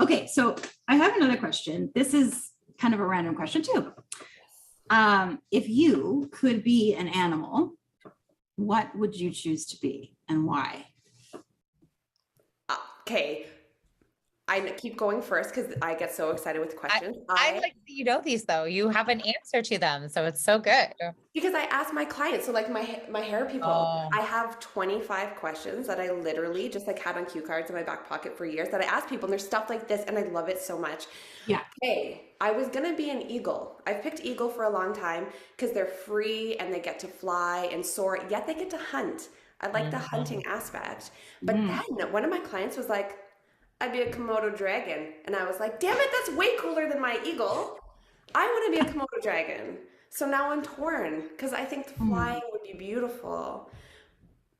Okay. So I have another question. This is kind of a random question too. If you could be an animal, what would you choose to be and why? Okay. I keep going first because I get so excited with questions. I like that you know these though. You have an answer to them, so it's so good. Because I ask my clients, so like my hair people, Oh. I have 25 questions that I literally just like had on cue cards in my back pocket for years that I ask people, and there's stuff like this, and I love it so much. Yeah. Hey, I was gonna be an eagle. I've picked eagle for a long time because they're free and they get to fly and soar, yet they get to hunt. I like the hunting aspect. But then one of my clients was like, I'd be a Komodo dragon. And I was like, damn it, that's way cooler than my eagle. I want to be a Komodo dragon. So now I'm torn because I think the flying would be beautiful.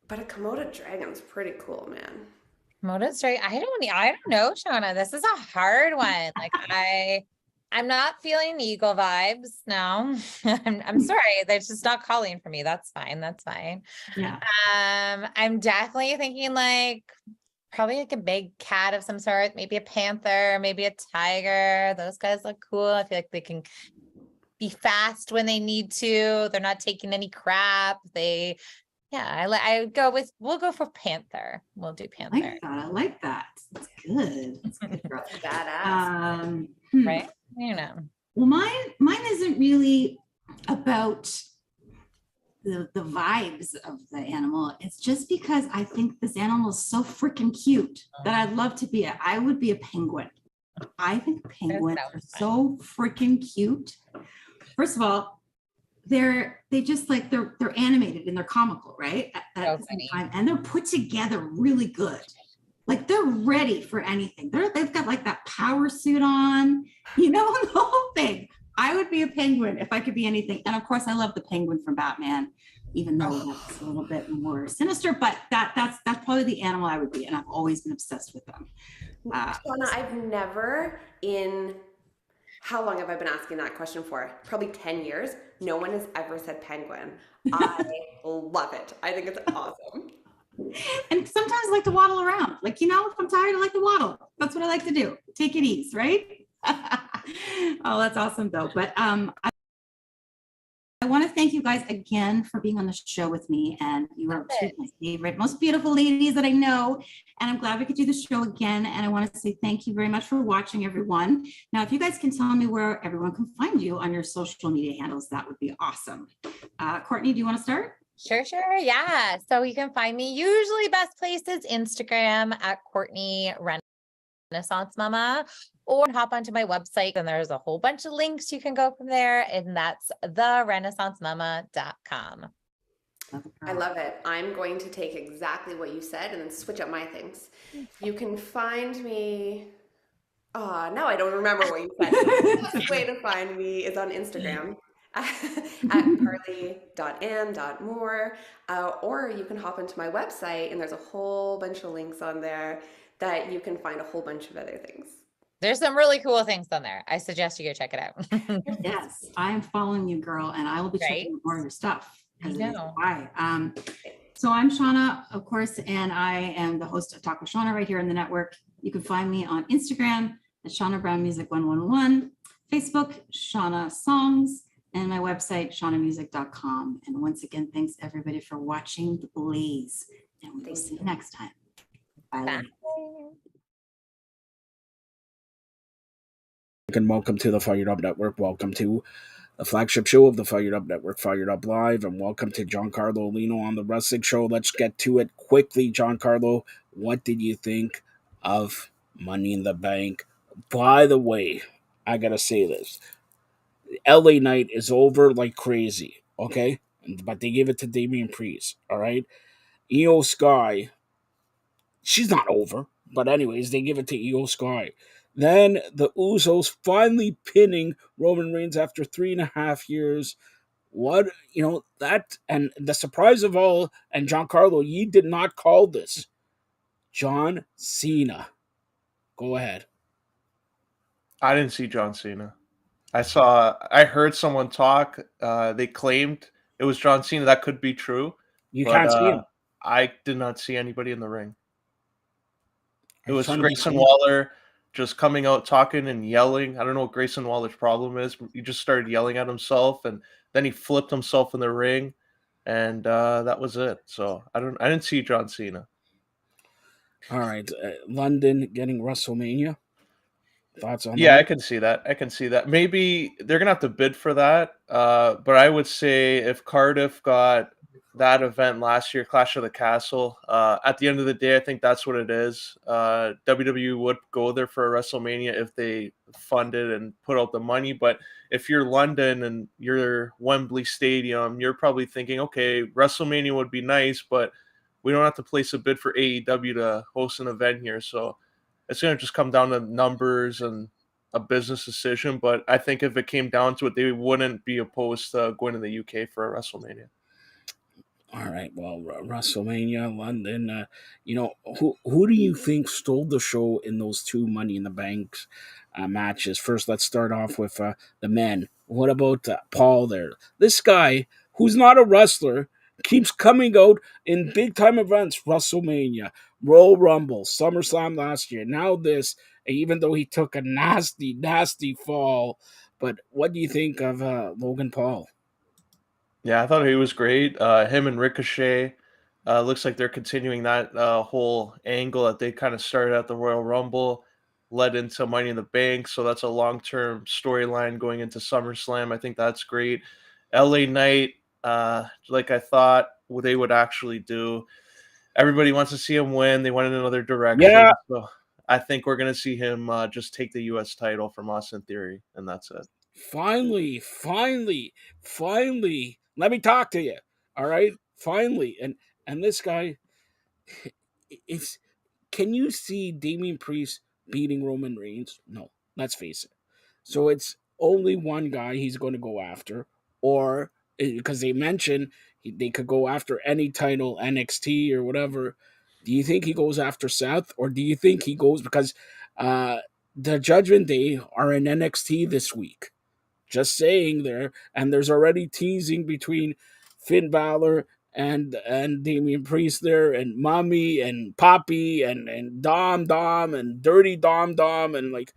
But a Komodo dragon's pretty cool, man. Komodo's right. I don't know, Shauna. This is a hard one. Like I'm not feeling eagle vibes. No. I'm sorry. They're just not calling for me. That's fine. That's fine. Yeah. I'm definitely thinking like probably like a big cat of some sort, maybe a panther, maybe a tiger. Those guys look cool. I feel like they can be fast when they need to. They're not taking any crap. We'll go for panther. We'll do panther. I like that. It's good. It's good. Badass. Right? Well, mine isn't really about the vibes of the animal. It's just because I think this animal is so freaking cute that I'd love to be I would be a penguin. I think penguins are so freaking cute. First of all, they're animated and they're comical, right? At the same time, and they're put together really good. Like they're ready for anything. They've got like that power suit on, the whole thing. I would be a penguin if I could be anything. And of course, I love the penguin from Batman, even though that's a little bit more sinister. But that's probably the animal I would be, and I've always been obsessed with them. Shauna, I've never how long have I been asking that question for? Probably 10 years. No one has ever said penguin. I love it. I think it's awesome. And sometimes I like to waddle around. Like, if I'm tired, I like to waddle. That's what I like to do. Take it easy, right? Oh, that's awesome though. But I want to thank you guys again for being on the show with me. And you are two of my favorite, most beautiful ladies that I know. And I'm glad we could do the show again. And I want to say thank you very much for watching, everyone. Now, if you guys can tell me where everyone can find you on your social media handles, that would be awesome. Courtney, do you want to start? Sure. Yeah. So you can find me usually best places, Instagram at Courtney Renaissance Mama, or hop onto my website and there's a whole bunch of links you can go from there. And that's therenaissancemama.com. I love it. I'm going to take exactly what you said and then switch up my things. You can find me. Oh, now I don't remember what you said. The best way to find me is on Instagram. At parley.and.more, or you can hop into my website and there's a whole bunch of links on there that you can find a whole bunch of other things. There's some really cool things on there. I suggest you go check it out. Yes, I am following you, girl, and I will be checking more of your stuff. I know. So I'm Shauna, of course, and I am the host of Talk with Shauna right here in the network. You can find me on Instagram at Shauna Brown Music 111, Facebook, Shauna Songs, and my website, shaunamusic.com. And once again, thanks everybody for watching The Blaze. And we will see you next time. Bye. And welcome to the Fired Up Network. Welcome to the flagship show of the Fired Up Network, Fired Up Live. And welcome to Giancarlo Lino on the wrestling show. Let's get to it quickly. Giancarlo, what did you think of Money in the Bank? By the way, I got to say this. LA Knight is over like crazy, okay? But they give it to Damian Priest, all right? Io Sky, she's not over. But anyways, they give it to Io Sky. Then the Usos finally pinning Roman Reigns after 3.5 years. What, that, and the surprise of all, and Giancarlo, you did not call this. John Cena. Go ahead. I didn't see John Cena. I heard someone talk. They claimed it was John Cena. That could be true. You can't see him. I did not see anybody in the ring. It was Grayson Waller just coming out talking and yelling. I don't know what Grayson Waller's problem is. He just started yelling at himself, and then he flipped himself in the ring, and that was it. So I didn't see John Cena. All right, London getting WrestleMania. Thoughts on Yeah, that? I can see that. I can see that. Maybe they're gonna have to bid for that. But I would say if Cardiff got that event last year, Clash of the Castle, at the end of the day, I think that's what it is. WWE would go there for a WrestleMania if they funded and put out the money. But if you're London and you're Wembley Stadium, you're probably thinking, okay, WrestleMania would be nice, but we don't have to place a bid for AEW to host an event here. So it's going to just come down to numbers and a business decision. But I think if it came down to it, they wouldn't be opposed to going to the UK for a WrestleMania. All right, well, WrestleMania, London. Who do you think stole the show in those two Money in the Bank matches? First, let's start off with the men. What about Paul there? This guy, who's not a wrestler, keeps coming out in big time events. WrestleMania, Royal Rumble, SummerSlam last year. Now this, even though he took a nasty, nasty fall. But what do you think of Logan Paul? Yeah, I thought he was great. Him and Ricochet. Looks like they're continuing that whole angle that they kind of started at the Royal Rumble, led into Money in the Bank. So that's a long-term storyline going into SummerSlam. I think that's great. LA Knight, like I thought they would actually do. Everybody wants to see him win. They went in another direction. Yeah. So I think we're going to see him just take the U.S. title from Austin Theory, and that's it. Finally, let me talk to you. All right, finally, and this guy, it's. Can you see Damian Priest beating Roman Reigns? No, let's face it. So it's only one guy he's going to go after, or because they mentioned they could go after any title, NXT or whatever. Do you think he goes after Seth, or do you think he goes because the Judgment Day are in NXT this week? Just saying there, and there's already teasing between Finn Balor and Damian Priest there, and Mommy and Poppy and Dom and Dirty Dom and like,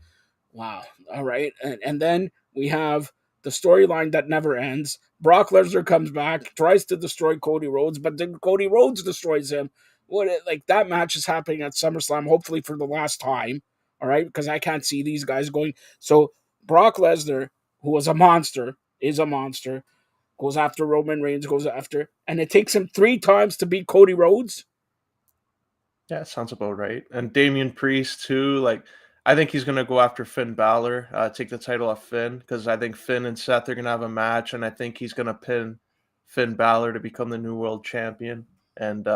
wow, all right, and then we have the storyline that never ends. Brock Lesnar comes back, tries to destroy Cody Rhodes, but then Cody Rhodes destroys him. Like that match is happening at SummerSlam, hopefully for the last time. All right, because I can't see these guys going. So Brock Lesnar, who was a monster, is a monster, goes after Roman Reigns, and it takes him 3 times to beat Cody Rhodes. Yeah, sounds about right. And Damian Priest too. Like, I think he's gonna go after Finn Balor, take the title off Finn, because I think Finn and Seth are gonna have a match, and I think he's gonna pin Finn Balor to become the new world champion. And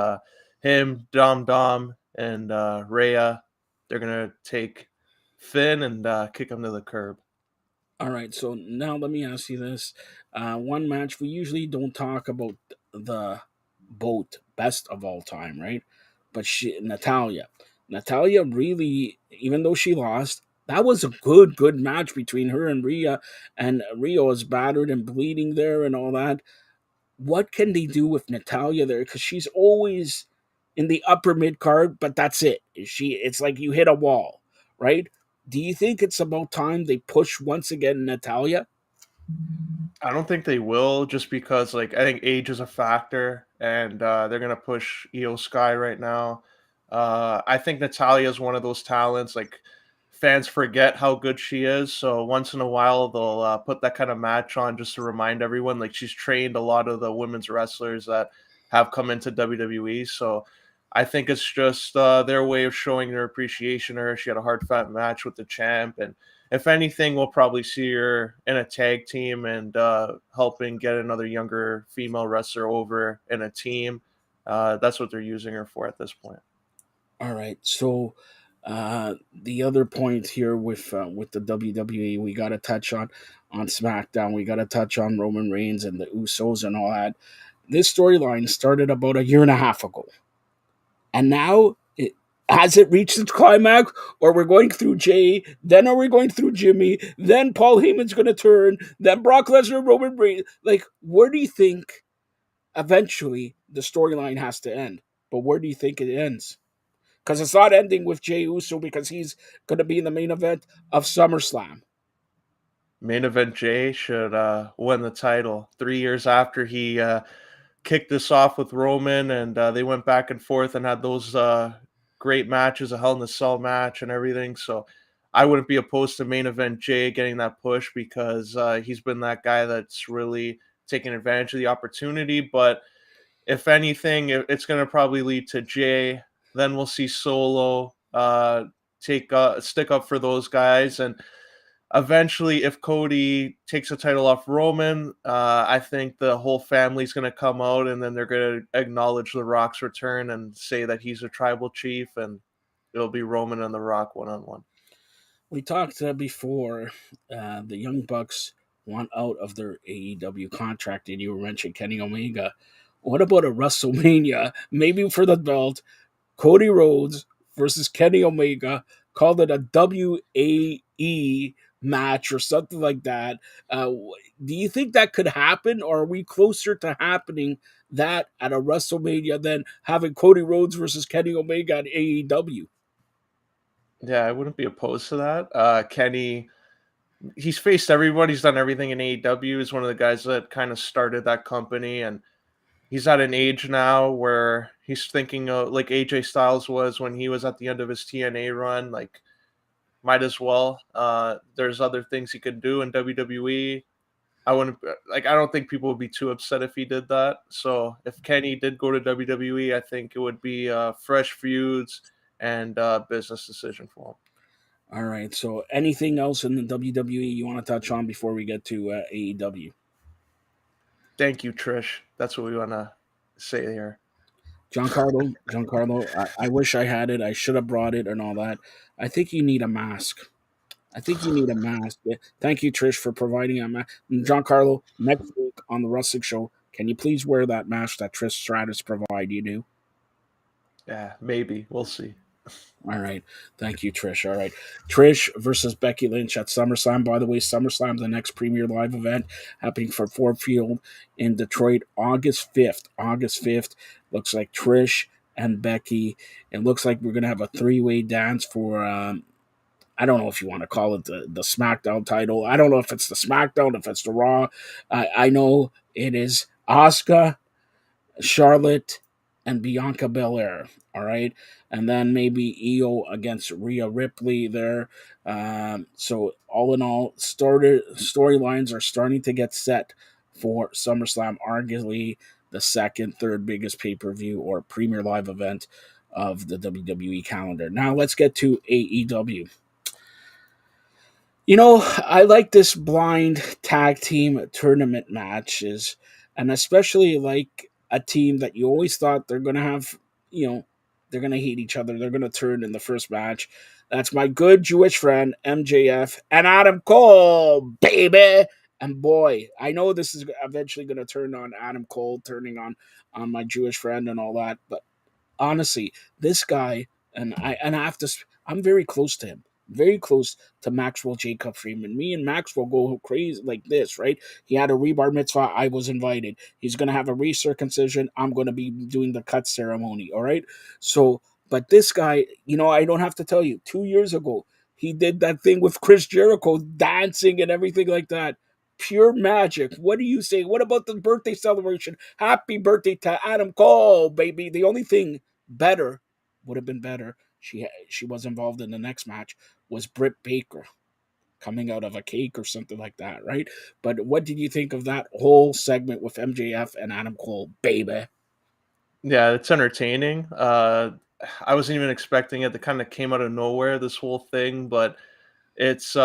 him, Dom, and Rhea, they're gonna take Finn and kick him to the curb. All right, so now let me ask you this: one match we usually don't talk about the boat best of all time, right? But Natalia really, even though she lost, that was a good match between her and Rhea, and Rhea is battered and bleeding there and all that. What can they do with Natalia there? Because she's always in the upper mid card, but that's it. It's like you hit a wall, right? Do you think it's about time they push once again Natalia? I don't think they will, just because like I think age is a factor, and they're gonna push Io Sky right now. I think Natalia is one of those talents. Like, fans forget how good she is, so once in a while they'll put that kind of match on just to remind everyone. Like, she's trained a lot of the women's wrestlers that have come into WWE, so I think it's just their way of showing their appreciation. Her, she had a hard fought match with the champ, and if anything, we'll probably see her in a tag team and helping get another younger female wrestler over in a team. That's what they're using her for at this point. All right. So the other point here with the WWE, we got to touch on SmackDown. We got to touch on Roman Reigns and the Usos and all that. This storyline started about a year and a half ago, and now has it reached its climax, or we're going through Jay, then are we going through Jimmy, then Paul Heyman's going to turn, then Brock Lesnar, Roman Reigns? Like, where do you think eventually the storyline has to end? But where do you think it ends? Because it's not ending with Jey Uso, because he's going to be in the main event of SummerSlam. Main event Jay should win the title 3 years after he kicked this off with Roman, and they went back and forth and had those great matches, a Hell in a Cell match and everything. So I wouldn't be opposed to main event Jay getting that push because he's been that guy that's really taken advantage of the opportunity. But if anything, it's going to probably lead to Jay. Then we'll see Solo stick up for those guys. And eventually, if Cody takes the title off Roman, I think the whole family's going to come out and then they're going to acknowledge The Rock's return and say that he's a tribal chief, and it'll be Roman and The Rock one-on-one. We talked before the Young Bucks want out of their AEW contract, and you mentioned Kenny Omega. What about a WrestleMania, maybe for the belt, Cody Rhodes versus Kenny Omega, called it a WAE match or something like that? Do you think that could happen, or are we closer to happening that at a WrestleMania than having Cody Rhodes versus Kenny Omega at AEW? Yeah, I wouldn't be opposed to that. Kenny, he's faced everybody. He's done everything in AEW. He's one of the guys that kind of started that company, and he's at an age now where he's thinking of, like AJ Styles was when he was at the end of his TNA run, like, might as well. There's other things he could do in WWE. I don't think people would be too upset if he did that. So if Kenny did go to WWE, I think it would be fresh feuds and business decision for him. All right. So anything else in the WWE you want to touch on before we get to AEW? Thank you, Trish. That's what we want to say here. Giancarlo, I wish I had it. I should have brought it and all that. I think you need a mask. Thank you, Trish, for providing a mask. Giancarlo, next week on the Wrestling Show, can you please wear that mask that Trish Stratus provided you do? Yeah, maybe. We'll see. All right. Thank you, Trish. All right. Trish versus Becky Lynch at SummerSlam. By the way, SummerSlam, the next premier live event, happening for Ford Field in Detroit, August 5th. August 5th. Looks like Trish and Becky. It looks like we're going to have a three-way dance for, I don't know if you want to call it the SmackDown title. I don't know if it's the SmackDown, if it's the Raw. I know it is Asuka, Charlotte, and Bianca Belair. All right. And then maybe Io against Rhea Ripley there. So all in all, storylines are starting to get set for SummerSlam, arguably the second, third biggest pay-per-view or premier live event of the WWE calendar. Now let's get to AEW. You know, I like this blind tag team tournament matches, and especially like a team that you always thought they're going to have, they're going to hate each other. They're going to turn in the first match. That's my good Jewish friend, MJF, and Adam Cole, baby. And boy, I know this is eventually going to turn on Adam Cole, turning on my Jewish friend and all that. But honestly, this guy, and I have to, I'm very close to him. Very close to Maxwell Jacob Freeman. Me and Maxwell go crazy like this, right? He had a rebar mitzvah. I was invited. He's going to have a recircumcision. I'm going to be doing the cut ceremony, all right? So, but this guy, I don't have to tell you, 2 years ago, he did that thing with Chris Jericho, dancing and everything like that. Pure magic. What do you say? What about the birthday celebration? Happy birthday to Adam Cole, baby. The only thing would have been better, she was involved in the next match, was Britt Baker coming out of a cake or something like that, right? But what did you think of that whole segment with MJF and Adam Cole, baby? Yeah, it's entertaining. I wasn't even expecting it. It kind of came out of nowhere, this whole thing, but it's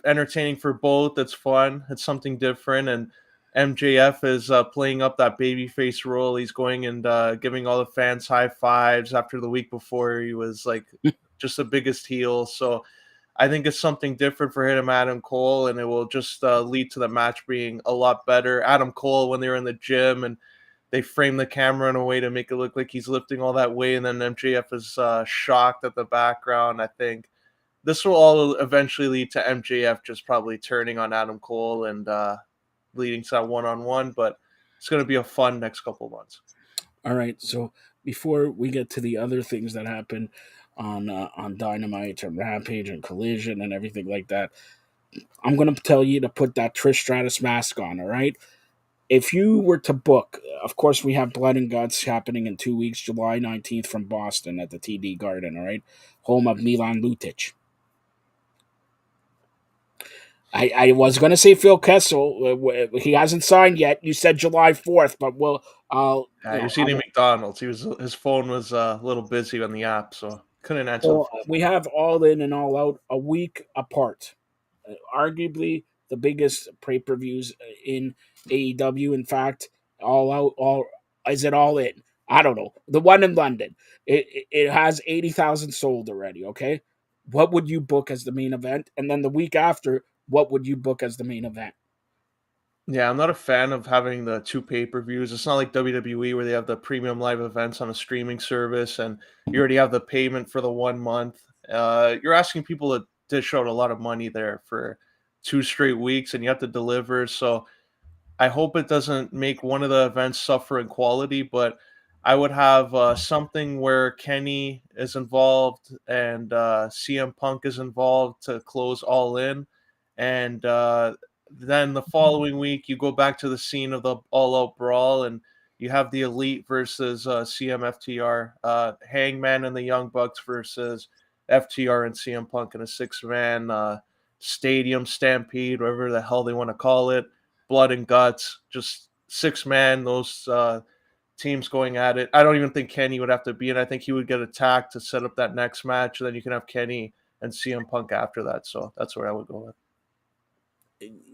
entertaining for both. It's fun. It's something different, and MJF is playing up that babyface role. He's going and giving all the fans high fives after the week before he was like just the biggest heel. So I think it's something different for him, Adam Cole, and it will just lead to the match being a lot better. Adam Cole, when they were in the gym and they frame the camera in a way to make it look like he's lifting all that weight, and then MJF is shocked at the background. I think this will all eventually lead to MJF just probably turning on Adam Cole and leading to that one-on-one, but it's going to be a fun next couple of months. All right, so before we get to the other things that happen on Dynamite and Rampage and Collision and everything like that, I'm going to tell you to put that Trish Stratus mask on, all right? if you were to book, of course, we have Blood and Guts happening in 2 weeks, July 19th from Boston at the TD Garden, all right? Home of Milan Lucic. I was going to say Phil Kessel. He hasn't signed yet. You said July 4th, but he was eating McDonald's. His phone was a little busy on the app, so couldn't answer the phone. We have All In and All Out a week apart. Arguably the biggest pay-per-views in AEW. In fact, is it All In? I don't know. The one in London, it has 80,000 sold already. Okay, what would you book as the main event? And then the week after, what would you book as the main event? Yeah, I'm not a fan of having the two pay-per-views. It's not like WWE where they have the premium live events on a streaming service and you already have the payment for the 1 month. You're asking people to dish out a lot of money there for 2 straight weeks, and you have to deliver. So I hope it doesn't make one of the events suffer in quality, but I would have something where Kenny is involved and CM Punk is involved to close All In. And then the following week, you go back to the scene of the All Out Brawl, and you have the Elite versus CM FTR, Hangman and the Young Bucks versus FTR and CM Punk in a 6-man stadium stampede, whatever the hell they want to call it. Blood and Guts, just 6-man, those teams going at it. I don't even think Kenny would have to be in. I think he would get attacked to set up that next match. And then you can have Kenny and CM Punk after that. So that's where I would go with.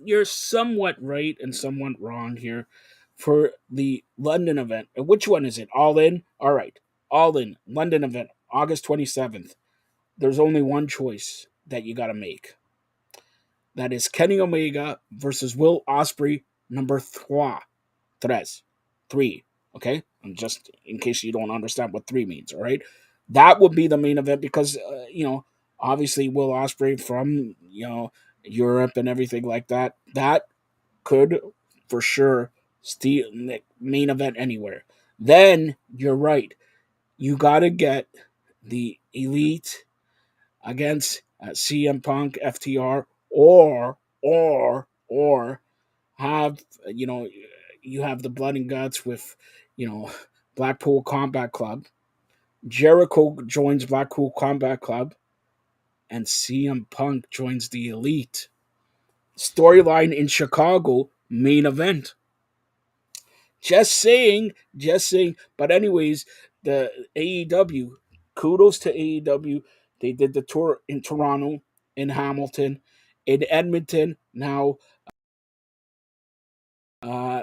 You're somewhat right and somewhat wrong here. For the London event, which one is it? All In? All right. All In. London event, August 27th. There's only one choice that you got to make. That is Kenny Omega versus Will Ospreay, number 3. Okay? And just in case you don't understand what 3 means, all right? That would be the main event because, obviously Will Ospreay from, Europe and everything like that, that could for sure steal the main event anywhere. Then you're right. You got to get the Elite against CM Punk, FTR, or have you have the Blood and Guts with Blackpool Combat Club. Jericho joins Blackpool Combat Club, and CM Punk joins the Elite. Storyline in Chicago, main event. Just saying. But anyways, the AEW, kudos to AEW. They did the tour in Toronto, in Hamilton, in Edmonton. Now,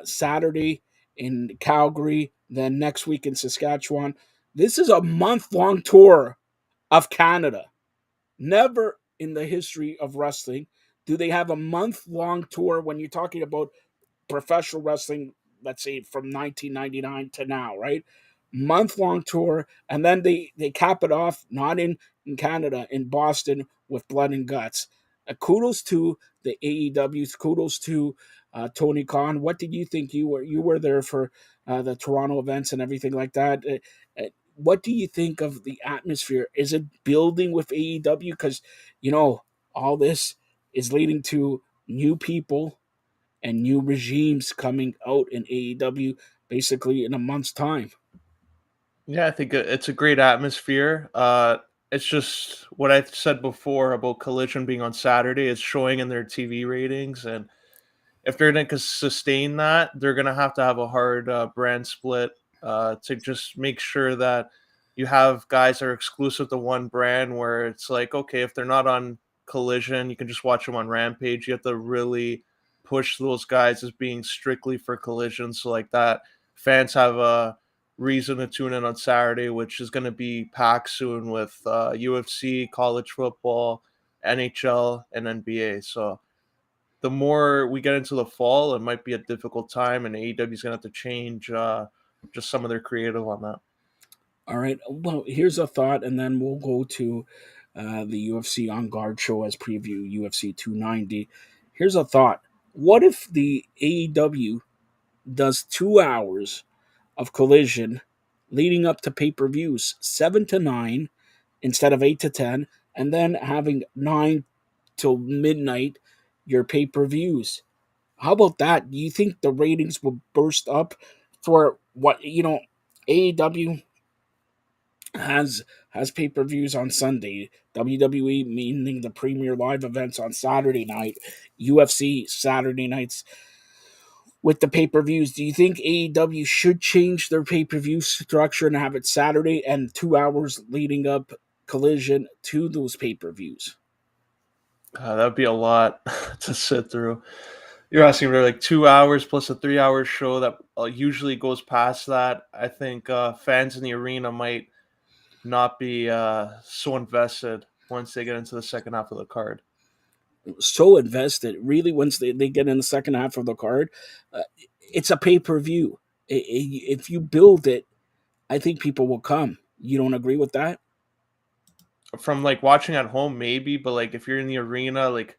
Saturday in Calgary. Then next week in Saskatchewan. This is a month-long tour of Canada. Never in the history of wrestling do they have a month-long tour when you're talking about professional wrestling, let's say from 1999 to now, right? Month-long tour, and then they cap it off not in Canada, in Boston with Blood and Guts. Kudos to the AEW. Kudos to Tony Khan. What did you think? You were there for the Toronto events and everything like that. What do you think of the atmosphere? Is it building with AEW? Because all this is leading to new people and new regimes coming out in AEW basically in a month's time. Yeah, I think it's a great atmosphere. It's just what I said before about Collision being on Saturday. It's showing in their TV ratings, and if they're going to sustain that, they're going to have a hard brand split to just make sure that you have guys that are exclusive to one brand, where it's like, okay, if they're not on Collision, you can just watch them on Rampage. You have to really push those guys as being strictly for Collision, so like that fans have a reason to tune in on Saturday, which is going to be packed soon with UFC, college football, NHL, and NBA. So the more we get into the fall, it might be a difficult time, and AEW is going to have to change just some of their creative on that. All right. Well, here's a thought, and then we'll go to the UFC On Guard show as preview, UFC 290. Here's a thought. What if the AEW does 2 hours of Collision leading up to pay-per-views, 7 to 9 instead of 8 to 10, and then having 9 till midnight your pay-per-views? How about that? Do you think the ratings will burst up for what AEW has pay-per-views on Sunday, WWE meaning the premier live events on Saturday night, UFC Saturday nights with the pay-per-views? Do you think AEW should change their pay-per-view structure and have it Saturday and 2 hours leading up Collision to those pay-per-views? That'd be a lot to sit through. You're asking for like 2 hours plus a 3-hour show that usually goes past that. I think fans in the arena might not be so invested once they get into the second half of the card. So invested, really, once they get in the second half of the card. It's a pay-per-view. If you build it, I think people will come. You don't agree with that? From like watching at home, maybe, but like if you're in the arena, like it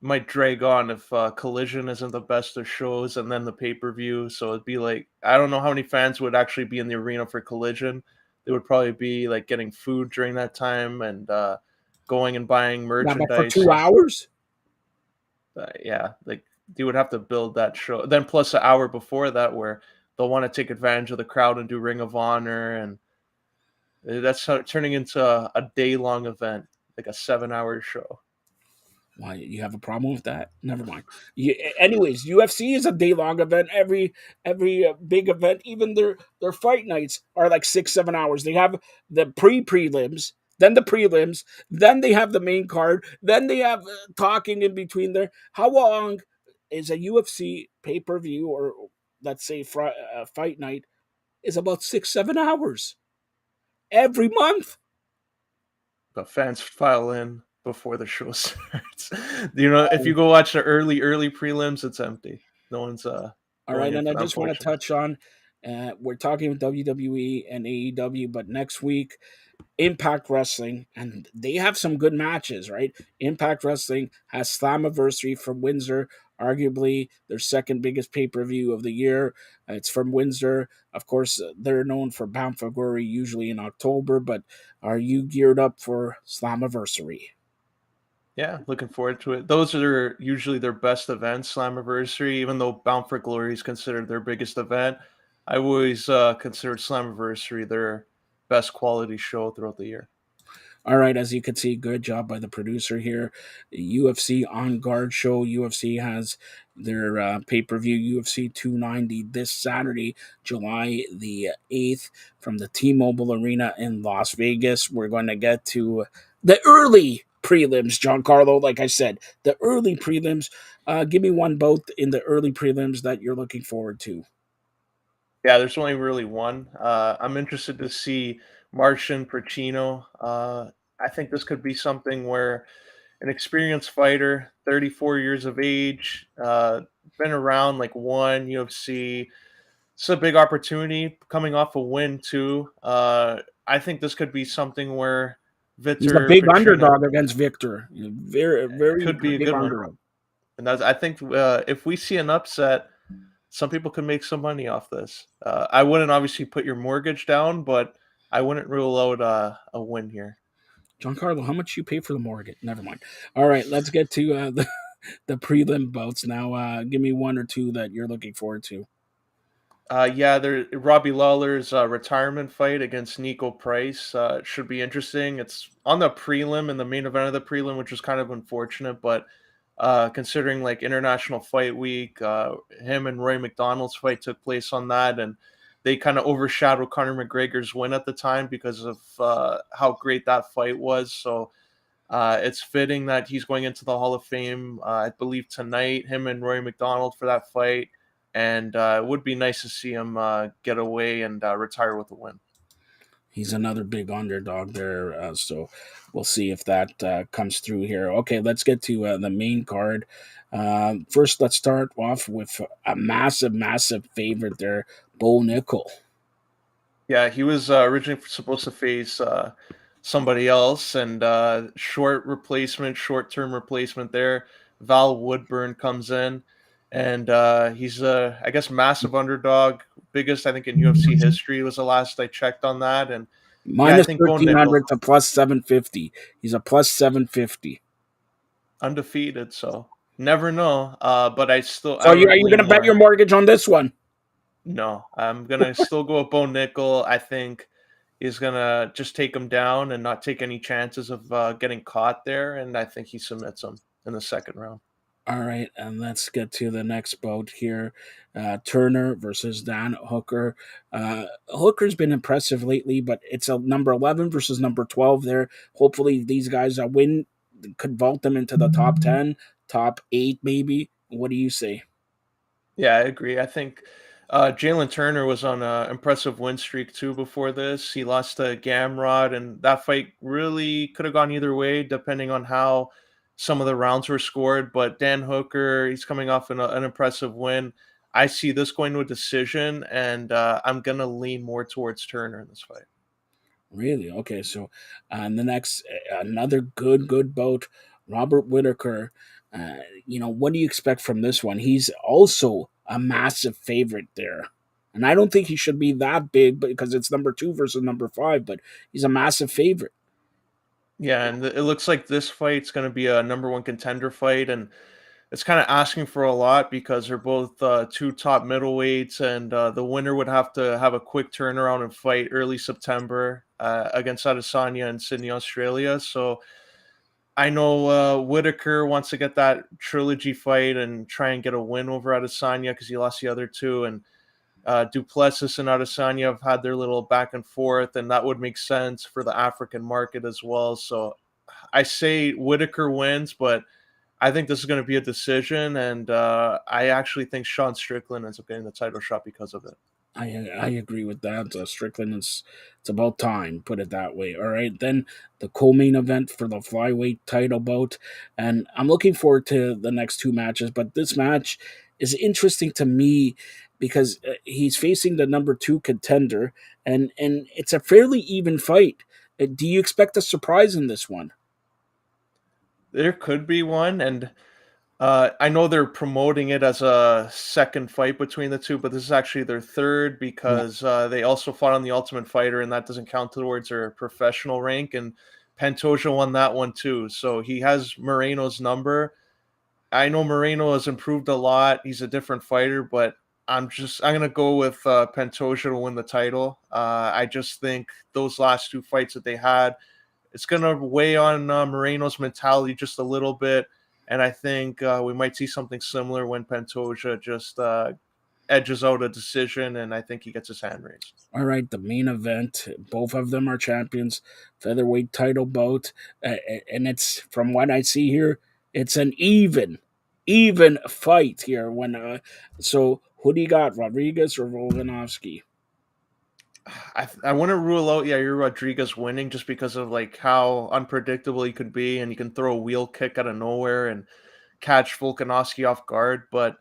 might drag on if Collision isn't the best of shows and then the pay-per-view. So it'd be like, I don't know how many fans would actually be in the arena for Collision. They would probably be like getting food during that time and going and buying merchandise. Yeah, but for 2 hours? Yeah, like they would have to build that show. Then plus an hour before that where they'll want to take advantage of the crowd and do Ring of Honor, and that's turning into a day-long event, like a 7-hour show. Why, you have a problem with that? Never mind. Anyways, UFC is a day-long event. Every big event, even their fight nights are like 6-7 hours. They have the prelims, then the prelims, then they have the main card, then they have talking in between there. How long is a UFC pay-per-view, or let's say fight night, is about 6-7 hours every month? But fans file in before the show starts. If you go watch the early prelims, it's empty. No one's all right, and I just want to touch on we're talking with WWE and AEW, but next week Impact Wrestling, and they have some good matches, right? Impact Wrestling has Slammiversary from Windsor, arguably their second biggest pay-per-view of the year. It's from Windsor. Of course, they're known for Bound for Glory, usually in October, but are you geared up for Slammiversary? Yeah, looking forward to it. Those are usually their best events, Slammiversary, even though Bound for Glory is considered their biggest event. I always considered Slammiversary their best quality show throughout the year. All right, as you can see, good job by the producer here. UFC On Guard show. UFC has their pay-per-view UFC 290 this Saturday, July the 8th, from the T-Mobile Arena in Las Vegas. We're going to get to the early prelims, Giancarlo. Like I said, the early prelims. Give me one bout in the early prelims that you're looking forward to. Yeah, there's only really one. I'm interested to see Martian Pacino. I think this could be something where an experienced fighter, 34 years of age, been around, like won UFC. It's a big opportunity coming off a win too. I think this could be something where Victor, he's a big underdog against Victor. Very could be a good underdog. One. And I think if we see an upset, some people could make some money off this. I wouldn't obviously put your mortgage down, but I wouldn't rule out a win here. Giancarlo, how much you pay for the mortgage? Never mind. All right, let's get to the prelim bouts now. Give me one or two that you're looking forward to. Robbie Lawler's retirement fight against Nico Price should be interesting. It's on the prelim and the main event of the prelim, which is kind of unfortunate, but considering like International Fight Week, him and Roy McDonald's fight took place on that, and they kind of overshadowed Conor McGregor's win at the time because of how great that fight was. So it's fitting that he's going into the Hall of Fame, I believe tonight, him and Roy McDonald for that fight. And it would be nice to see him get away and retire with a win. He's another big underdog there, so we'll see if that comes through here. Okay, let's get to the main card. First, let's start off with a massive favorite there, Bo Nickel. Yeah, he was originally supposed to face somebody else, and short-term replacement there. Val Woodburn comes in, and he's I guess massive underdog, biggest I think in UFC history was the last I checked on that, and minus 1,300 to plus 750. He's a plus 750, undefeated, so Never know. But I still. So I are you would going to lean bet your more. mortgage on this one? No, I'm gonna still go with Bo Nickel. I think he's gonna just take him down and not take any chances of getting caught there, and I think he submits him in the second round. All right, and let's get to the next bout here. Turner versus Dan Hooker. Hooker's been impressive lately, but it's a number 11 versus number 12 there. Hopefully these guys win could vault them into the top 10, top 8 maybe. What do you say? Yeah, I agree. I think Jalen Turner was on an impressive win streak too before this. He lost to Gamrod, and that fight really could have gone either way depending on how some of the rounds were scored. But Dan Hooker, he's coming off an impressive win. I see this going to a decision, and I'm going to lean more towards Turner in this fight. Really? Okay, so the next, another good bout, Robert Whitaker. What do you expect from this one? He's also a massive favorite there. And I don't think he should be that big because it's number 2 versus number 5, but he's a massive favorite. Yeah, and it looks like this fight's going to be a number 1 contender fight, and it's kind of asking for a lot because they're both 2 top middleweights, and the winner would have to have a quick turnaround and fight early September against Adesanya in Sydney, Australia. So I know Whitaker wants to get that trilogy fight and try and get a win over Adesanya because he lost the other 2, and Duplessis and Adesanya have had their little back and forth, and that would make sense for the African market as well. So I say Whitaker wins, but I think this is going to be a decision, and I actually think Sean Strickland ends up getting the title shot because of it. I agree with that. Strickland it's about time, put it that way. All right, then the co-main event for the flyweight title bout, and I'm looking forward to the next 2 matches. But this match is interesting to me because he's facing the number 2 contender, and it's a fairly even fight. Do you expect a surprise in this one? There could be one, and I know they're promoting it as a second fight between the 2, but this is actually their third because they also fought on the Ultimate Fighter, and that doesn't count towards their professional rank. And Pantoja won that one too, so he has Moreno's number. I know Moreno has improved a lot. He's a different fighter, but I'm gonna go with Pantoja to win the title. I just think those last 2 fights that they had, it's gonna weigh on Moreno's mentality just a little bit. And I think we might see something similar when Pantoja just edges out a decision, and I think he gets his hand raised. All right, the main event. Both of them are champions. Featherweight title bout. And it's, from what I see here, it's an even fight here. So who do you got, Rodriguez or Volkanovski? I want to rule out Yair Rodriguez winning just because of like how unpredictable he could be, and he can throw a wheel kick out of nowhere and catch Volkanovski off guard. But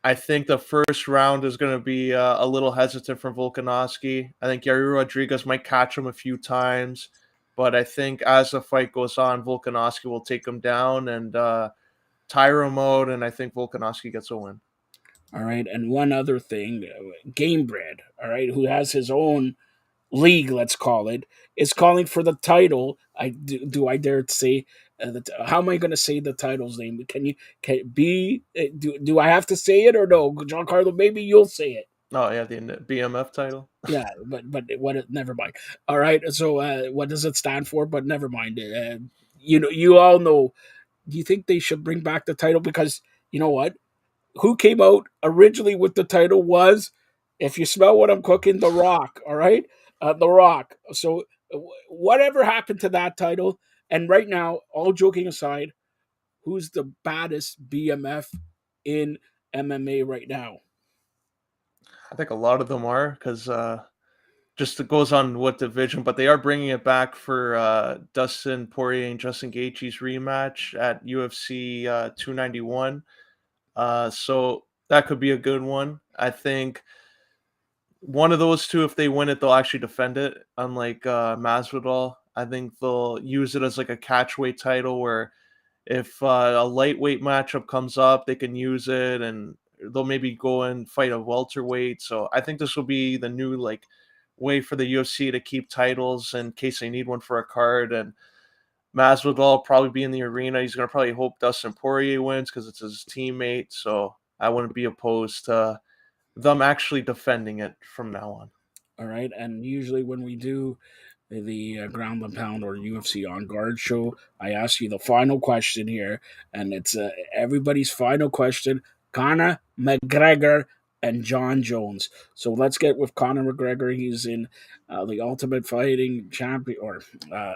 I think the first round is going to be a little hesitant from Volkanovski. I think Yair Rodriguez might catch him a few times, but I think as the fight goes on, Volkanovski will take him down and tire him out, and I think Volkanovski gets a win. All right, and one other thing, Gamebred, all right, who has his own league, let's call it, is calling for the title. Do I dare to say how am I going to say the title's name? Do I have to say it or no? Giancarlo, maybe you'll say it. Oh yeah, the BMF title. Yeah, but never mind. All right, so what does it stand for? But never mind. You all know. Do you think they should bring back the title? Because you know what? Who came out originally with the title was, if you smell what I'm cooking, The Rock. All right, The Rock. So whatever happened to that title? And right now, all joking aside, who's the baddest BMF in MMA right now? I think a lot of them are, because just it goes on what division, but they are bringing it back for Dustin Poirier and Justin Gaethje's rematch at UFC 291. So that could be a good one. I think one of those 2, if they win it, they'll actually defend it. Unlike Masvidal, I think they'll use it as like a catchweight title where if a lightweight matchup comes up, they can use it, and they'll maybe go and fight a welterweight. So I think this will be the new like way for the UFC to keep titles in case they need one for a card. And Masvidal will probably be in the arena. He's going to probably hope Dustin Poirier wins because it's his teammate. So I wouldn't be opposed to them actually defending it from now on. All right. And usually when we do the Ground and Pound or UFC On Guard show, I ask you the final question here. And it's everybody's final question. Conor McGregor and John Jones. So let's get with Conor McGregor. He's in the Ultimate Fighting Champion or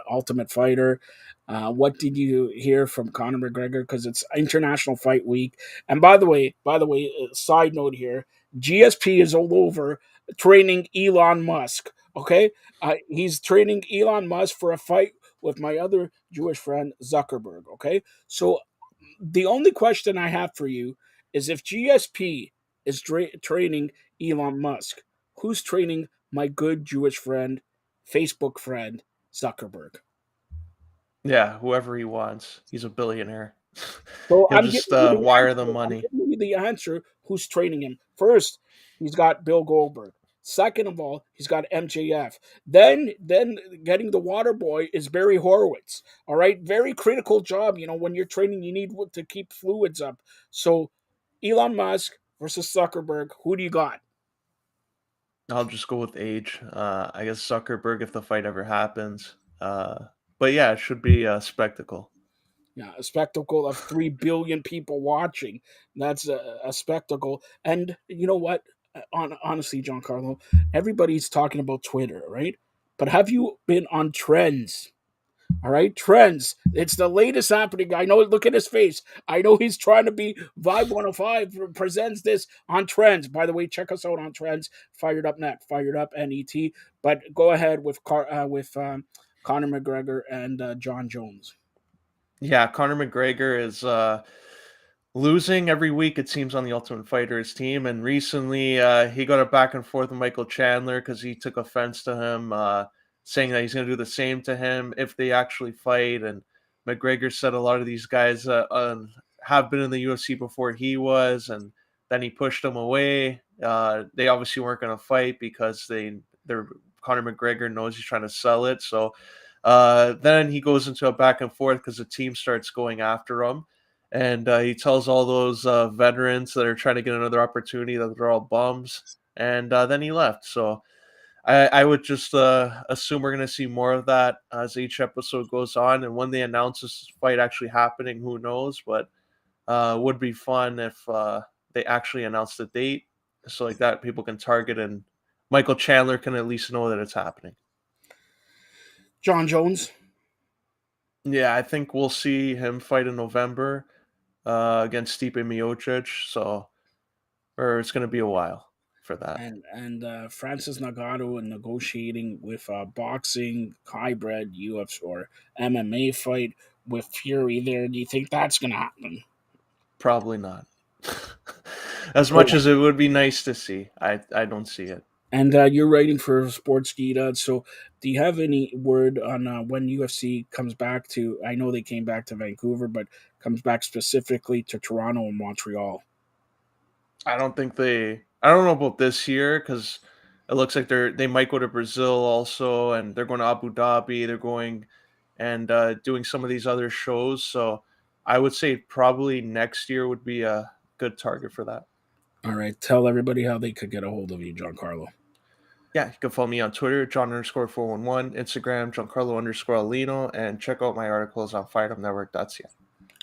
Ultimate Fighter. What did you hear from Conor McGregor? Because it's International Fight Week. And by the way, side note here, GSP is all over training Elon Musk. Okay, he's training Elon Musk for a fight with my other Jewish friend Zuckerberg. Okay, so the only question I have for you is if GSP is training Elon Musk, who's training my good Jewish friend, Facebook friend, Zuckerberg? Yeah, whoever he wants. He's a billionaire. So He'll just wire them money. I'm giving you the answer who's training him. First, he's got Bill Goldberg. Second of all, he's got MJF. Then getting the water boy is Barry Horowitz. All right, very critical job. You know, when you're training, you need to keep fluids up. So, Elon Musk versus Zuckerberg. Who do you got? I'll just go with age. I guess Zuckerberg if the fight ever happens. But yeah, it should be a spectacle. Yeah, a spectacle of 3 billion people watching. That's a spectacle. And you know what? Honestly, Giancarlo, everybody's talking about Twitter, right? But have you been on Trends? All right, Trends. It's the latest happening. I know, look at his face. I know he's trying to be Vibe 105, presents this on Trends. By the way, check us out on Trends, Fired Up Net, Fired Up NET. But go ahead with Conor McGregor and John Jones. Yeah, Conor McGregor is losing every week, it seems, on the Ultimate Fighter's team. And recently he got a back and forth with Michael Chandler because he took offense to him, saying that he's going to do the same to him if they actually fight. And McGregor said a lot of these guys have been in the UFC before he was, and then he pushed them away. They obviously weren't going to fight because Conor McGregor knows he's trying to sell it. So then he goes into a back and forth because the team starts going after him. And he tells all those veterans that are trying to get another opportunity that they're all bums. And then he left. So I would just assume we're going to see more of that as each episode goes on. And when they announce this fight actually happening, who knows? But would be fun if they actually announce the date. So like that, people can target and Michael Chandler can at least know that it's happening. John Jones? Yeah, I think we'll see him fight in November against Stipe Miocic. Or it's going to be a while for that. And Francis Ngannou negotiating with boxing hybrid UFC or MMA fight with Fury there. Do you think that's going to happen? Probably not. As much as it would be nice to see, I don't see it. And you're writing for Sportskeeda, so do you have any word on when UFC comes back to, I know they came back to Vancouver, but comes back specifically to Toronto and Montreal? I don't know about this year because it looks like they might go to Brazil also, and they're going to Abu Dhabi, they're going and doing some of these other shows. So I would say probably next year would be a good target for that. All right. Tell everybody how they could get a hold of you, Giancarlo. Yeah, you can follow me on Twitter, John_411, Instagram, Giancarlo_Alino, and check out my articles on firedupnetwork.ca.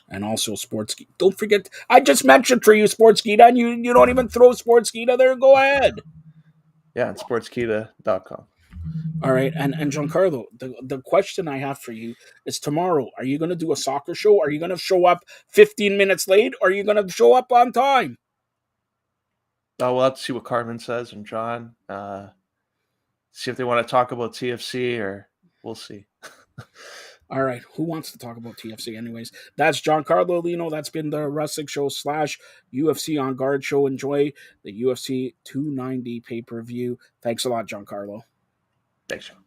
And also Sportskeeda. Don't forget, I just mentioned for you Sportskeeda, and you don't even throw Sportskeeda there. Go ahead. Yeah, it's sportskeeda.com. All right, and Giancarlo, the question I have for you is tomorrow, are you going to do a soccer show? Are you going to show up 15 minutes late? Or are you going to show up on time? We'll have to see what Carmen says and John. See if they want to talk about TFC or we'll see. All right. Who wants to talk about TFC anyways? That's Giancarlo Alino. That's been the Wrestling Show / UFC On Guard show. Enjoy the UFC 290 pay-per-view. Thanks a lot, Giancarlo. Thanks, John.